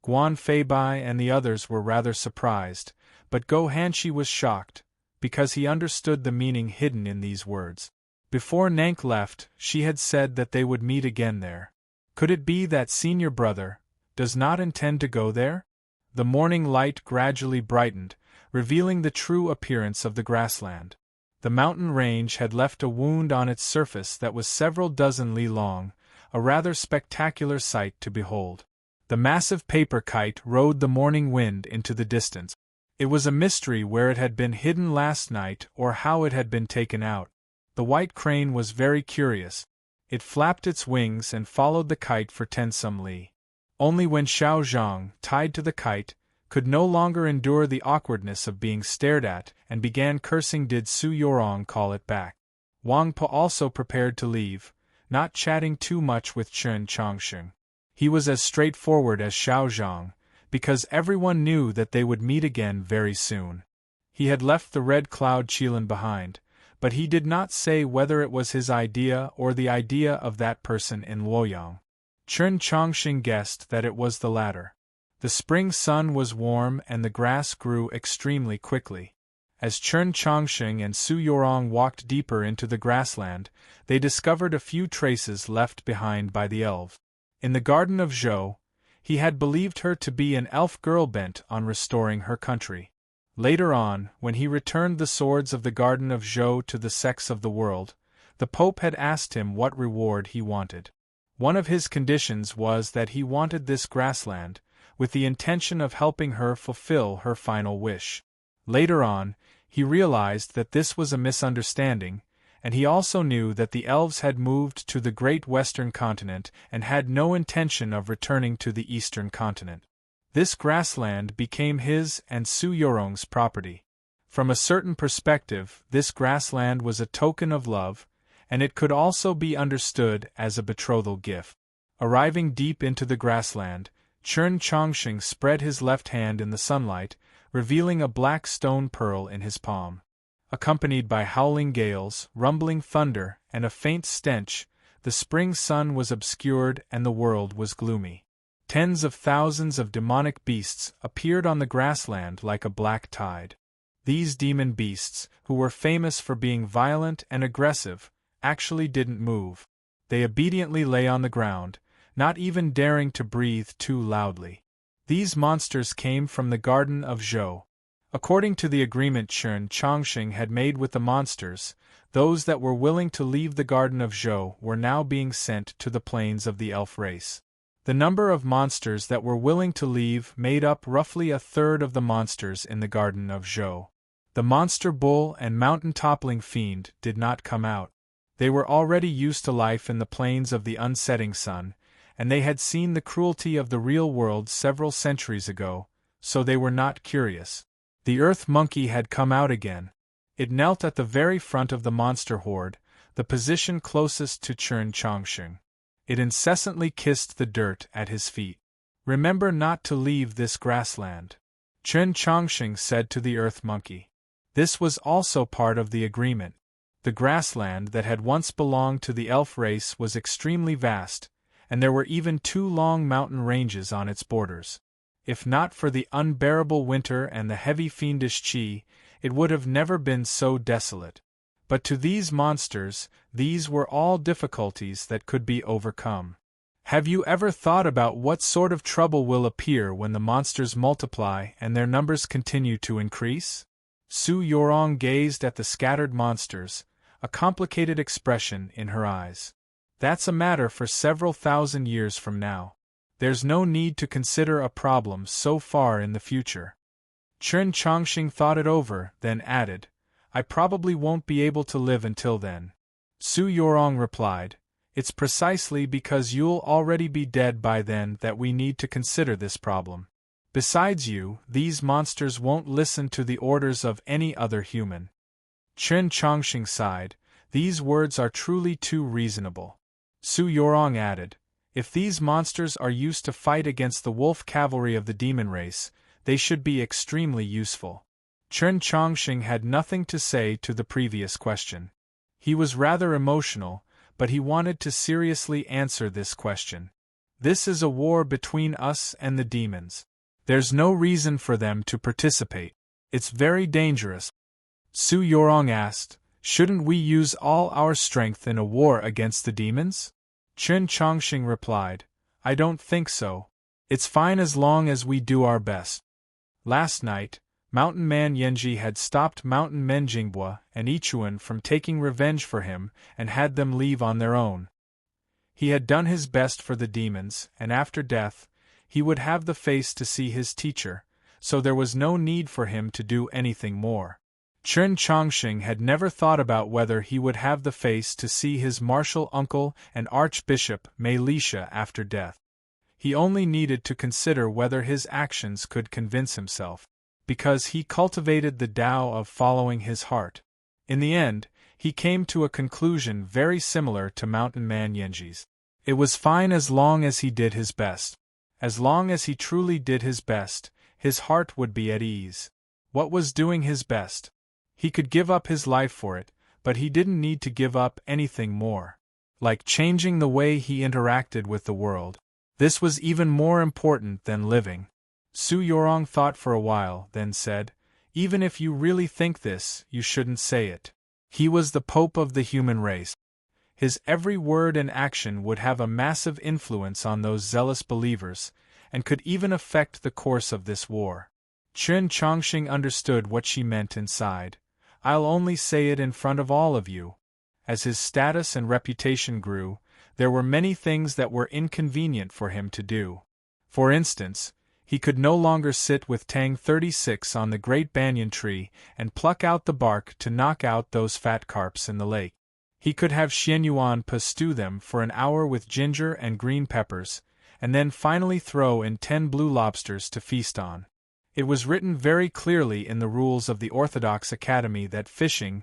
Guan Feibai and the others were rather surprised, but Go Hanshi was shocked, because he understood the meaning hidden in these words. Before Nank left, she had said that they would meet again there. Could it be that senior brother does not intend to go there? The morning light gradually brightened, revealing the true appearance of the grassland. The mountain range had left a wound on its surface that was several dozen li long, a rather spectacular sight to behold. The massive paper kite rode the morning wind into the distance. It was a mystery where it had been hidden last night or how it had been taken out. The white crane was very curious. It flapped its wings and followed the kite for 10 some li. Only when Xiao Zhang, tied to the kite, could no longer endure the awkwardness of being stared at and began cursing did Su Yorong call it back. Wang Po also prepared to leave, not chatting too much with Chen Chongqing. He was as straightforward as Xiao Zhang, because everyone knew that they would meet again very soon. He had left the Red Cloud Qilin behind, but he did not say whether it was his idea or the idea of that person in Luoyang. Chen Chongqing guessed that it was the latter. The spring sun was warm and the grass grew extremely quickly. As Chen Chongqing and Su Yorong walked deeper into the grassland, they discovered a few traces left behind by the elves. In the garden of Zhou, he had believed her to be an elf girl bent on restoring her country. Later on, when he returned the swords of the garden of Zhou to the sects of the world, the Pope had asked him what reward he wanted. One of his conditions was that he wanted this grassland, with the intention of helping her fulfill her final wish. Later on, he realized that this was a misunderstanding, and he also knew that the elves had moved to the great western continent and had no intention of returning to the eastern continent. This grassland became his and Su Yorong's property. From a certain perspective, this grassland was a token of love, and it could also be understood as a betrothal gift. Arriving deep into the grassland, Chen Chongqing spread his left hand in the sunlight, revealing a black stone pearl in his palm. Accompanied by howling gales, rumbling thunder, and a faint stench, the spring sun was obscured and the world was gloomy. Tens of thousands of demonic beasts appeared on the grassland like a black tide. These demon beasts, who were famous for being violent and aggressive, actually didn't move. They obediently lay on the ground, not even daring to breathe too loudly. These monsters came from the Garden of Zhou. According to the agreement Chen Chongqing had made with the monsters, those that were willing to leave the Garden of Zhou were now being sent to the plains of the elf race. The number of monsters that were willing to leave made up roughly a third of the monsters in the Garden of Zhou. The monster bull and mountain-toppling fiend did not come out. They were already used to life in the plains of the unsetting sun, and they had seen the cruelty of the real world several centuries ago, so they were not curious. The earth monkey had come out again. It knelt at the very front of the monster horde, the position closest to Chen Chongsheng. It incessantly kissed the dirt at his feet. "Remember not to leave this grassland," Chen Chongsheng said to the earth monkey. This was also part of the agreement. The grassland that had once belonged to the elf race was extremely vast, and there were even 2 long mountain ranges on its borders. If not for the unbearable winter and the heavy fiendish qi, it would have never been so desolate. But to these monsters, these were all difficulties that could be overcome. Have you ever thought about what sort of trouble will appear when the monsters multiply and their numbers continue to increase? Su Yorong gazed at the scattered monsters, a complicated expression in her eyes. That's a matter for several thousand years from now. There's no need to consider a problem so far in the future. Chen Chongsheng thought it over, then added, I probably won't be able to live until then. Su Yorong replied, It's precisely because you'll already be dead by then that we need to consider this problem. Besides you, these monsters won't listen to the orders of any other human. Chen Chongsheng sighed, These words are truly too reasonable. Su Yorong added, If these monsters are used to fight against the wolf cavalry of the demon race, they should be extremely useful. Chen Chongsheng had nothing to say to the previous question. He was rather emotional, but he wanted to seriously answer this question. This is a war between us and the demons. There's no reason for them to participate. It's very dangerous. Su Yorong asked, Shouldn't we use all our strength in a war against the demons? Chen Chongsheng replied, I don't think so. It's fine as long as we do our best. Last night, Mountain Man Yanji had stopped Mountain Men Jinghua and Ichuan from taking revenge for him and had them leave on their own. He had done his best for the demons, and after death, he would have the face to see his teacher, so there was no need for him to do anything more. Chen Chongsheng had never thought about whether he would have the face to see his martial uncle and Archbishop Mei Lisha after death. He only needed to consider whether his actions could convince himself, because he cultivated the Tao of following his heart. In the end, he came to a conclusion very similar to Mountain Man Yanji's. It was fine as long as he did his best. As long as he truly did his best, his heart would be at ease. What was doing his best? He could give up his life for it, but he didn't need to give up anything more. Like changing the way he interacted with the world. This was even more important than living. Su Yorong thought for a while, then said, Even if you really think this, you shouldn't say it. He was the Pope of the human race. His every word and action would have a massive influence on those zealous believers, and could even affect the course of this war. Chen Chongsheng understood what she meant and sighed. I'll only say it in front of all of you. As his status and reputation grew, there were many things that were inconvenient for him to do. For instance, he could no longer sit with Tang 36 on the great banyan tree and pluck out the bark to knock out those fat carps in the lake. He could have Xianyuan Pa stew them for an hour with ginger and green peppers, and then finally throw in 10 blue lobsters to feast on. It was written very clearly in the rules of the Orthodox Academy that fishing,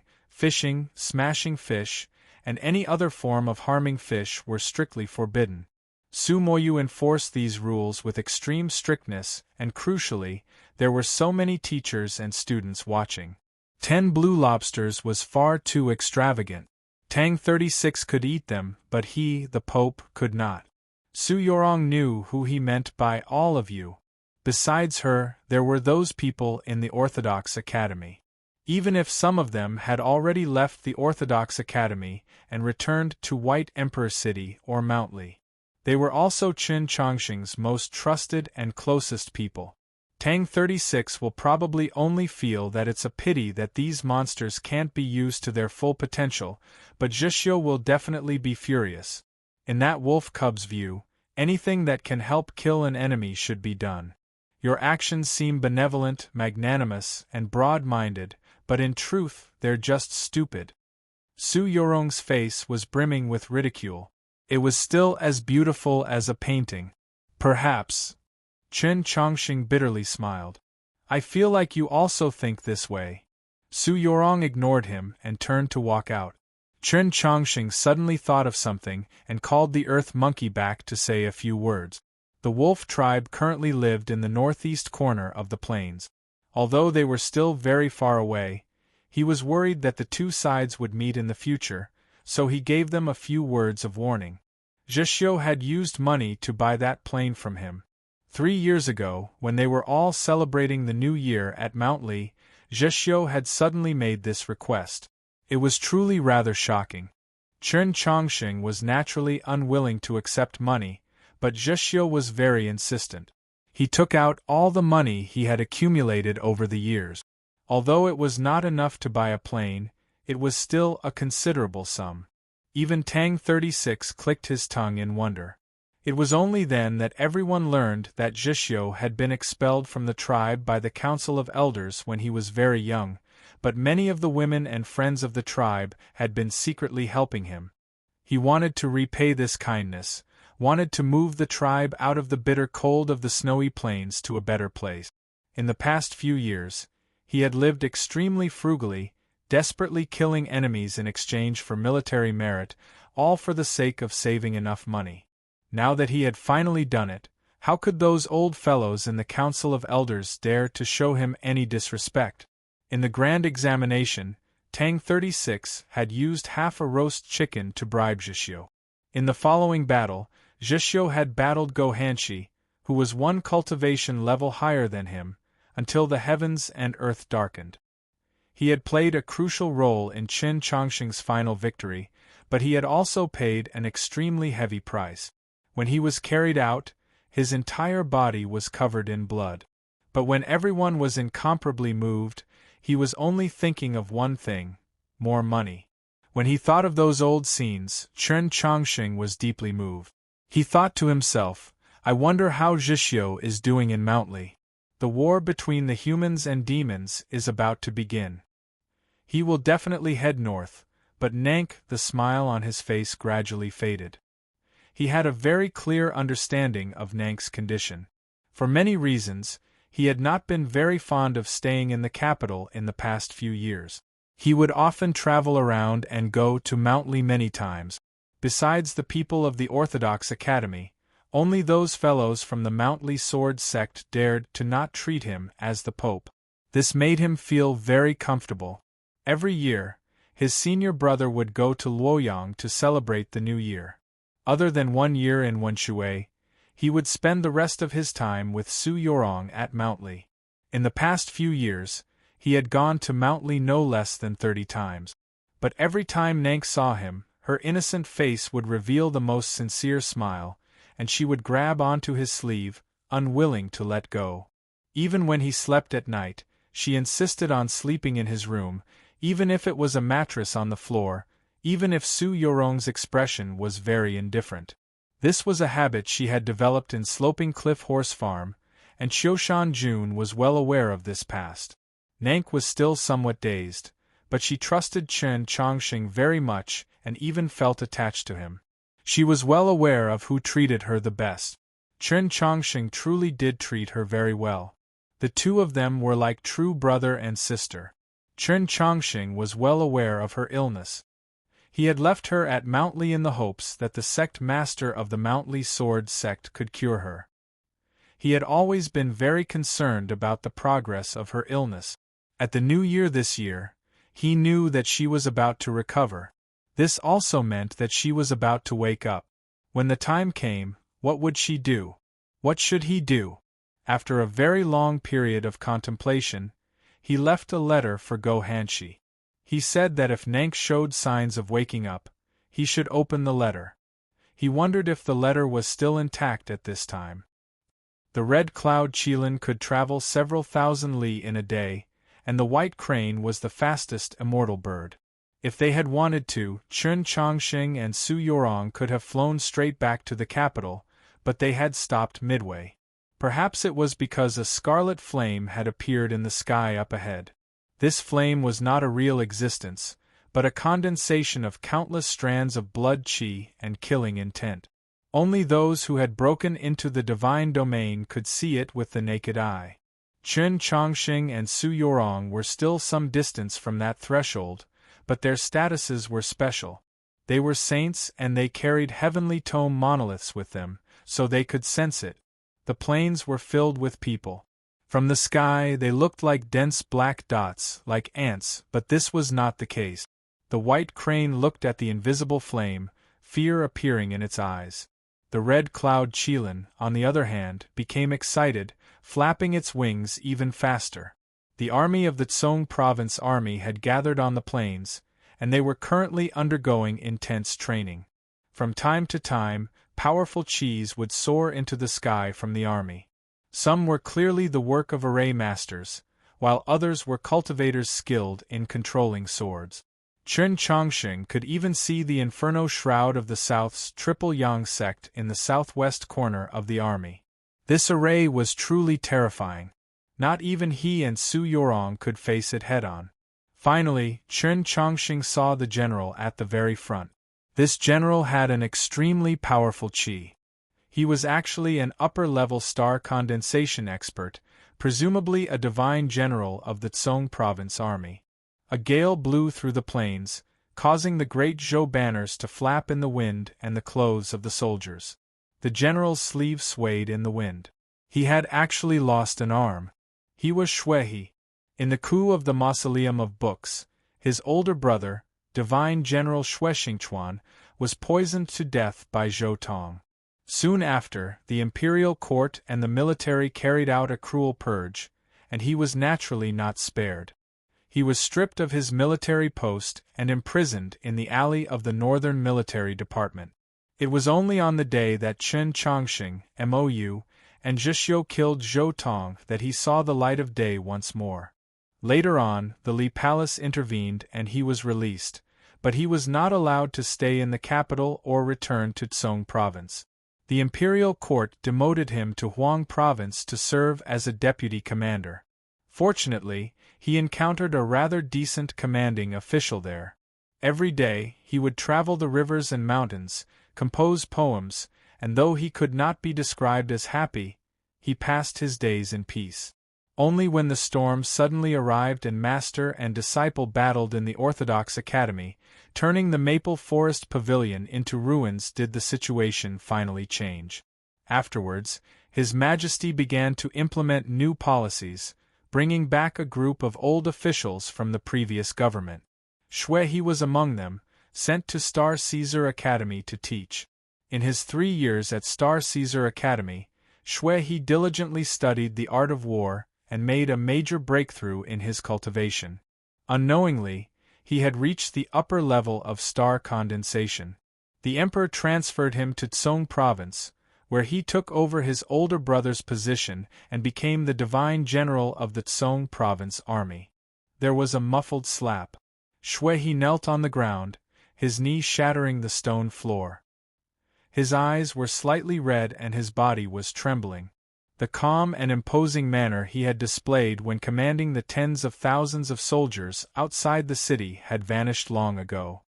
smashing fish, and any other form of harming fish were strictly forbidden. Su Moyu enforced these rules with extreme strictness, and crucially, there were so many teachers and students watching. 10 blue lobsters was far too extravagant. Tang 36 could eat them, but he, the Pope, could not. Su Yorong knew who he meant by all of you. Besides her, there were those people in the Orthodox Academy. Even if some of them had already left the Orthodox Academy and returned to White Emperor City or Mountly. They were also Chen Chongsheng's most trusted and closest people. Tang 36 will probably only feel that it's a pity that these monsters can't be used to their full potential, but Zhishio will definitely be furious. In that wolf cub's view, anything that can help kill an enemy should be done. Your actions seem benevolent, magnanimous, and broad-minded, but in truth, they're just stupid. Su Yorong's face was brimming with ridicule. It was still as beautiful as a painting. Perhaps. Chen Chongqing bitterly smiled. I feel like you also think this way. Su Yorong ignored him and turned to walk out. Chen Chongqing suddenly thought of something and called the earth monkey back to say a few words. The wolf tribe currently lived in the northeast corner of the plains. Although they were still very far away, he was worried that the two sides would meet in the future, so he gave them a few words of warning. Zhixiu had used money to buy that plane from him. 3 years ago, when they were all celebrating the new year at Mount Li, Zhixiu had suddenly made this request. It was truly rather shocking. Chen Chongqing was naturally unwilling to accept money, but Zhixiu was very insistent. He took out all the money he had accumulated over the years. Although it was not enough to buy a plane, it was still a considerable sum. Even Tang 36 clicked his tongue in wonder. It was only then that everyone learned that Zhixiu had been expelled from the tribe by the Council of Elders when he was very young, but many of the women and friends of the tribe had been secretly helping him. He wanted to repay this kindness, wanted to move the tribe out of the bitter cold of the snowy plains to a better place. In the past few years, he had lived extremely frugally, desperately killing enemies in exchange for military merit, all for the sake of saving enough money. Now that he had finally done it, how could those old fellows in the Council of Elders dare to show him any disrespect? In the grand examination, Tang 36 had used half a roast chicken to bribe Zhixiu. In the following battle, Zhixiu had battled Go Hanshi, who was 1 cultivation level higher than him, until the heavens and earth darkened. He had played a crucial role in Chen Chongqing's final victory, but he had also paid an extremely heavy price. When he was carried out, his entire body was covered in blood. But when everyone was incomparably moved, he was only thinking of one thing: more money. When he thought of those old scenes, Chen Chongqing was deeply moved. He thought to himself, I wonder how Zhixiu is doing in Mount Li. The war between the humans and demons is about to begin. He will definitely head north, but Nank, the smile on his face gradually faded. He had a very clear understanding of Nank's condition. For many reasons, he had not been very fond of staying in the capital in the past few years. He would often travel around and go to Mount Li many times. Besides the people of the Orthodox Academy, only those fellows from the Mount Li sword sect dared to not treat him as the Pope. This made him feel very comfortable. Every year, his senior brother would go to Luoyang to celebrate the new year. Other than 1 year in Wenshui, he would spend the rest of his time with Su Yorong at Mount Li. In the past few years, he had gone to Mount Li no less than 30 times. But every time Nank saw him, her innocent face would reveal the most sincere smile, and she would grab onto his sleeve, unwilling to let go. Even when he slept at night, she insisted on sleeping in his room, even if it was a mattress on the floor, even if Su Yorong's expression was very indifferent. This was a habit she had developed in Sloping Cliff Horse Farm, and Qiushan Jun was well aware of this past. Nank was still somewhat dazed, but she trusted Chen Chongqing very much and even felt attached to him. She was well aware of who treated her the best. Chen Chongqing truly did treat her very well. The two of them were like true brother and sister. Chen Chongqing was well aware of her illness. He had left her at Mount Li in the hopes that the sect master of the Mount Li sword sect could cure her. He had always been very concerned about the progress of her illness. At the new year this year, he knew that she was about to recover. This also meant that she was about to wake up. When the time came, what would she do? What should he do? After a very long period of contemplation, he left a letter for Go Hanshi. He said that if Nank showed signs of waking up, he should open the letter. He wondered if the letter was still intact at this time. The red cloud Qilin could travel several thousand li in a day, and the white crane was the fastest immortal bird. If they had wanted to, Chen Chongqing and Su Yorong could have flown straight back to the capital, but they had stopped midway. Perhaps it was because a scarlet flame had appeared in the sky up ahead. This flame was not a real existence, but a condensation of countless strands of blood qi and killing intent. Only those who had broken into the divine domain could see it with the naked eye. Chen Chongqing and Su Yorong were still some distance from that threshold, but their statuses were special. They were saints and they carried heavenly tome monoliths with them, so they could sense it. The plains were filled with people. From the sky they looked like dense black dots, like ants, but this was not the case. The white crane looked at the invisible flame, fear appearing in its eyes. The red cloud Qilin, on the other hand, became excited, flapping its wings even faster. The army of the Tsong province army had gathered on the plains, and they were currently undergoing intense training. From time to time, powerful qis would soar into the sky from the army. Some were clearly the work of array masters, while others were cultivators skilled in controlling swords. Chen Chongqing could even see the inferno shroud of the South's Triple Yang sect in the southwest corner of the army. This array was truly terrifying. Not even he and Su Yorong could face it head-on. Finally, Chen Chongqing saw the general at the very front. This general had an extremely powerful qi. He was actually an upper-level star condensation expert, presumably a divine general of the Tsong province army. A gale blew through the plains, causing the great Zhou banners to flap in the wind and the clothes of the soldiers. The general's sleeve swayed in the wind. He had actually lost an arm. He was Shuehe. In the coup of the Mausoleum of Books, his older brother, Divine General Shuexingchuan, was poisoned to death by Zhou Tong. Soon after, the imperial court and the military carried out a cruel purge, and he was naturally not spared. He was stripped of his military post and imprisoned in the alley of the Northern Military Department. It was only on the day that Chen Chongqing, Mou, and Zhixiu killed Zhou Tong that he saw the light of day once more. Later on, the Li Palace intervened and he was released, but he was not allowed to stay in the capital or return to Tsong province. The imperial court demoted him to Huang province to serve as a deputy commander. Fortunately, he encountered a rather decent commanding official there. Every day, he would travel the rivers and mountains, compose poems, and though he could not be described as happy, he passed his days in peace. Only when the storm suddenly arrived and master and disciple battled in the Orthodox Academy, turning the Maple Forest Pavilion into ruins, did the situation finally change. Afterwards, His Majesty began to implement new policies, bringing back a group of old officials from the previous government. Shuehe was among them, sent to Star Caesar Academy to teach. In his 3 years at Star Caesar Academy, Shuehe diligently studied the art of war and made a major breakthrough in his cultivation. Unknowingly, he had reached the upper level of star condensation. The emperor transferred him to Tsong province, where he took over his older brother's position and became the divine general of the Tsong province army. There was a muffled slap. Shuehe knelt on the ground, his knee shattering the stone floor. His eyes were slightly red and his body was trembling. The calm and imposing manner he had displayed when commanding the tens of thousands of soldiers outside the city had vanished long ago.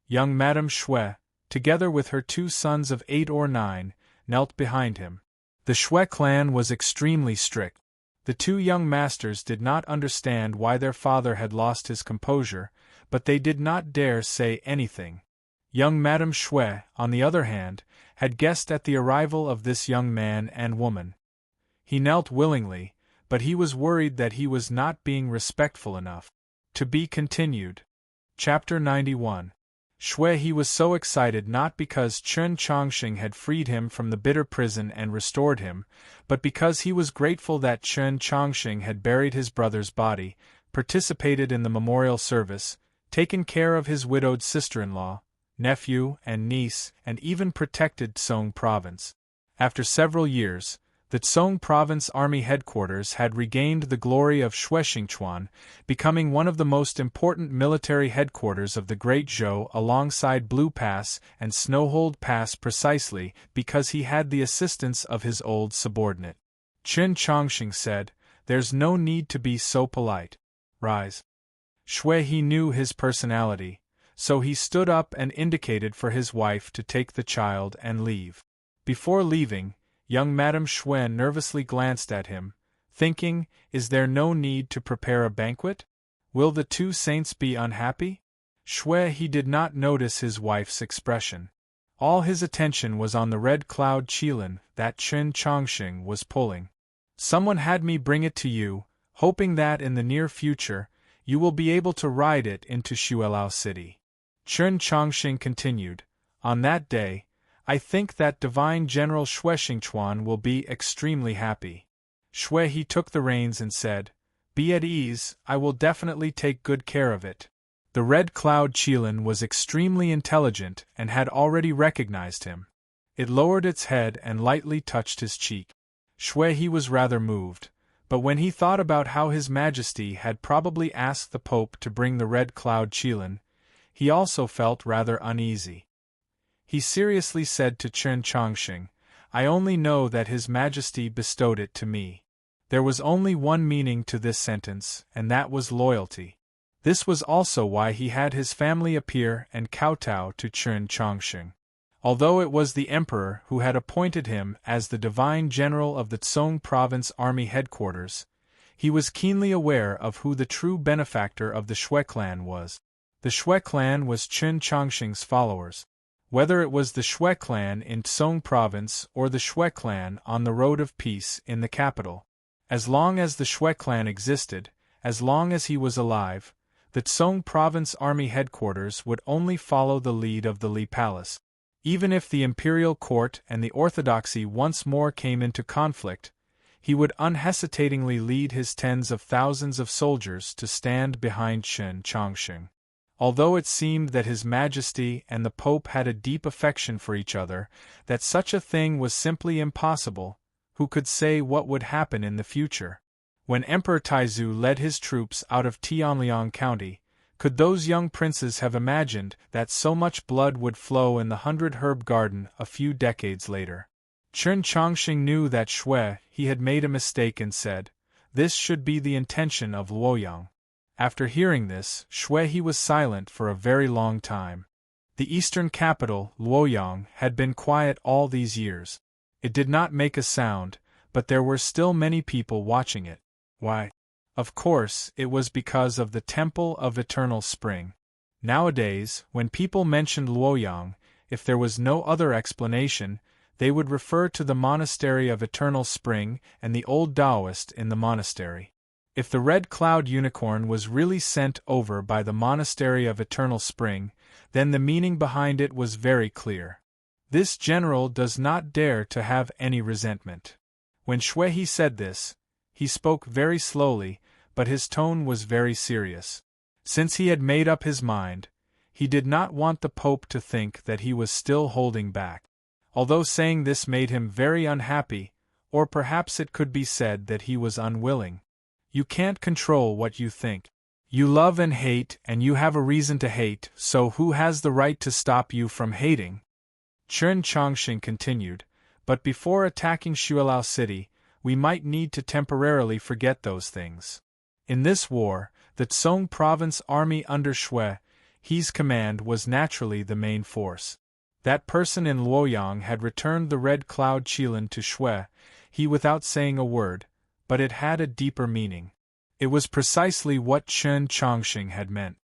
Young Madame Shui, together with her 2 sons of 8 or 9, knelt behind him. The Shui clan was extremely strict. The 2 young masters did not understand why their father had lost his composure, but they did not dare say anything. Young Madame Shui, on the other hand, had guessed at the arrival of this young man and woman. He knelt willingly, but he was worried that he was not being respectful enough. To be continued. Chapter 91. Shuehe was so excited not because Chen Chongqing had freed him from the bitter prison and restored him, but because he was grateful that Chen Chongqing had buried his brother's body, participated in the memorial service, taken care of his widowed sister-in-law, nephew and niece, and even protected Tsong province. After several years, the Tsong province army headquarters had regained the glory of Shuexingchuan, becoming one of the most important military headquarters of the Great Zhou alongside Blue Pass and Snowhold Pass precisely because he had the assistance of his old subordinate. Chen Chongqing said, "There's no need to be so polite. Rise." Shui he knew his personality, so he stood up and indicated for his wife to take the child and leave. Before leaving, young Madame Shui nervously glanced at him, thinking, is there no need to prepare a banquet? Will the two saints be unhappy? Shui he did not notice his wife's expression. All his attention was on the red cloud qilin that Chen Chongqing was pulling. Someone had me bring it to you, hoping that in the near future, you will be able to ride it into Xuelao City. Chen Chongqing continued, on that day, I think that Divine General Shui Xingchuan will be extremely happy. Shui he took the reins and said, be at ease, I will definitely take good care of it. The red cloud qilin was extremely intelligent and had already recognized him. It lowered its head and lightly touched his cheek. Shui he was rather moved, but when he thought about how His Majesty had probably asked the Pope to bring the red cloud qilin, he also felt rather uneasy. He seriously said to Chen Chongqing, I only know that His Majesty bestowed it to me. There was only one meaning to this sentence, and that was loyalty. This was also why he had his family appear and kowtow to Chen Chongqing. Although it was the emperor who had appointed him as the divine general of the Tsong province army headquarters, he was keenly aware of who the true benefactor of the Shui clan was. The Shui clan was Chen Chongqing's followers. Whether it was the Shui clan in Tsong province or the Shui clan on the road of peace in the capital, as long as the Shui clan existed, as long as he was alive, the Tsong province army headquarters would only follow the lead of the Li Palace. Even if the imperial court and the orthodoxy once more came into conflict, he would unhesitatingly lead his tens of thousands of soldiers to stand behind Chen Chongqing. Although it seemed that His Majesty and the Pope had a deep affection for each other, that such a thing was simply impossible, who could say what would happen in the future? When Emperor Taizu led his troops out of Tianliang County, could those young princes have imagined that so much blood would flow in the 100-herb garden a few decades later? Chen Chongqing knew that Shui he had made a mistake and said, this should be the intention of Luoyang. After hearing this, Shui he was silent for a very long time. The eastern capital, Luoyang, had been quiet all these years. It did not make a sound, but there were still many people watching it. Why? Of course, it was because of the Temple of Eternal Spring. Nowadays, when people mentioned Luoyang, if there was no other explanation, they would refer to the Monastery of Eternal Spring and the old Taoist in the monastery. If the red cloud unicorn was really sent over by the Monastery of Eternal Spring, then the meaning behind it was very clear. This general does not dare to have any resentment. When Shui he said this, he spoke very slowly, but his tone was very serious. Since he had made up his mind, he did not want the Pope to think that he was still holding back. Although saying this made him very unhappy, or perhaps it could be said that he was unwilling. You can't control what you think. You love and hate, and you have a reason to hate, so who has the right to stop you from hating? Chen Chongqing continued, but before attacking Xuelao City, we might need to temporarily forget those things. In this war, the Tsong province army under Shui he's command was naturally the main force. That person in Luoyang had returned the red cloud qilin to Shui he without saying a word, but it had a deeper meaning. It was precisely what Chen Chongqing had meant.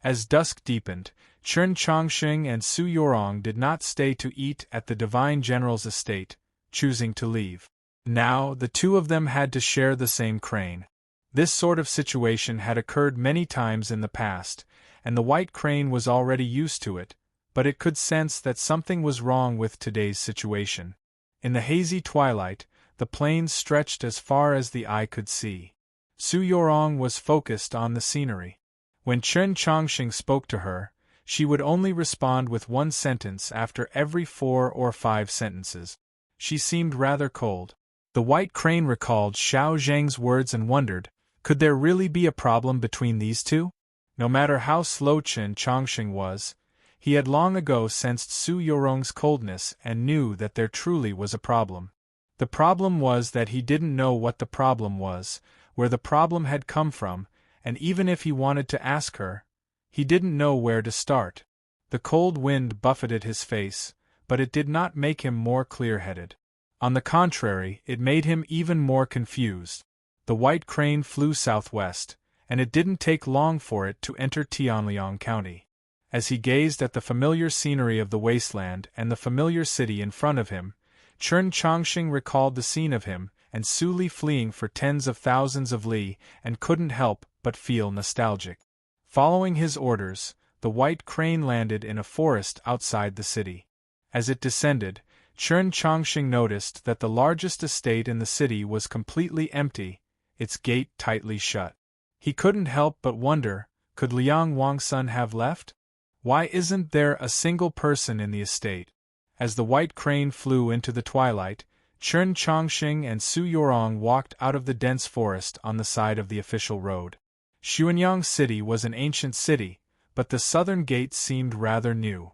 As dusk deepened, Chen Chongqing and Su Yorong did not stay to eat at the divine general's estate, choosing to leave. Now, the two of them had to share the same crane. This sort of situation had occurred many times in the past, and the white crane was already used to it, but it could sense that something was wrong with today's situation. In the hazy twilight, the plains stretched as far as the eye could see. Su Yorong was focused on the scenery. When Chen Chongqing spoke to her, she would only respond with one sentence after every 4 or 5 sentences. She seemed rather cold. The white crane recalled Xiao Zhang's words and wondered, could there really be a problem between these two? No matter how slow Chen Chongqing was, he had long ago sensed Su Yorong's coldness and knew that there truly was a problem. The problem was that he didn't know what the problem was, where the problem had come from, and even if he wanted to ask her, he didn't know where to start. The cold wind buffeted his face, but it did not make him more clear-headed. On the contrary, it made him even more confused. The white crane flew southwest, and it didn't take long for it to enter Tianliang County. As he gazed at the familiar scenery of the wasteland and the familiar city in front of him, Chen Chongqing recalled the scene of him and Su Li fleeing for tens of thousands of li and couldn't help but feel nostalgic. Following his orders, the white crane landed in a forest outside the city. As it descended, Chen Chongqing noticed that the largest estate in the city was completely empty, its gate tightly shut. He couldn't help but wonder, could Liang Wangsun have left? Why isn't there a single person in the estate? As the white crane flew into the twilight, Chen Chongqing and Su Yorong walked out of the dense forest on the side of the official road. Xuanyang City was an ancient city, but the southern gate seemed rather new.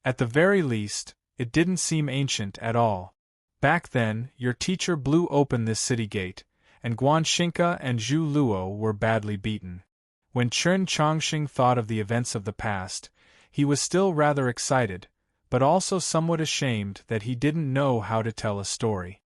At the very least, it didn't seem ancient at all. Back then, your teacher blew open this city gate, and Guan Xinca and Zhu Luo were badly beaten. When Chen Chongqing thought of the events of the past, he was still rather excited, but also somewhat ashamed that he didn't know how to tell a story.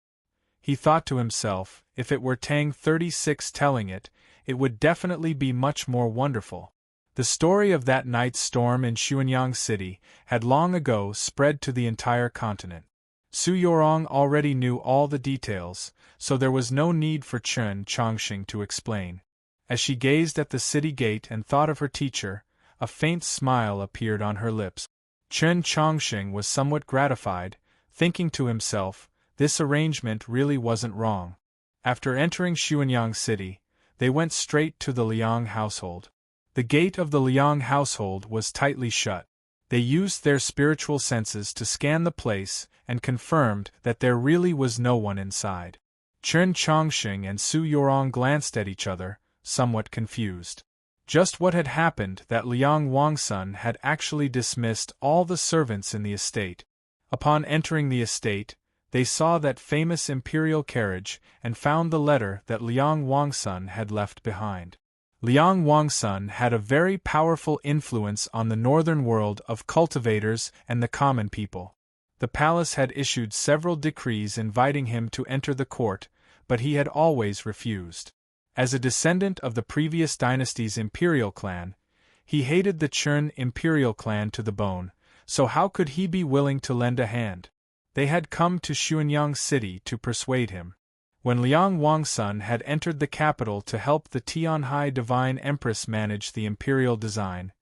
He thought to himself, if it were Tang 36 telling it, it would definitely be much more wonderful. The story of that night's storm in Xuanyang City had long ago spread to the entire continent. Su Yorong already knew all the details, so there was no need for Chen Chongqing to explain. As she gazed at the city gate and thought of her teacher, a faint smile appeared on her lips. Chen Chongqing was somewhat gratified, thinking to himself, this arrangement really wasn't wrong. After entering Xuanyang City, they went straight to the Liang household. The gate of the Liang household was tightly shut. They used their spiritual senses to scan the place and confirmed that there really was no one inside. Chen Chongqing and Su Yorong glanced at each other, somewhat confused. Just what had happened that Liang Wangsun had actually dismissed all the servants in the estate. Upon entering the estate, they saw that famous imperial carriage and found the letter that Liang Wangsun had left behind. Liang Wangsun had a very powerful influence on the northern world of cultivators and the common people. The palace had issued several decrees inviting him to enter the court, but he had always refused. As a descendant of the previous dynasty's imperial clan, he hated the Chen imperial clan to the bone, so how could he be willing to lend a hand? They had come to Xuanyang City to persuade him. When Liang Wangsun had entered the capital to help the Tianhai Divine Empress manage the imperial design,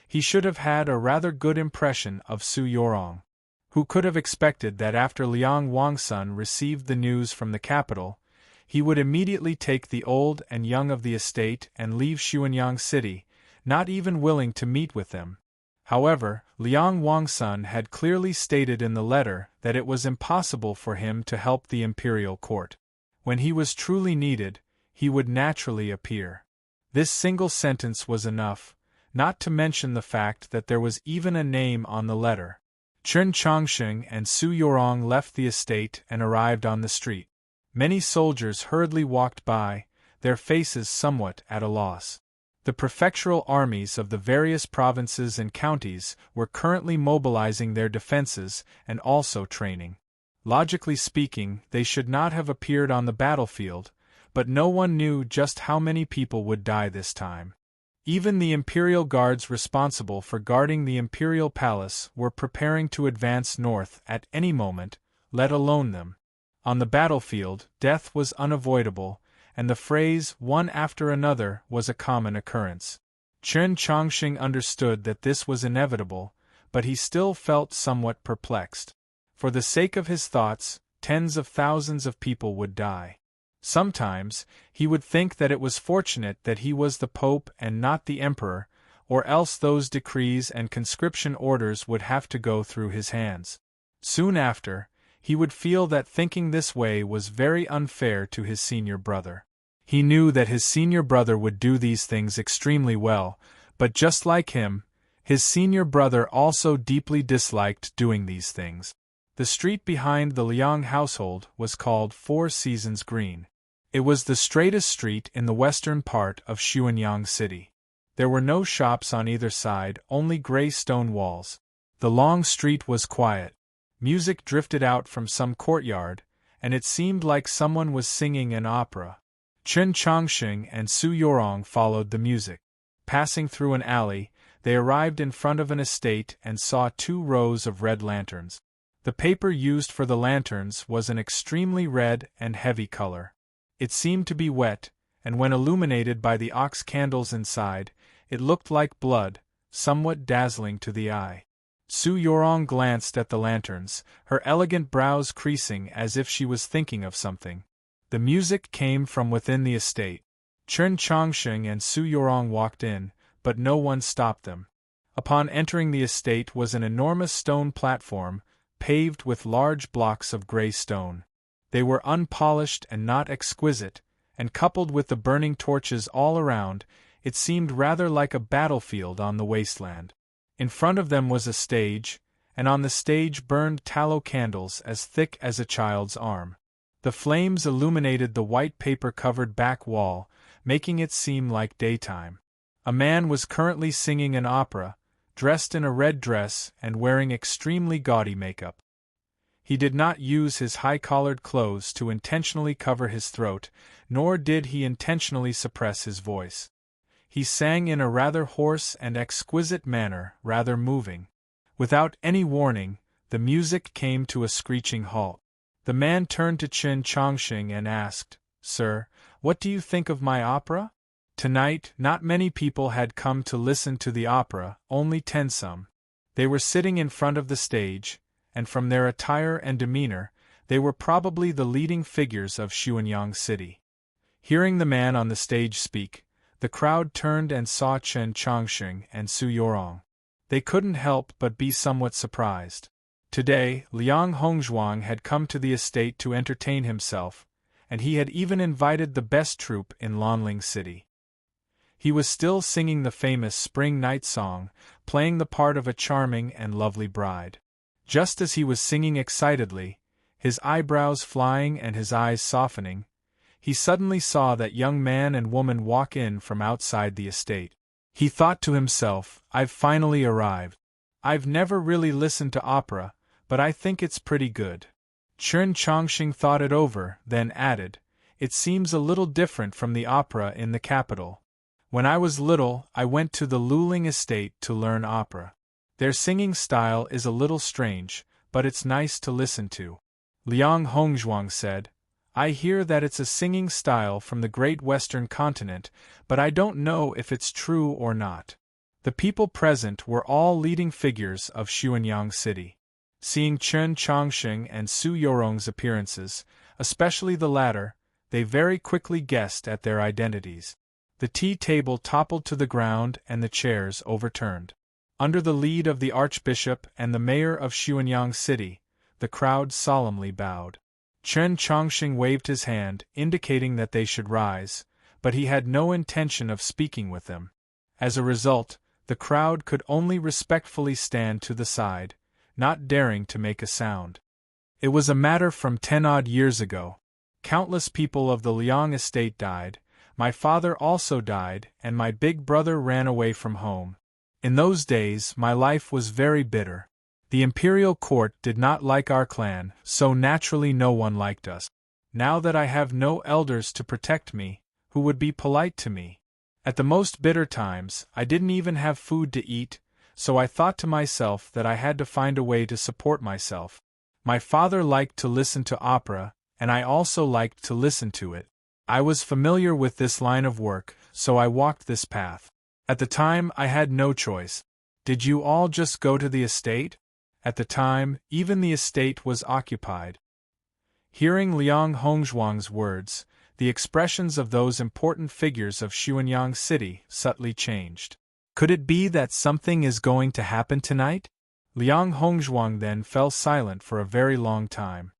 he should have had a rather good impression of Su Yorong. Who could have expected that after Liang Wangsun received the news from the capital, he would immediately take the old and young of the estate and leave Xuanyang City, not even willing to meet with them. However, Liang Wangsun had clearly stated in the letter that it was impossible for him to help the imperial court. When he was truly needed, he would naturally appear. This single sentence was enough, not to mention the fact that there was even a name on the letter. Chen Chongqing and Su Yorong left the estate and arrived on the street. Many soldiers hurriedly walked by, their faces somewhat at a loss. The prefectural armies of the various provinces and counties were currently mobilizing their defenses and also training. Logically speaking, they should not have appeared on the battlefield, but no one knew just how many people would die this time. Even the imperial guards responsible for guarding the imperial palace were preparing to advance north at any moment, let alone them. On the battlefield, death was unavoidable, and the phrase "one after another" was a common occurrence. Chen Chongqing understood that this was inevitable, but he still felt somewhat perplexed. For the sake of his thoughts, tens of thousands of people would die. Sometimes, he would think that it was fortunate that he was the Pope and not the Emperor, or else those decrees and conscription orders would have to go through his hands. Soon after, he would feel that thinking this way was very unfair to his senior brother. He knew that his senior brother would do these things extremely well, but just like him, his senior brother also deeply disliked doing these things. The street behind the Liang household was called Four Seasons Green. It was the straightest street in the western part of Xuanyang City. There were no shops on either side, only gray stone walls. The long street was quiet. Music drifted out from some courtyard, and it seemed like someone was singing an opera. Chen Chongqing and Su Yorong followed the music. Passing through an alley, they arrived in front of an estate and saw 2 rows of red lanterns. The paper used for the lanterns was an extremely red and heavy color. It seemed to be wet, and when illuminated by the ox candles inside, it looked like blood, somewhat dazzling to the eye. Su Yorong glanced at the lanterns, her elegant brows creasing as if she was thinking of something. The music came from within the estate. Chen Chongqing and Su Yorong walked in, but no one stopped them. Upon entering the estate was an enormous stone platform, paved with large blocks of gray stone. They were unpolished and not exquisite, and coupled with the burning torches all around, it seemed rather like a battlefield on the wasteland. In front of them was a stage, and on the stage burned tallow candles as thick as a child's arm. The flames illuminated the white paper-covered back wall, making it seem like daytime. A man was currently singing an opera, dressed in a red dress and wearing extremely gaudy makeup. He did not use his high-collared clothes to intentionally cover his throat, nor did he intentionally suppress his voice. He sang in a rather hoarse and exquisite manner, rather moving. Without any warning, the music came to a screeching halt. The man turned to Chen Chongqing and asked, "Sir, what do you think of my opera?" Tonight, not many people had come to listen to the opera, only 10 some. They were sitting in front of the stage, and from their attire and demeanor, they were probably the leading figures of Xuanyang City. Hearing the man on the stage speak, the crowd turned and saw Chen Chongqing and Su Yorong. They couldn't help but be somewhat surprised. Today, Liang Hongzhuang had come to the estate to entertain himself, and he had even invited the best troupe in Lanling City. He was still singing the famous Spring Night Song, playing the part of a charming and lovely bride. Just as he was singing excitedly, his eyebrows flying and his eyes softening, he suddenly saw that young man and woman walk in from outside the estate. He thought to himself, "I've finally arrived. I've never really listened to opera, but I think it's pretty good." Chen Chongqing thought it over, then added, "It seems a little different from the opera in the capital. When I was little, I went to the Luling estate to learn opera. Their singing style is a little strange, but it's nice to listen to." Liang Hongzhuang said, "I hear that it's a singing style from the great western continent, but I don't know if it's true or not." The people present were all leading figures of Xuanyang City. Seeing Chen Chongqing and Su Yorong's appearances, especially the latter, they very quickly guessed at their identities. The tea table toppled to the ground and the chairs overturned. Under the lead of the Archbishop and the Mayor of Xuanyang City, the crowd solemnly bowed. Chen Chongqing waved his hand, indicating that they should rise, but he had no intention of speaking with them. As a result, the crowd could only respectfully stand to the side, not daring to make a sound. It was a matter from 10-odd years ago. Countless people of the Liang estate died, my father also died, and my big brother ran away from home. In those days, my life was very bitter. The imperial court did not like our clan, so naturally no one liked us. Now that I have no elders to protect me, who would be polite to me? At the most bitter times, I didn't even have food to eat, so I thought to myself that I had to find a way to support myself. My father liked to listen to opera, and I also liked to listen to it. I was familiar with this line of work, so I walked this path. At the time, I had no choice. Did you all just go to the estate? At the time, even the estate was occupied. Hearing Liang Hongzhuang's words, the expressions of those important figures of Xuanyang City subtly changed. Could it be that something is going to happen tonight? Liang Hongzhuang then fell silent for a very long time.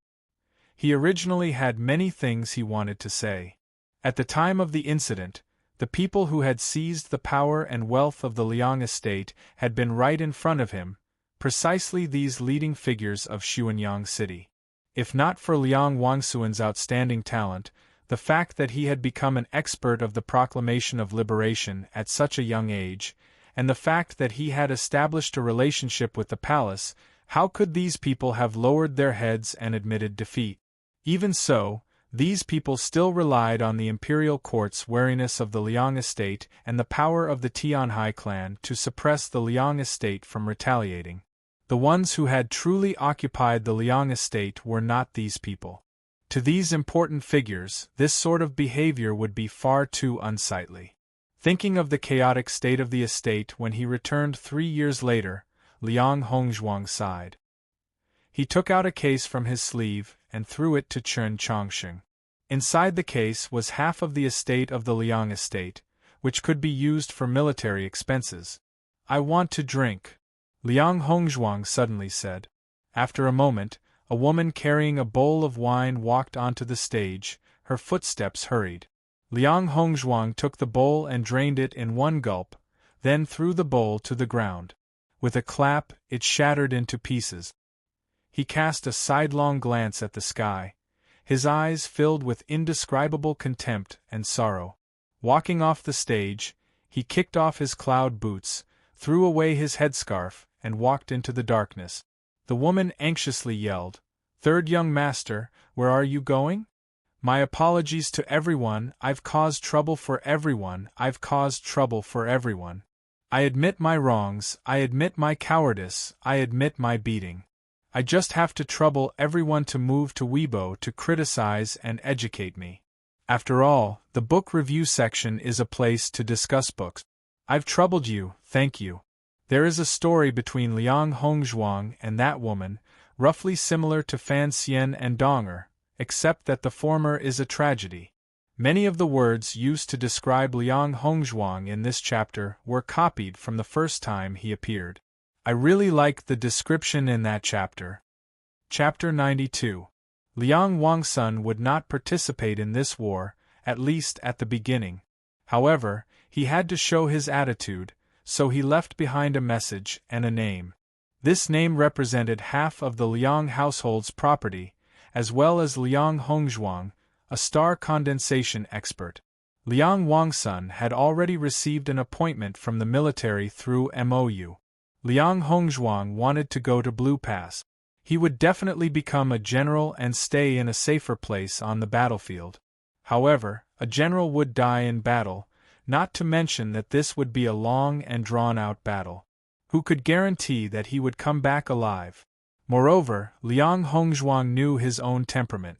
He originally had many things he wanted to say. At the time of the incident, the people who had seized the power and wealth of the Liang estate had been right in front of him, precisely these leading figures of Xuanyang City. If not for Liang Wangsuan's outstanding talent, The fact that he had become an expert of the proclamation of liberation at such a young age, and the fact that he had established a relationship with the palace, how could these people have lowered their heads and admitted defeat? Even so, these people still relied on the imperial court's wariness of the Liang estate and the power of the Tianhai clan to suppress the Liang estate from retaliating. The ones who had truly occupied the Liang estate were not these people. To these important figures, this sort of behavior would be far too unsightly. Thinking of the chaotic state of the estate when he returned 3 years later, Liang Hongzhuang sighed. He took out a case from his sleeve and threw it to Chen Chongsheng. Inside the case was half of the estate of the Liang estate, which could be used for military expenses. "I want to drink," Liang Hongzhuang suddenly said. After a moment, a woman carrying a bowl of wine walked onto the stage, her footsteps hurried. Liang Hongzhuang took the bowl and drained it in one gulp, then threw the bowl to the ground. With a clap, it shattered into pieces. He cast a sidelong glance at the sky, his eyes filled with indescribable contempt and sorrow. Walking off the stage, he kicked off his cloud boots, threw away his headscarf, and walked into the darkness. The woman anxiously yelled, "Third young master, where are you going?" "My apologies to everyone, I've caused trouble for everyone, I've caused trouble for everyone. I admit my wrongs, I admit my cowardice, I admit my beating. I just have to trouble everyone to move to Weibo to criticize and educate me. After all, the book review section is a place to discuss books. I've troubled you, thank you." There is a story between Liang Hongzhuang and that woman, roughly similar to Fan Xian and Donger, except that the former is a tragedy. Many of the words used to describe Liang Hongzhuang in this chapter were copied from the first time he appeared. I really like the description in that chapter. Chapter 92. Liang Wangsun would not participate in this war, at least at the beginning. However, he had to show his attitude, so he left behind a message and a name. This name represented half of the Liang household's property, as well as Liang Hongzhuang, a star condensation expert. Liang Wangsun had already received an appointment from the military through MOU. Liang Hongzhuang wanted to go to Blue Pass. He would definitely become a general and stay in a safer place on the battlefield. However, a general would die in battle, not to mention that this would be a long and drawn-out battle. Who could guarantee that he would come back alive? Moreover, Liang Hongzhuang knew his own temperament.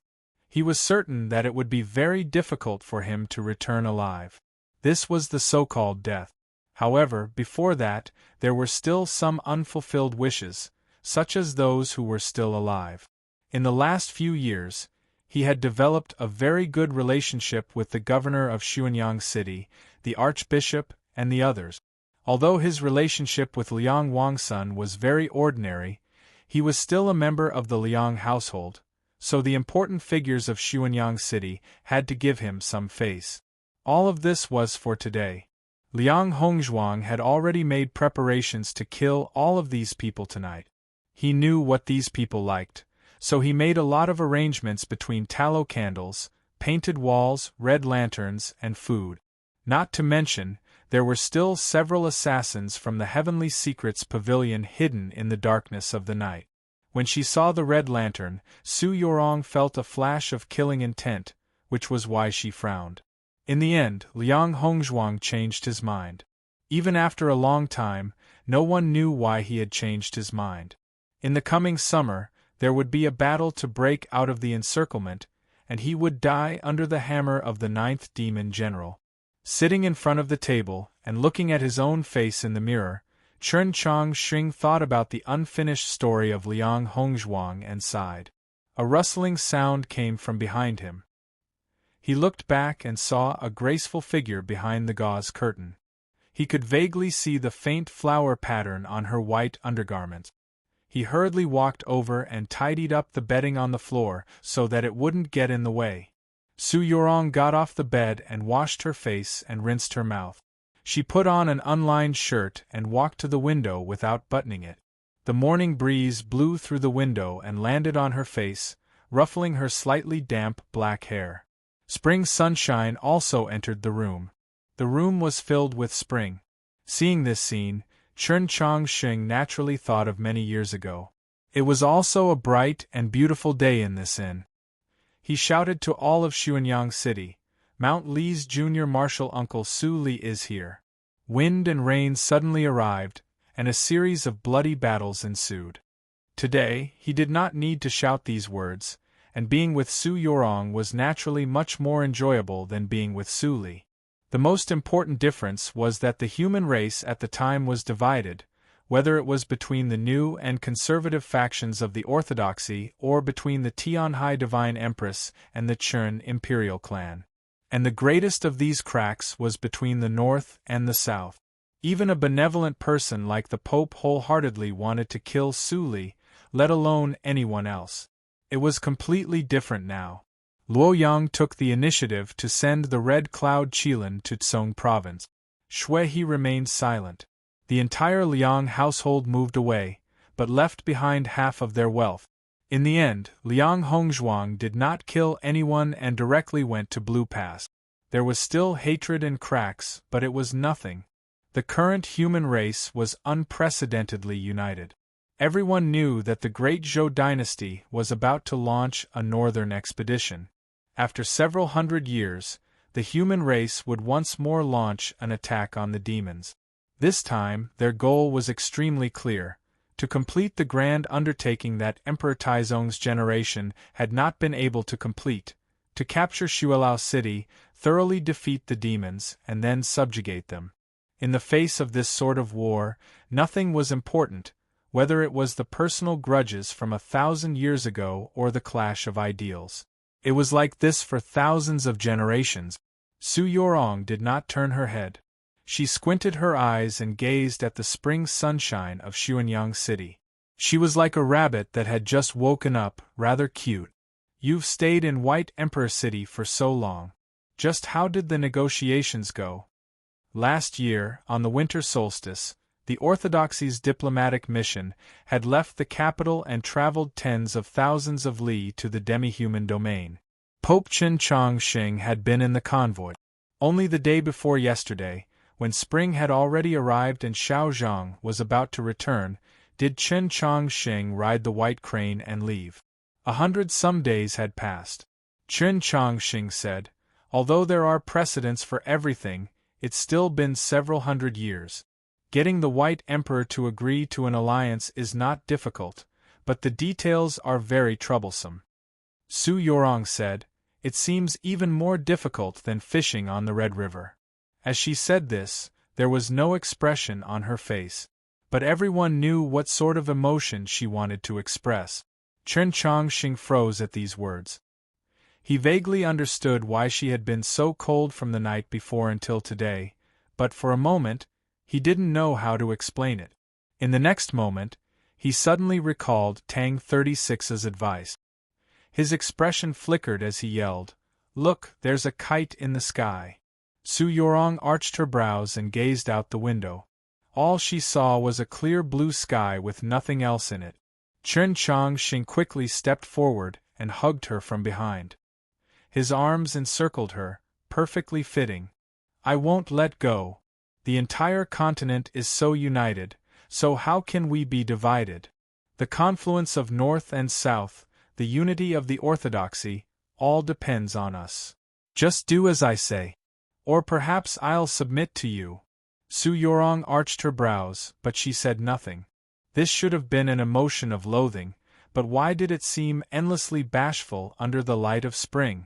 He was certain that it would be very difficult for him to return alive. This was the so-called death. However, before that, there were still some unfulfilled wishes, such as those who were still alive. In the last few years, he had developed a very good relationship with the governor of Xuanyang City, the archbishop, and the others. Although his relationship with Liang Wangsun was very ordinary, he was still a member of the Liang household, so the important figures of Xuanyang City had to give him some face. All of this was for today. Liang Hongzhuang had already made preparations to kill all of these people tonight. He knew what these people liked, so he made a lot of arrangements between tallow candles, painted walls, red lanterns, and food. Not to mention, there were still several assassins from the Heavenly Secrets Pavilion hidden in the darkness of the night. When she saw the red lantern, Su Yorong felt a flash of killing intent, which was why she frowned. In the end, Liang Hongzhuang changed his mind. Even after a long time, no one knew why he had changed his mind. In the coming summer, there would be a battle to break out of the encirclement, and he would die under the hammer of the 9th Demon General. Sitting in front of the table, and looking at his own face in the mirror, Chen Chongsheng thought about the unfinished story of Liang Hongzhuang and sighed. A rustling sound came from behind him. He looked back and saw a graceful figure behind the gauze curtain. He could vaguely see the faint flower pattern on her white undergarments. He hurriedly walked over and tidied up the bedding on the floor so that it wouldn't get in the way. Su Yorong got off the bed and washed her face and rinsed her mouth. She put on an unlined shirt and walked to the window without buttoning it. The morning breeze blew through the window and landed on her face, ruffling her slightly damp black hair. Spring sunshine also entered the room. The room was filled with spring. Seeing this scene, Chen Chongqing naturally thought of many years ago. It was also a bright and beautiful day in this inn. He shouted to all of Xuanyang City, "Mount Li's junior martial uncle Su Li is here." Wind and rain suddenly arrived, and a series of bloody battles ensued. Today, he did not need to shout these words, and being with Su Yorong was naturally much more enjoyable than being with Su Li. The most important difference was that the human race at the time was divided, whether it was between the new and conservative factions of the Orthodoxy or between the Tianhai Divine Empress and the Chern Imperial clan. And the greatest of these cracks was between the North and the South. Even a benevolent person like the Pope wholeheartedly wanted to kill Su Li, let alone anyone else. It was completely different now. Luoyang took the initiative to send the Red Cloud Qilin to Tsong province. Shui remained silent. The entire Liang household moved away, but left behind half of their wealth. In the end, Liang Hongzhuang did not kill anyone and directly went to Blue Pass. There was still hatred and cracks, but it was nothing. The current human race was unprecedentedly united. Everyone knew that the Great Zhou dynasty was about to launch a northern expedition. After several hundred years, the human race would once more launch an attack on the demons. This time, their goal was extremely clear: to complete the grand undertaking that Emperor Taizong's generation had not been able to complete, to capture Xuelao City, thoroughly defeat the demons, and then subjugate them. In the face of this sort of war, nothing was important, whether it was the personal grudges from 1,000 years ago or the clash of ideals. It was like this for thousands of generations. Su Yorong did not turn her head. She squinted her eyes and gazed at the spring sunshine of Xuanyang City. She was like a rabbit that had just woken up, rather cute. "You've stayed in White Emperor City for so long. Just how did the negotiations go?" Last year, on the winter solstice, the Orthodoxy's diplomatic mission had left the capital and traveled tens of thousands of li to the demi-human domain. Pope Chen Chongqing had been in the convoy. Only the day before yesterday, when spring had already arrived and Xiao Zhang was about to return, did Chen Chongqing ride the white crane and leave. 100 days had passed. Chen Chongqing said, "Although there are precedents for everything, it's still been several hundred years. Getting the White Emperor to agree to an alliance is not difficult, but the details are very troublesome." Su Yorong said, "It seems even more difficult than fishing on the Red River." As she said this, there was no expression on her face, but everyone knew what sort of emotion she wanted to express. Chen Chongqing froze at these words. He vaguely understood why she had been so cold from the night before until today, but for a moment, he didn't know how to explain it. In the next moment, he suddenly recalled Tang 36's advice. His expression flickered as he yelled, "Look, there's a kite in the sky." Su Yorong arched her brows and gazed out the window. All she saw was a clear blue sky with nothing else in it. Chen Chongqing quickly stepped forward and hugged her from behind. His arms encircled her, perfectly fitting. "I won't let go. The entire continent is so united, so how can we be divided? The confluence of North and South, the unity of the Orthodoxy, all depends on us. Just do as I say. Or perhaps I'll submit to you." Su Yorong arched her brows, but she said nothing. This should have been an emotion of loathing, but why did it seem endlessly bashful under the light of spring?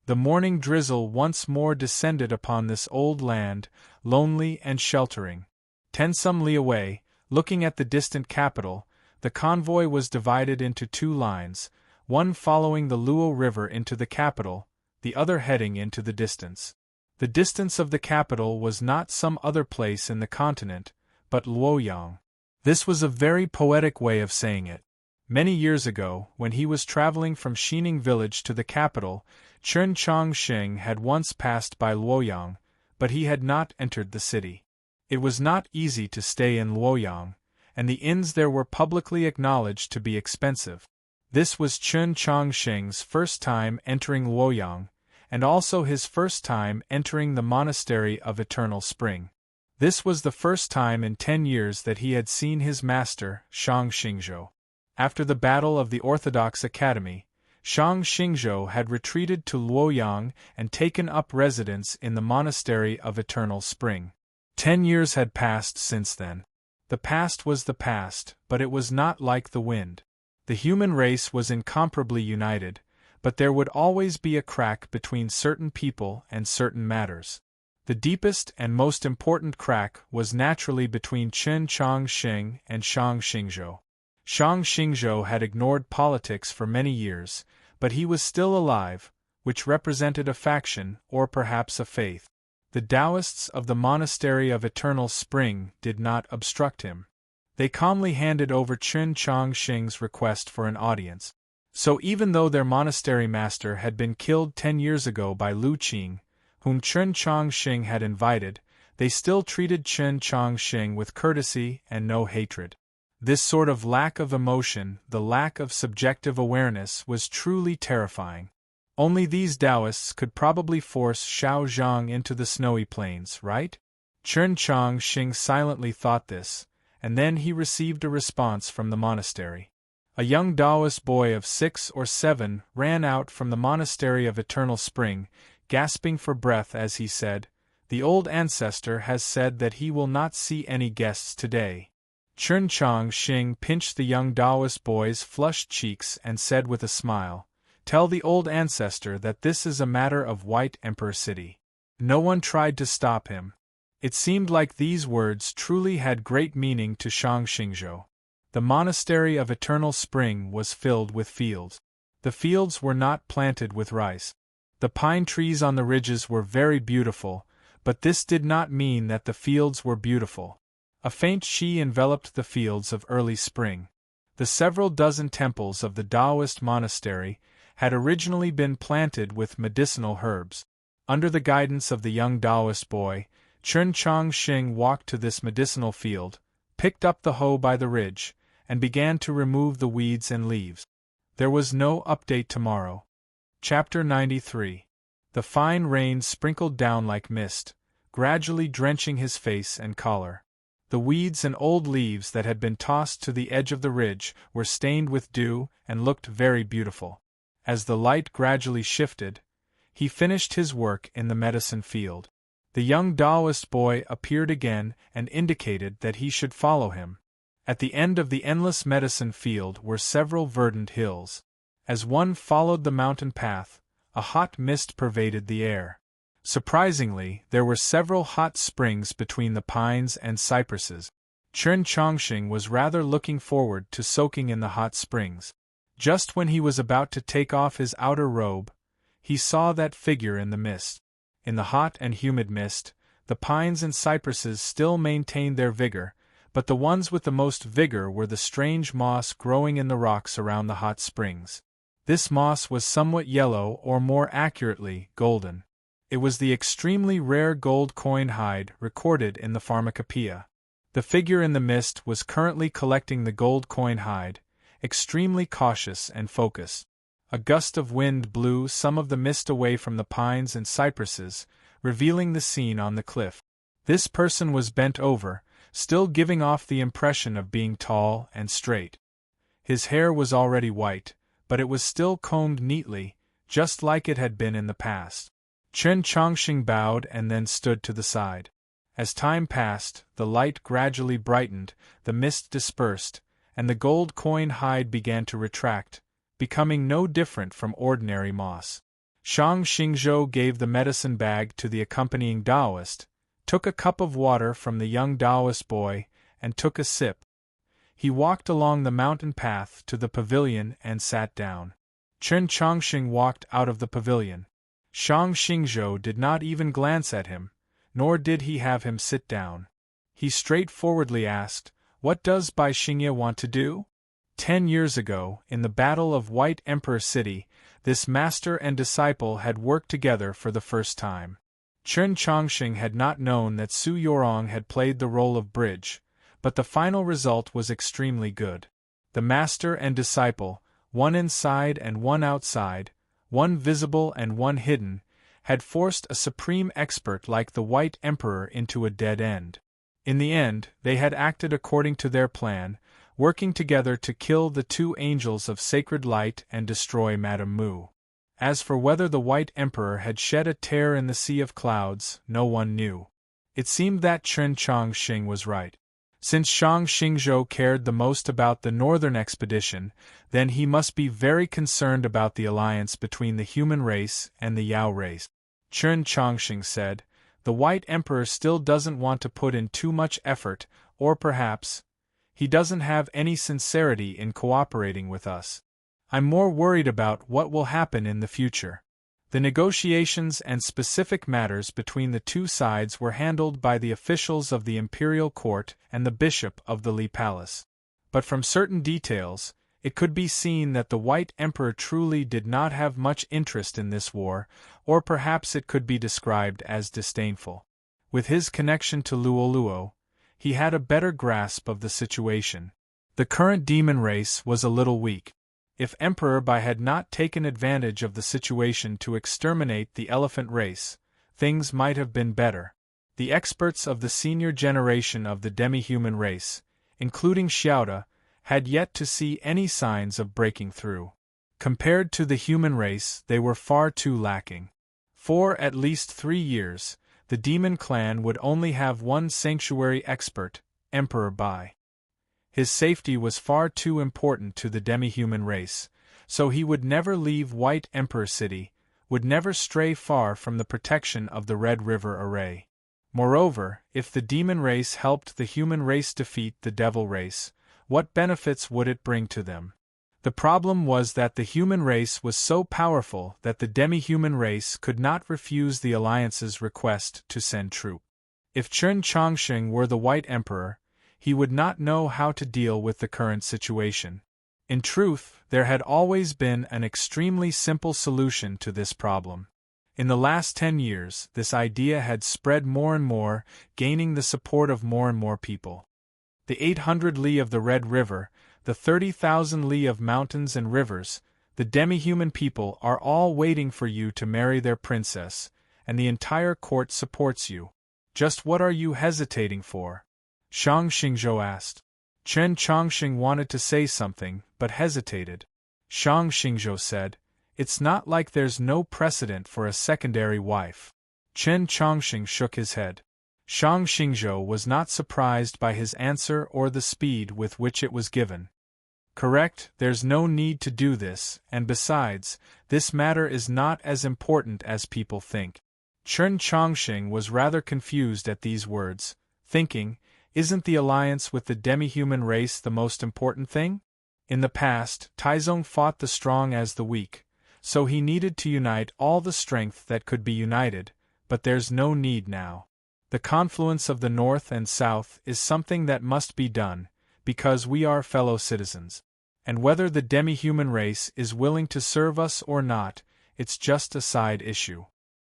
The morning drizzle once more descended upon this old land, lonely and sheltering. 10 li away, looking at the distant capital, the convoy was divided into 2 lines, one following the Luo River into the capital, the other heading into the distance. The distance of the capital was not some other place in the continent, but Luoyang. This was a very poetic way of saying it. Many years ago, when he was traveling from Xining village to the capital, Chen Chongqing had once passed by Luoyang, but he had not entered the city. It was not easy to stay in Luoyang, and the inns there were publicly acknowledged to be expensive. This was Chen Chongqing's first time entering Luoyang, and also his first time entering the monastery of eternal spring. This was the first time in 10 years that he had seen his master, Shang Xingzhou. After the battle of the Orthodox Academy, Shang Xingzhou had retreated to Luoyang and taken up residence in the monastery of eternal spring. 10 years had passed since then. The past was the past, but it was not like the wind. The human race was incomparably united, but there would always be a crack between certain people and certain matters. The deepest and most important crack was naturally between Chen Chongqing and Shang Xingzhou. Shang Xingzhou had ignored politics for many years, but he was still alive, which represented a faction or perhaps a faith. The Taoists of the Monastery of Eternal Spring did not obstruct him. They calmly handed over Chen Chongqing's request for an audience. So even though their monastery master had been killed 10 years ago by Lu Qing, whom Chen Chongqing had invited, they still treated Chen Chongqing with courtesy and no hatred. This sort of lack of emotion, the lack of subjective awareness, was truly terrifying. Only these Taoists could probably force Xiao Zhang into the snowy plains, right? Chen Chongqing silently thought this, and then he received a response from the monastery. A young Taoist boy of 6 or 7 ran out from the monastery of Eternal Spring, gasping for breath as he said, "The old ancestor has said that he will not see any guests today." Chen Chongqing pinched the young Taoist boy's flushed cheeks and said with a smile, "Tell the old ancestor that this is a matter of White Emperor City." No one tried to stop him. It seemed like these words truly had great meaning to Shang Xingzhou. The monastery of Eternal Spring was filled with fields. The fields were not planted with rice. The pine trees on the ridges were very beautiful, but this did not mean that the fields were beautiful. A faint sheen enveloped the fields of early spring. The several dozen temples of the Taoist monastery had originally been planted with medicinal herbs. Under the guidance of the young Taoist boy, Chen Chongqing walked to this medicinal field, picked up the hoe by the ridge, and began to remove the weeds and leaves. There was no update tomorrow. Chapter 93. The fine rain sprinkled down like mist, gradually drenching his face and collar. The weeds and old leaves that had been tossed to the edge of the ridge were stained with dew and looked very beautiful. As the light gradually shifted, he finished his work in the medicine field. The young Taoist boy appeared again and indicated that he should follow him. At the end of the endless medicine field were several verdant hills. As one followed the mountain path, a hot mist pervaded the air. Surprisingly, there were several hot springs between the pines and cypresses. Chen Chongqing was rather looking forward to soaking in the hot springs. Just when he was about to take off his outer robe, he saw that figure in the mist. In the hot and humid mist, the pines and cypresses still maintained their vigor, but the ones with the most vigor were the strange moss growing in the rocks around the hot springs. This moss was somewhat yellow, or more accurately, golden. It was the extremely rare gold coin hide recorded in the pharmacopoeia. The figure in the mist was currently collecting the gold coin hide, extremely cautious and focused. A gust of wind blew some of the mist away from the pines and cypresses, revealing the scene on the cliff. This person was bent over, still giving off the impression of being tall and straight. His hair was already white, but it was still combed neatly, just like it had been in the past. Chen Chongqing bowed and then stood to the side. As time passed, the light gradually brightened, the mist dispersed, and the gold coin hide began to retract, becoming no different from ordinary moss. Shang Xingzhou gave the medicine bag to the accompanying Taoist, took a cup of water from the young Taoist boy, and took a sip. He walked along the mountain path to the pavilion and sat down. Chen Chongqing walked out of the pavilion. Shang Xingzhou did not even glance at him, nor did he have him sit down. He straightforwardly asked, "What does Bai Xingye want to do?" 10 years ago, in the Battle of White Emperor City, this master and disciple had worked together for the first time. Chen Chongqing had not known that Su Yorong had played the role of bridge, but the final result was extremely good. The master and disciple, one inside and one outside, one visible and one hidden, had forced a supreme expert like the White Emperor into a dead end. In the end, they had acted according to their plan, working together to kill the two angels of sacred light and destroy Madame Mu. As for whether the White Emperor had shed a tear in the sea of clouds, no one knew. It seemed that Chen Chongqing was right. Since Shang Xingzhou cared the most about the northern expedition, then he must be very concerned about the alliance between the human race and the Yao race. Chen Chongqing said, "The White Emperor still doesn't want to put in too much effort, or perhaps he doesn't have any sincerity in cooperating with us. I'm more worried about what will happen in the future." The negotiations and specific matters between the two sides were handled by the officials of the imperial court and the bishop of the Li Palace. But from certain details, it could be seen that the White Emperor truly did not have much interest in this war, or perhaps it could be described as disdainful. With his connection to Luoluo, he had a better grasp of the situation. The current demon race was a little weak. If Emperor Bai had not taken advantage of the situation to exterminate the elephant race, things might have been better. The experts of the senior generation of the demi-human race, including Xiaoda, had yet to see any signs of breaking through. Compared to the human race, they were far too lacking. For at least 3 years, the demon clan would only have one sanctuary expert, Emperor Bai. His safety was far too important to the demi-human race, so he would never leave White Emperor City, would never stray far from the protection of the Red River Array. Moreover, if the demon race helped the human race defeat the devil race, what benefits would it bring to them? The problem was that the human race was so powerful that the demi-human race could not refuse the Alliance's request to send troops. If Chen Chongqing were the White Emperor, he would not know how to deal with the current situation. In truth, there had always been an extremely simple solution to this problem. In the last 10 years, this idea had spread more and more, gaining the support of more and more people. The 800 li of the Red River, the 30,000 li of mountains and rivers, the demi-human people are all waiting for you to marry their princess, and the entire court supports you. Just what are you hesitating for? Shang Xingzhou asked. Chen Chongqing wanted to say something, but hesitated. Shang Xingzhou said, "It's not like there's no precedent for a secondary wife." Chen Chongqing shook his head. Shang Xingzhou was not surprised by his answer or the speed with which it was given. "Correct, there's no need to do this, and besides, this matter is not as important as people think." Chen Chongqing was rather confused at these words, thinking, isn't the alliance with the demi-human race the most important thing? In the past, Taizong fought the strong as the weak, so he needed to unite all the strength that could be united, but there's no need now. The confluence of the North and South is something that must be done, because we are fellow citizens. And whether the demi-human race is willing to serve us or not, it's just a side issue.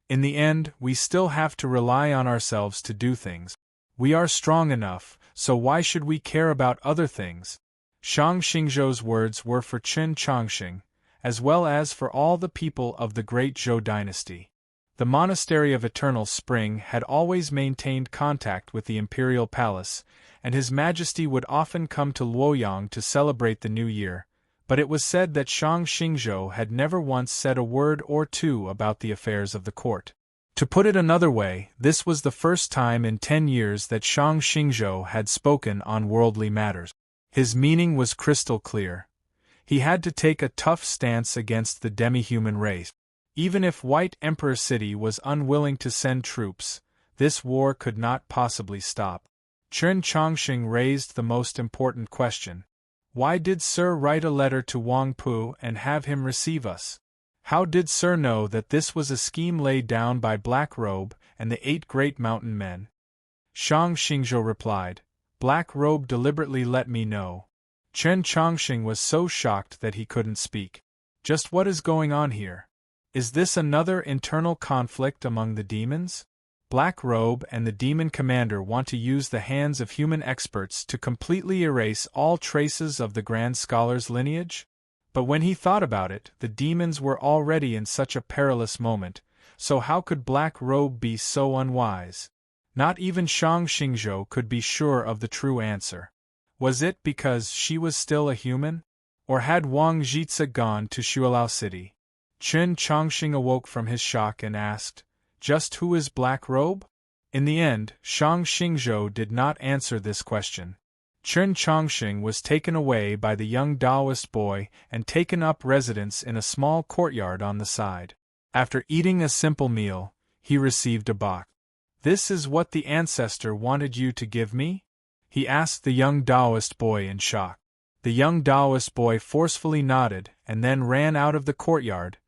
In the end, we still have to rely on ourselves to do things. We are strong enough, so why should we care about other things? Shang Xingzhou's words were for Chen Chongqing, as well as for all the people of the great Zhou dynasty. The Monastery of Eternal Spring had always maintained contact with the imperial palace, and His Majesty would often come to Luoyang to celebrate the New Year, but it was said that Shang Xingzhou had never once said a word or two about the affairs of the court. To put it another way, this was the first time in 10 years that Shang Xingzhou had spoken on worldly matters. His meaning was crystal clear. He had to take a tough stance against the demi-human race. Even if White Emperor City was unwilling to send troops, this war could not possibly stop. Chen Chongqing raised the most important question. Why did Sir write a letter to Wang Pu and have him receive us? How did Sir know that this was a scheme laid down by Black Robe and the 8 great mountain men? Shang Xingzhou replied, "Black Robe deliberately let me know." Chen Chongqing was so shocked that he couldn't speak. Just what is going on here? Is this another internal conflict among the demons? Black Robe and the demon commander want to use the hands of human experts to completely erase all traces of the Grand Scholar's lineage? But when he thought about it, the demons were already in such a perilous moment, so how could Black Robe be so unwise? Not even Shang Xingzhou could be sure of the true answer. Was it because she was still a human? Or had Wang Jitze gone to Shuilao City? Chen Chongqing awoke from his shock and asked, "Just who is Black Robe?" In the end, Shang Xingzhou did not answer this question. Chen Chongqing was taken away by the young Taoist boy and taken up residence in a small courtyard on the side. After eating a simple meal, he received a box. "This is what the ancestor wanted you to give me?" he asked the young Taoist boy in shock. The young Taoist boy forcefully nodded and then ran out of the courtyard,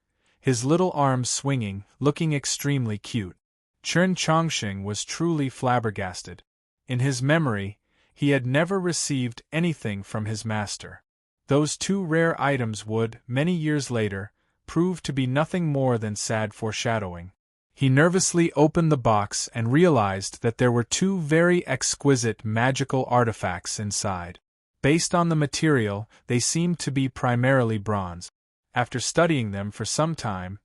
his little arms swinging, looking extremely cute. Chen Chongqing was truly flabbergasted. In his memory, he had never received anything from his master. Those two rare items would, many years later, prove to be nothing more than sad foreshadowing. He nervously opened the box and realized that there were two very exquisite magical artifacts inside. Based on the material, they seemed to be primarily bronze. After studying them for some time,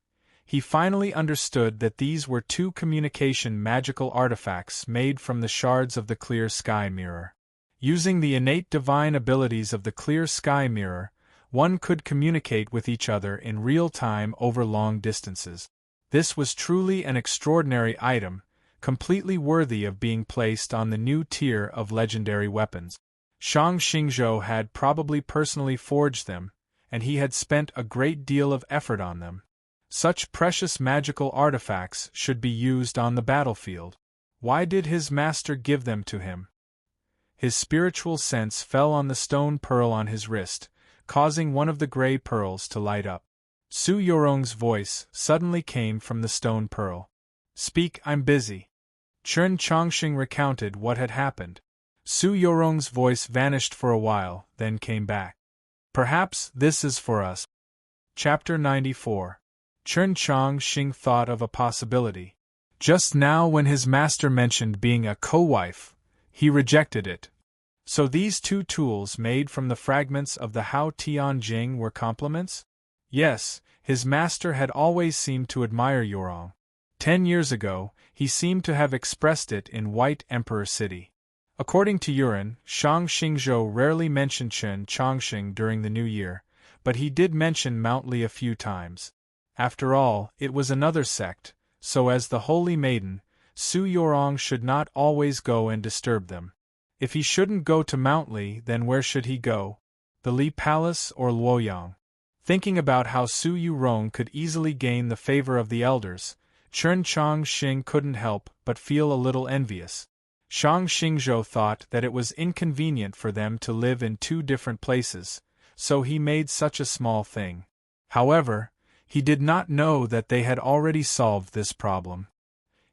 he finally understood that these were two communication magical artifacts made from the shards of the clear sky mirror. Using the innate divine abilities of the clear sky mirror, one could communicate with each other in real time over long distances. This was truly an extraordinary item, completely worthy of being placed on the new tier of legendary weapons. Shang Xingzhou had probably personally forged them, and he had spent a great deal of effort on them. Such precious magical artifacts should be used on the battlefield. Why did his master give them to him? His spiritual sense fell on the stone pearl on his wrist, causing one of the gray pearls to light up. Su Yorong's voice suddenly came from the stone pearl. "Speak, I'm busy." Chen Chongqing recounted what had happened. Su Yorong's voice vanished for a while, then came back. "Perhaps this is for us." Chapter 94. Chen Chongqing thought of a possibility. Just now when his master mentioned being a co-wife, he rejected it. So these two tools made from the fragments of the Hao Tianjing were complements? Yes, his master had always seemed to admire Yorong. 10 years ago, he seemed to have expressed it in White Emperor City. According to Yuan, Shang Xingzhou rarely mentioned Chen Chongqing during the New Year, but he did mention Mount Li a few times. After all, it was another sect, so as the holy maiden, Su Yorong should not always go and disturb them. If he shouldn't go to Mount Li, then where should he go? The Li Palace or Luoyang? Thinking about how Su Yorong could easily gain the favor of the elders, Chen Chongqing couldn't help but feel a little envious. Shang Xingzhou thought that it was inconvenient for them to live in two different places, so he made such a small thing. However, he did not know that they had already solved this problem.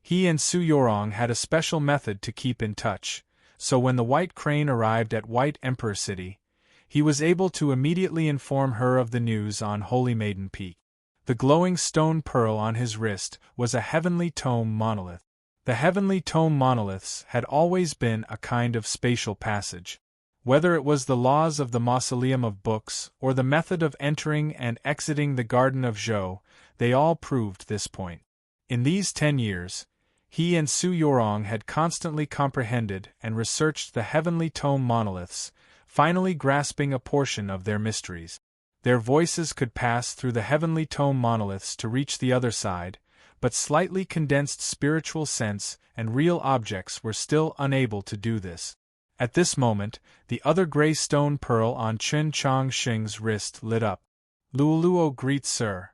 He and Su Yorong had a special method to keep in touch, so when the White Crane arrived at White Emperor City, he was able to immediately inform her of the news on Holy Maiden Peak. The glowing stone pearl on his wrist was a heavenly tome monolith. The heavenly tome monoliths had always been a kind of spatial passage. Whether it was the laws of the mausoleum of books or the method of entering and exiting the Garden of Zhou, they all proved this point. In these 10 years, he and Su Yorong had constantly comprehended and researched the heavenly tome monoliths, finally grasping a portion of their mysteries. Their voices could pass through the heavenly tome monoliths to reach the other side, but slightly condensed spiritual sense and real objects were still unable to do this. At this moment, the other gray stone pearl on Chen Chongqing's wrist lit up. "Luoluo greets sir."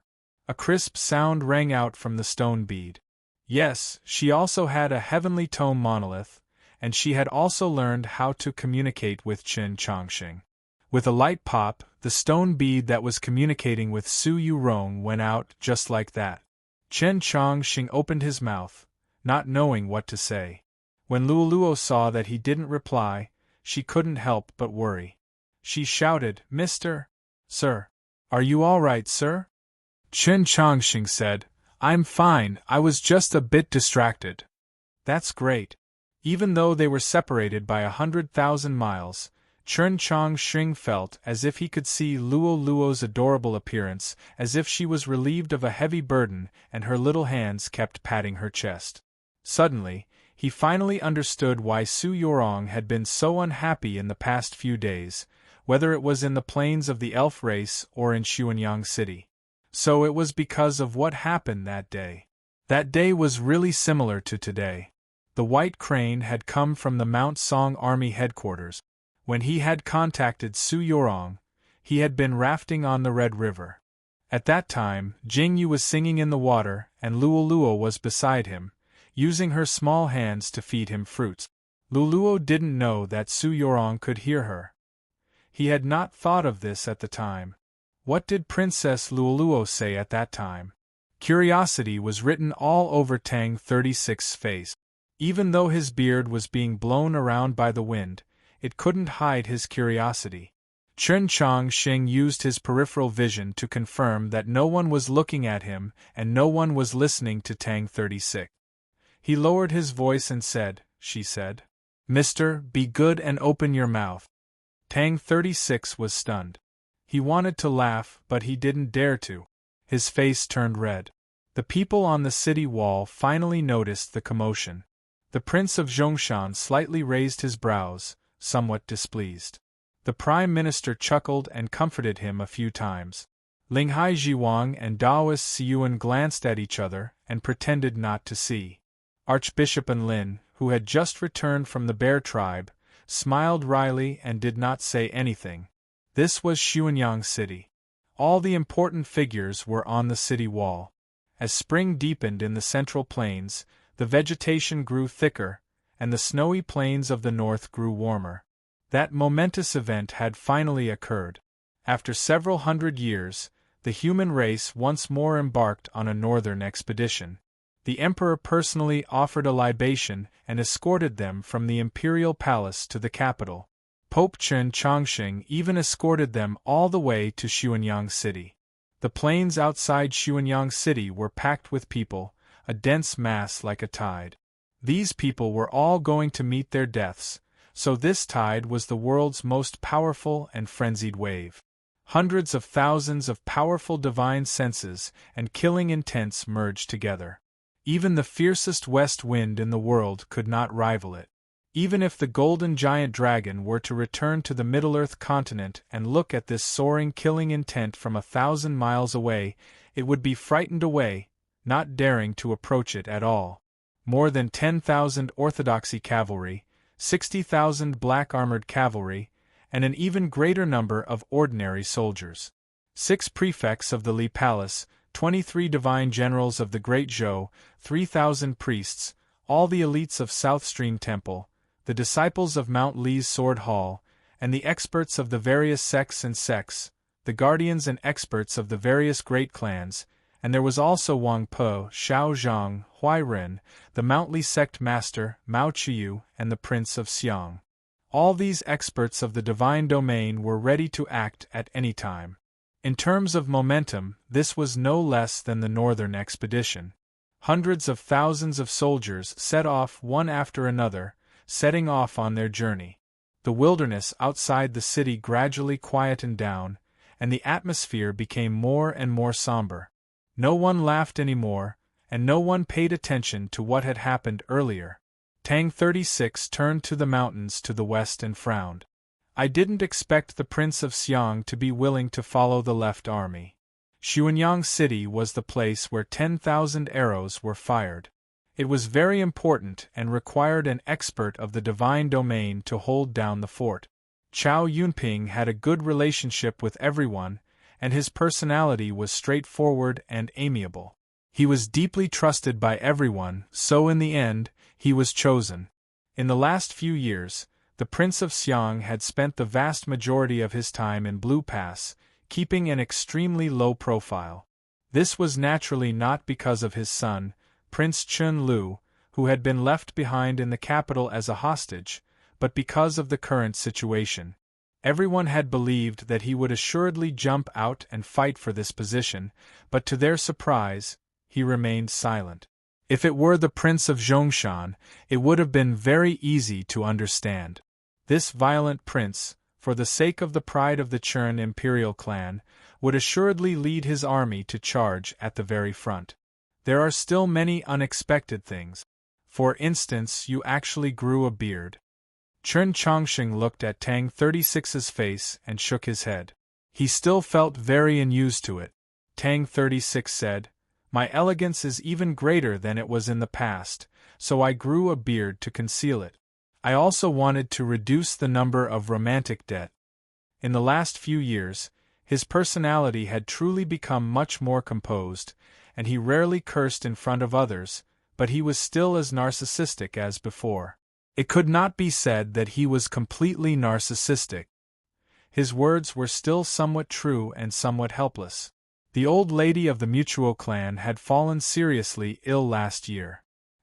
A crisp sound rang out from the stone bead. Yes, she also had a heavenly tome monolith, and she had also learned how to communicate with Chen Chongqing. With a light pop, the stone bead that was communicating with Su Yorong went out just like that. Chen Chongqing opened his mouth, not knowing what to say. When Luoluo saw that he didn't reply, she couldn't help but worry. She shouted, "Mr. Sir, are you all right, sir?" Chen Chongqing said, "I'm fine, I was just a bit distracted." "That's great." Even though they were separated by 100,000 miles, Chen Chongqing felt as if he could see Luo Luo's adorable appearance, as if she was relieved of a heavy burden and her little hands kept patting her chest. Suddenly, he finally understood why Su Yorong had been so unhappy in the past few days, whether it was in the plains of the elf race or in Xuanyang City. So it was because of what happened that day. That day was really similar to today. The White Crane had come from the Mount Song Army headquarters. When he had contacted Su Yorong, he had been rafting on the Red River. At that time, Jing Yu was singing in the water and Luo Luo was beside him, using her small hands to feed him fruits. Luo didn't know that Su Yorong could hear her. He had not thought of this at the time. What did Princess Luo say at that time? Curiosity was written all over Tang 36's face. Even though his beard was being blown around by the wind, it couldn't hide his curiosity. Chen Chongqing used his peripheral vision to confirm that no one was looking at him and no one was listening to Tang 36. He lowered his voice and said, she said, "Mister, be good and open your mouth." Tang 36 was stunned. He wanted to laugh, but he didn't dare to. His face turned red. The people on the city wall finally noticed the commotion. The Prince of Zhongshan slightly raised his brows, somewhat displeased. The Prime Minister chuckled and comforted him a few times. Linghai Jiwang and Daoist Siyuan glanced at each other and pretended not to see. Archbishop Enlin, who had just returned from the Bear tribe, smiled wryly and did not say anything. This was Xuanyang City. All the important figures were on the city wall. As spring deepened in the central plains, the vegetation grew thicker, and the snowy plains of the north grew warmer. That momentous event had finally occurred. After several hundred years, the human race once more embarked on a northern expedition. The emperor personally offered a libation and escorted them from the imperial palace to the capital. Pope Chen Chongqing even escorted them all the way to Xuanyang City. The plains outside Xuanyang City were packed with people, a dense mass like a tide. These people were all going to meet their deaths, so this tide was the world's most powerful and frenzied wave. Hundreds of thousands of powerful divine senses and killing intents merged together. Even the fiercest west wind in the world could not rival it. Even if the golden giant dragon were to return to the Middle-earth continent and look at this soaring killing intent from 1,000 miles away, it would be frightened away, not daring to approach it at all. More than 10,000 orthodoxy cavalry, 60,000 black-armored cavalry, and an even greater number of ordinary soldiers. 6 prefects of the Li Palace, 23 divine generals of the Great Zhou, 3,000 priests, all the elites of South Stream Temple, the disciples of Mount Li's Sword Hall, and the experts of the various sects and sects, the guardians and experts of the various great clans, and there was also Wang Po, Xiao Zhang, Huai Ren, the Mount Li sect master, Mao Qiyu, and the Prince of Xiang. All these experts of the divine domain were ready to act at any time. In terms of momentum, this was no less than the northern expedition. Hundreds of thousands of soldiers set off one after another, setting off on their journey. The wilderness outside the city gradually quietened down, and the atmosphere became more and more somber. No one laughed anymore, and no one paid attention to what had happened earlier. Tang 36 turned to the mountains to the west and frowned. "I didn't expect the Prince of Xiang to be willing to follow the left army." Xuanyang City was the place where 10,000 arrows were fired. It was very important and required an expert of the divine domain to hold down the fort. Chao Yunping had a good relationship with everyone, and his personality was straightforward and amiable. He was deeply trusted by everyone, so in the end, he was chosen. In the last few years, the Prince of Xiang had spent the vast majority of his time in Blue Pass, keeping an extremely low profile. This was naturally not because of his son, Prince Chun Lu, who had been left behind in the capital as a hostage, but because of the current situation. Everyone had believed that he would assuredly jump out and fight for this position, but to their surprise, he remained silent. If it were the Prince of Zhongshan, it would have been very easy to understand. This violent prince, for the sake of the pride of the Churn imperial clan, would assuredly lead his army to charge at the very front. There are still many unexpected things. For instance, you actually grew a beard. Chun Chongqing looked at Tang 36's face and shook his head. He still felt very unused to it. Tang 36 said, "My elegance is even greater than it was in the past, so I grew a beard to conceal it. I also wanted to reduce the number of romantic debt." In the last few years, his personality had truly become much more composed, and he rarely cursed in front of others, but he was still as narcissistic as before. It could not be said that he was completely narcissistic. His words were still somewhat true and somewhat helpless. The old lady of the Mutuo clan had fallen seriously ill last year.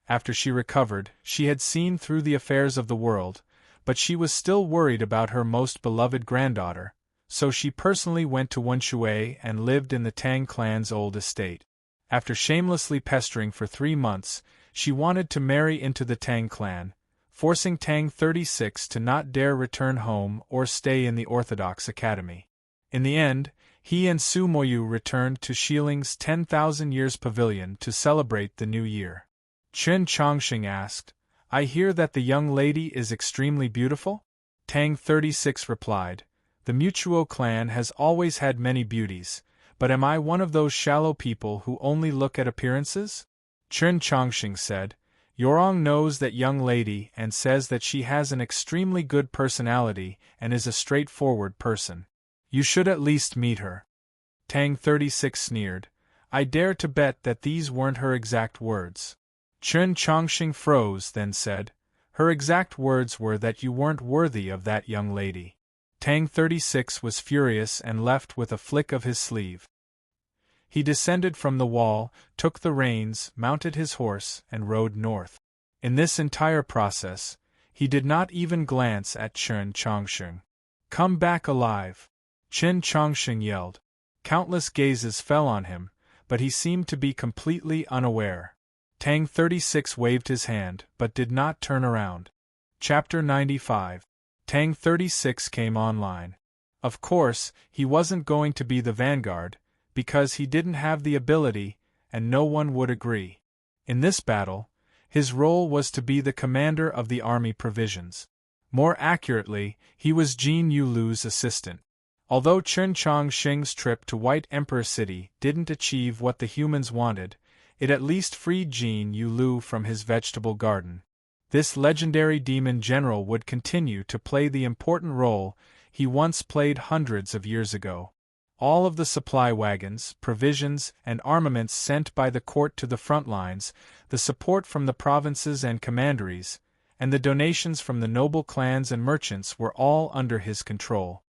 After she recovered, she had seen through the affairs of the world, but she was still worried about her most beloved granddaughter, so she personally went to Wenshui and lived in the Tang clan's old estate. After shamelessly pestering for 3 months, she wanted to marry into the Tang clan, forcing Tang 36 to not dare return home or stay in the Orthodox Academy. In the end, he and Su Moyu returned to Shiling's 10,000 Years Pavilion to celebrate the new year. Chun Chongqing asked, "I hear that the young lady is extremely beautiful?" Tang 36 replied, "The Mutuo clan has always had many beauties, but am I one of those shallow people who only look at appearances?" Chun Chongqing said, "Yorong knows that young lady and says that she has an extremely good personality and is a straightforward person. You should at least meet her." Tang 36 sneered, "I dare to bet that these weren't her exact words." Chun Chongqing froze, then said, "Her exact words were that you weren't worthy of that young lady." Tang 36 was furious and left with a flick of his sleeve. He descended from the wall, took the reins, mounted his horse, and rode north. In this entire process, he did not even glance at Chun Chongqing. "Come back alive!" Chun Chongqing yelled. Countless gazes fell on him, but he seemed to be completely unaware. Tang 36 waved his hand, but did not turn around. Chapter 95. Tang 36 came online. Of course, he wasn't going to be the vanguard, because he didn't have the ability, and no one would agree. In this battle, his role was to be the commander of the army provisions. More accurately, he was Jin Yulu's assistant. Although Chun Chongqing's trip to White Emperor City didn't achieve what the humans wanted, it at least freed Jin Yulu from his vegetable garden. This legendary demon general would continue to play the important role he once played hundreds of years ago. All of the supply wagons, provisions, and armaments sent by the court to the front lines, the support from the provinces and commanderies, and the donations from the noble clans and merchants were all under his control.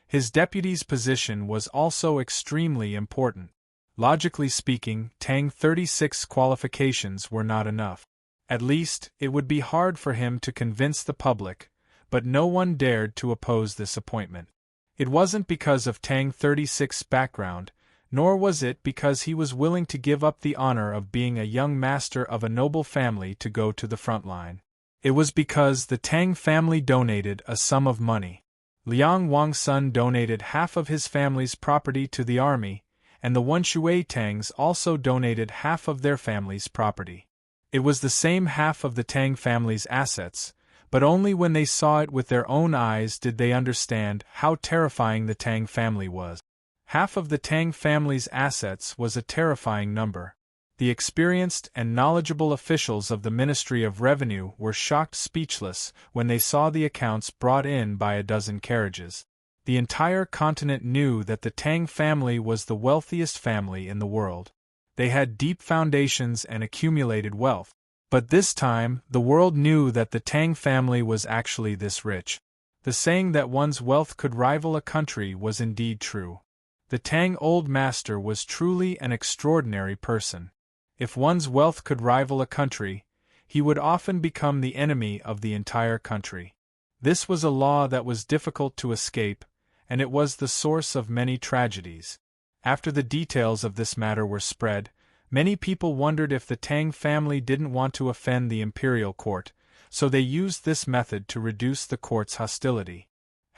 His deputy's position was also extremely important. Logically speaking, Tang 36's qualifications were not enough. At least, it would be hard for him to convince the public, but no one dared to oppose this appointment. It wasn't because of Tang 36's background, nor was it because he was willing to give up the honor of being a young master of a noble family to go to the front line. It was because the Tang family donated a sum of money. Liang Wangsun donated half of his family's property to the army, and the Wenshui Tangs also donated half of their family's property. It was the same half of the Tang family's assets, but only when they saw it with their own eyes did they understand how terrifying the Tang family was. Half of the Tang family's assets was a terrifying number. The experienced and knowledgeable officials of the Ministry of Revenue were shocked speechless when they saw the accounts brought in by a dozen carriages. The entire continent knew that the Tang family was the wealthiest family in the world. They had deep foundations and accumulated wealth. But this time, the world knew that the Tang family was actually this rich. The saying that one's wealth could rival a country was indeed true. The Tang old master was truly an extraordinary person. If one's wealth could rival a country, he would often become the enemy of the entire country. This was a law that was difficult to escape, and it was the source of many tragedies. After the details of this matter were spread, many people wondered if the Tang family didn't want to offend the imperial court, so they used this method to reduce the court's hostility.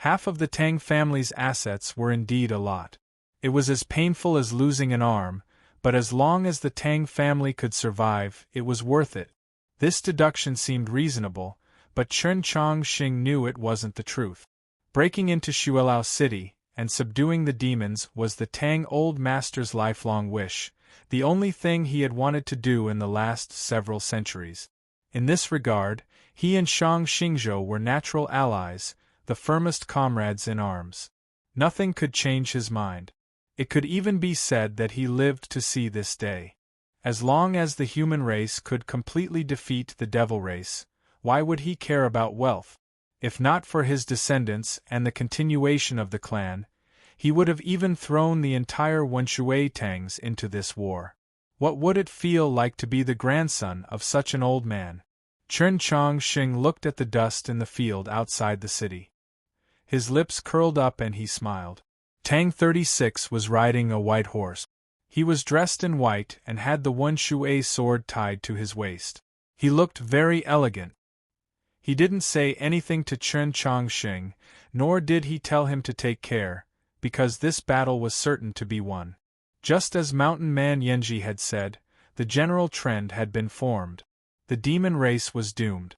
Half of the Tang family's assets were indeed a lot. It was as painful as losing an arm, but as long as the Tang family could survive, it was worth it. This deduction seemed reasonable, but Chen Chongqing knew it wasn't the truth. Breaking into Xuelao City and subduing the demons was the Tang Old Master's lifelong wish, the only thing he had wanted to do in the last several centuries. In this regard, he and Shang Xingzhou were natural allies, the firmest comrades in arms. Nothing could change his mind. It could even be said that he lived to see this day. As long as the human race could completely defeat the devil race, why would he care about wealth? If not for his descendants and the continuation of the clan, he would have even thrown the entire Wenshui Tangs into this war. What would it feel like to be the grandson of such an old man? Chen Chongqing looked at the dust in the field outside the city. His lips curled up and he smiled. Tang 36 was riding a white horse. He was dressed in white and had the Wenshui sword tied to his waist. He looked very elegant. He didn't say anything to Chen Chongqing, nor did he tell him to take care, because this battle was certain to be won. Just as Mountain Man Yanji had said, the general trend had been formed. The demon race was doomed.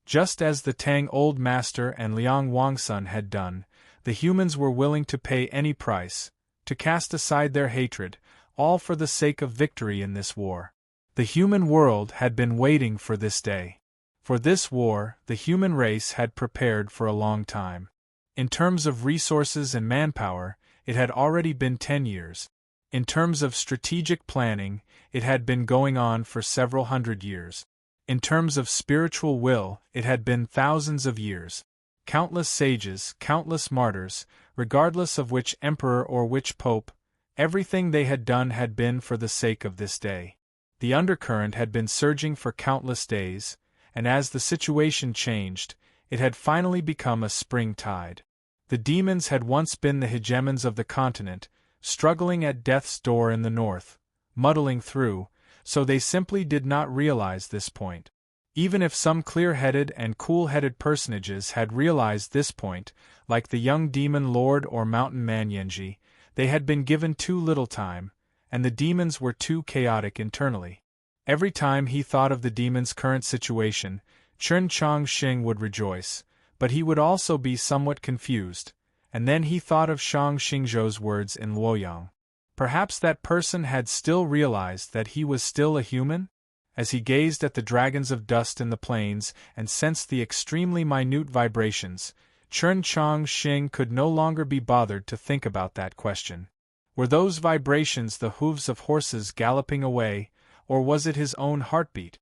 Just as the Tang Old Master and Liang Wangsun had done, the humans were willing to pay any price, to cast aside their hatred, all for the sake of victory in this war. The human world had been waiting for this day. For this war, the human race had prepared for a long time. In terms of resources and manpower, it had already been 10 years. In terms of strategic planning, it had been going on for several hundred years. In terms of spiritual will, it had been thousands of years. Countless sages, countless martyrs, regardless of which emperor or which pope, everything they had done had been for the sake of this day. The undercurrent had been surging for countless days, and as the situation changed, it had finally become a spring tide. The demons had once been the hegemons of the continent, struggling at death's door in the north, muddling through, so they simply did not realize this point. Even if some clear-headed and cool-headed personages had realized this point, like the young demon lord or mountain man Yanji, they had been given too little time, and the demons were too chaotic internally. Every time he thought of the demon's current situation, Chen Chongqing would rejoice, but he would also be somewhat confused, and then he thought of Shang Xingzhou's words in Luoyang. Perhaps that person had still realized that he was still a human? As he gazed at the dragons of dust in the plains and sensed the extremely minute vibrations, Chen Chongqing could no longer be bothered to think about that question. Were those vibrations the hooves of horses galloping away, or was it his own heartbeat?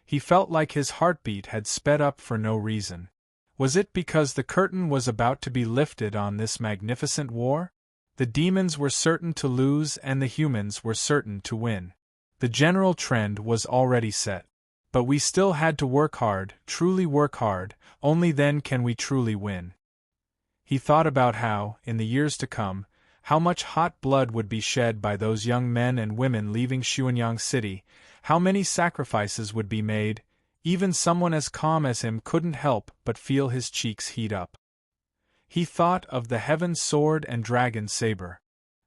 He felt like his heartbeat had sped up for no reason. Was it because the curtain was about to be lifted on this magnificent war? The demons were certain to lose and the humans were certain to win. The general trend was already set. But we still had to work hard, truly work hard, only then can we truly win. He thought about how, in the years to come, how much hot blood would be shed by those young men and women leaving Xuanyang City, how many sacrifices would be made. Even someone as calm as him couldn't help but feel his cheeks heat up. He thought of the heaven sword and dragon saber.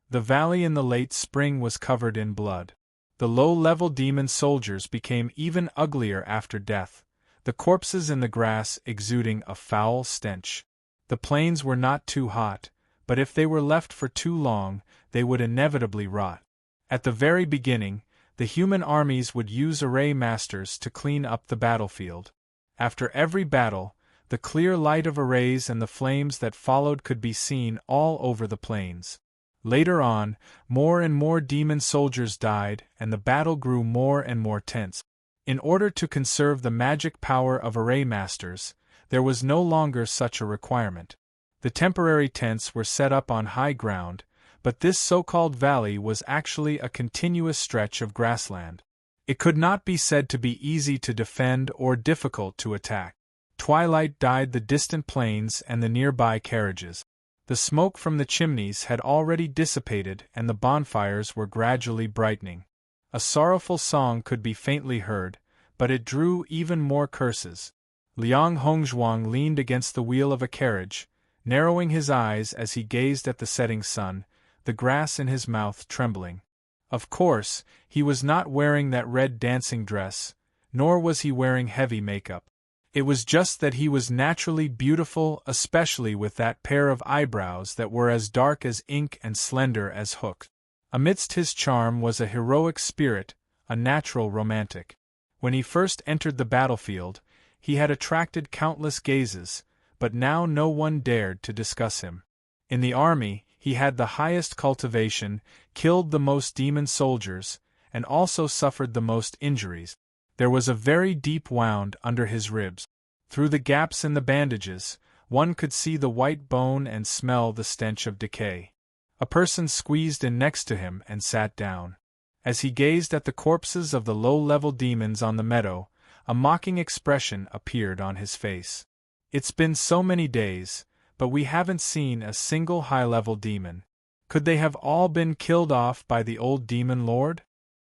The valley in the late spring was covered in blood. The low-level demon soldiers became even uglier after death, the corpses in the grass exuding a foul stench. The plains were not too hot, but if they were left for too long, they would inevitably rot. At the very beginning, the human armies would use array masters to clean up the battlefield. After every battle, the clear light of arrays and the flames that followed could be seen all over the plains. Later on, more and more demon soldiers died and the battle grew more and more tense. In order to conserve the magic power of array masters, there was no longer such a requirement. The temporary tents were set up on high ground, but this so-called valley was actually a continuous stretch of grassland. It could not be said to be easy to defend or difficult to attack. Twilight dyed the distant plains and the nearby carriages. The smoke from the chimneys had already dissipated and the bonfires were gradually brightening. A sorrowful song could be faintly heard, but it drew even more curses. Liang Hongzhuang leaned against the wheel of a carriage, narrowing his eyes as he gazed at the setting sun, the grass in his mouth trembling. Of course, he was not wearing that red dancing dress, nor was he wearing heavy makeup. It was just that he was naturally beautiful, especially with that pair of eyebrows that were as dark as ink and slender as hooks. Amidst his charm was a heroic spirit, a natural romantic. When he first entered the battlefield, he had attracted countless gazes, but now no one dared to discuss him. In the army, he had the highest cultivation, killed the most demon soldiers, and also suffered the most injuries. There was a very deep wound under his ribs. Through the gaps in the bandages, one could see the white bone and smell the stench of decay. A person squeezed in next to him and sat down. As he gazed at the corpses of the low-level demons on the meadow, a mocking expression appeared on his face. "It's been so many days, but we haven't seen a single high-level demon. Could they have all been killed off by the old demon lord?"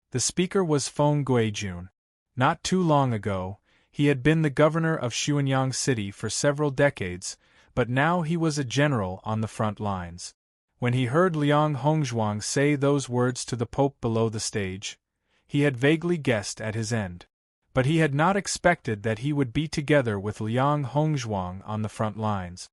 The speaker was Feng Guijun. Not too long ago, he had been the governor of Xuanyang City for several decades, but now he was a general on the front lines. When he heard Liang Hongzhuang say those words to the Pope below the stage, he had vaguely guessed at his end. But he had not expected that he would be together with Liang Hongzhuang on the front lines.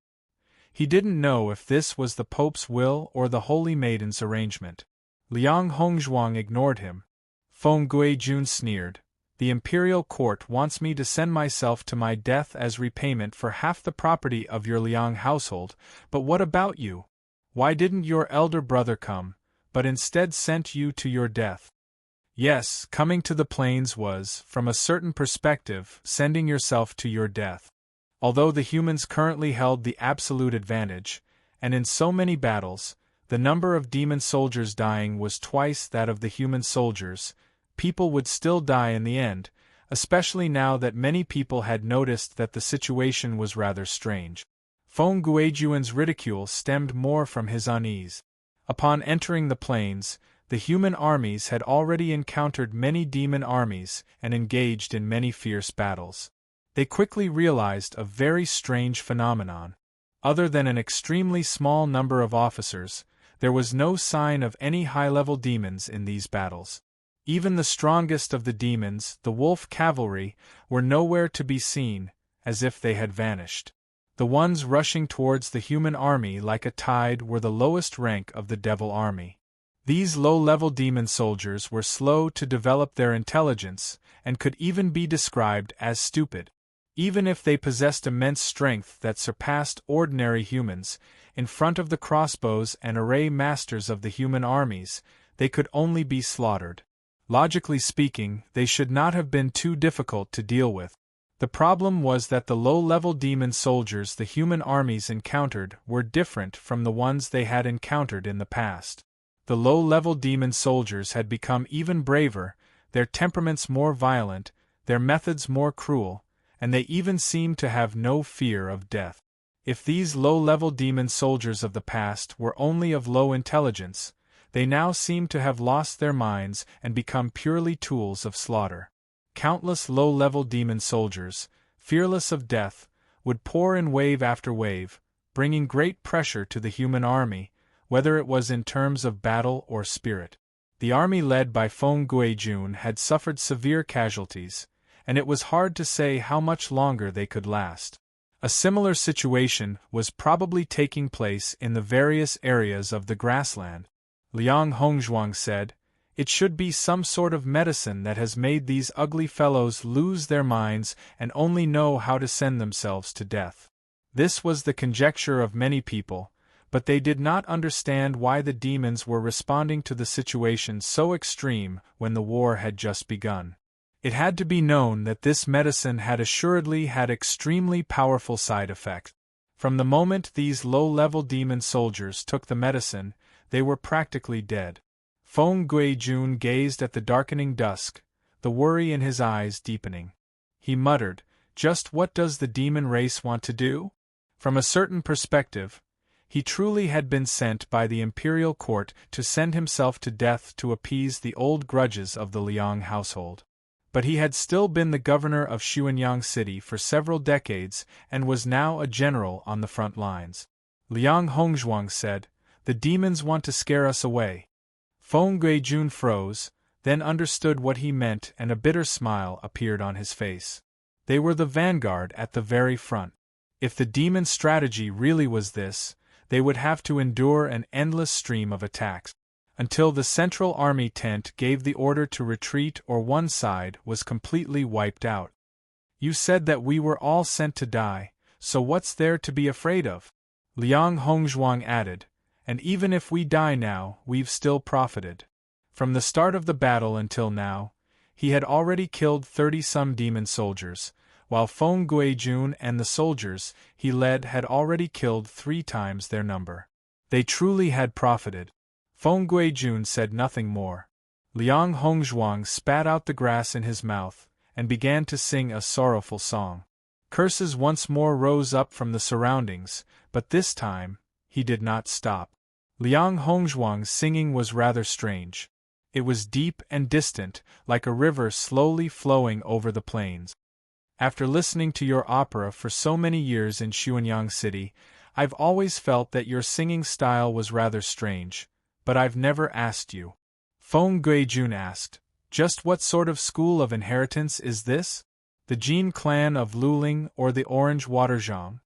He didn't know if this was the Pope's will or the Holy Maiden's arrangement. Liang Hongzhuang ignored him. Feng Guijun sneered. "The imperial court wants me to send myself to my death as repayment for half the property of your Liang household, but what about you? Why didn't your elder brother come, but instead sent you to your death?" Yes, coming to the plains was, from a certain perspective, sending yourself to your death. Although the humans currently held the absolute advantage, and in so many battles, the number of demon soldiers dying was twice that of the human soldiers, people would still die in the end, especially now that many people had noticed that the situation was rather strange. Feng Guijun's ridicule stemmed more from his unease. Upon entering the plains, the human armies had already encountered many demon armies and engaged in many fierce battles. They quickly realized a very strange phenomenon. Other than an extremely small number of officers, there was no sign of any high-level demons in these battles. Even the strongest of the demons, the wolf cavalry, were nowhere to be seen, as if they had vanished. The ones rushing towards the human army like a tide were the lowest rank of the devil army. These low-level demon soldiers were slow to develop their intelligence, and could even be described as stupid. Even if they possessed immense strength that surpassed ordinary humans, in front of the crossbows and array masters of the human armies, they could only be slaughtered. Logically speaking, they should not have been too difficult to deal with. The problem was that the low-level demon soldiers the human armies encountered were different from the ones they had encountered in the past. The low-level demon soldiers had become even braver, their temperaments more violent, their methods more cruel, and they even seemed to have no fear of death. If these low-level demon soldiers of the past were only of low intelligence, they now seemed to have lost their minds and become purely tools of slaughter. Countless low-level demon soldiers, fearless of death, would pour in wave after wave, bringing great pressure to the human army, whether it was in terms of battle or spirit. The army led by Feng Guijun had suffered severe casualties, and it was hard to say how much longer they could last. A similar situation was probably taking place in the various areas of the grassland. Liang Hongzhuang said, "It should be some sort of medicine that has made these ugly fellows lose their minds and only know how to send themselves to death." This was the conjecture of many people, but they did not understand why the demons were responding to the situation so extreme when the war had just begun. It had to be known that this medicine had assuredly had extremely powerful side effects. From the moment these low-level demon soldiers took the medicine, they were practically dead. Feng Guijun gazed at the darkening dusk, the worry in his eyes deepening. He muttered, "Just what does the demon race want to do?" From a certain perspective, he truly had been sent by the imperial court to send himself to death to appease the old grudges of the Liang household. But he had still been the governor of Xuanyang City for several decades and was now a general on the front lines. Liang Hongzhuang said, "The demons want to scare us away." Feng Guijun froze, then understood what he meant and a bitter smile appeared on his face. They were the vanguard at the very front. If the demon strategy really was this, they would have to endure an endless stream of attacks, until the central army tent gave the order to retreat or one side was completely wiped out. "You said that we were all sent to die, so what's there to be afraid of?" Liang Hongzhuang added, "And even if we die now, we've still profited." From the start of the battle until now, he had already killed 30-some demon soldiers, while Feng Guijun and the soldiers he led had already killed 3 times their number. They truly had profited. Feng Guijun said nothing more. Liang Hongzhuang spat out the grass in his mouth, and began to sing a sorrowful song. Curses once more rose up from the surroundings, but this time, he did not stop. Liang Hongzhuang's singing was rather strange. It was deep and distant, like a river slowly flowing over the plains. "After listening to your opera for so many years in Xuanyang City, I've always felt that your singing style was rather strange, but I've never asked you." Feng Guijun asked, "Just what sort of school of inheritance is this? The Jin clan of Luling or the Orange Waterzhang?"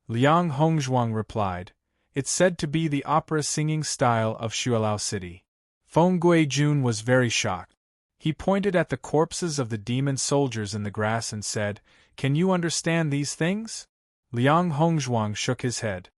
Liang Hongzhuang replied, "It's said to be the opera singing style of Xuelao City." Feng Guijun was very shocked. He pointed at the corpses of the demon soldiers in the grass and said, "Can you understand these things?" Liang Hongzhuang shook his head.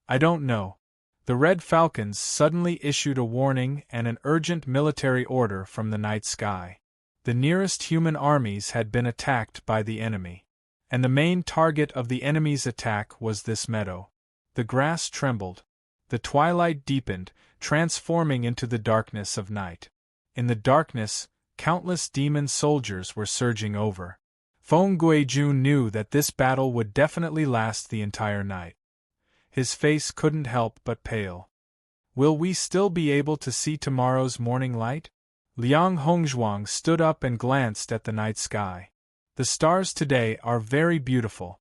"I don't know." The Red Falcons suddenly issued a warning and an urgent military order from the night sky. The nearest human armies had been attacked by the enemy. And the main target of the enemy's attack was this meadow. The grass trembled. The twilight deepened, transforming into the darkness of night. In the darkness, countless demon soldiers were surging over. Feng Guijun knew that this battle would definitely last the entire night. His face couldn't help but pale. "Will we still be able to see tomorrow's morning light?" Liang Hongzhuang stood up and glanced at the night sky. "The stars today are very beautiful.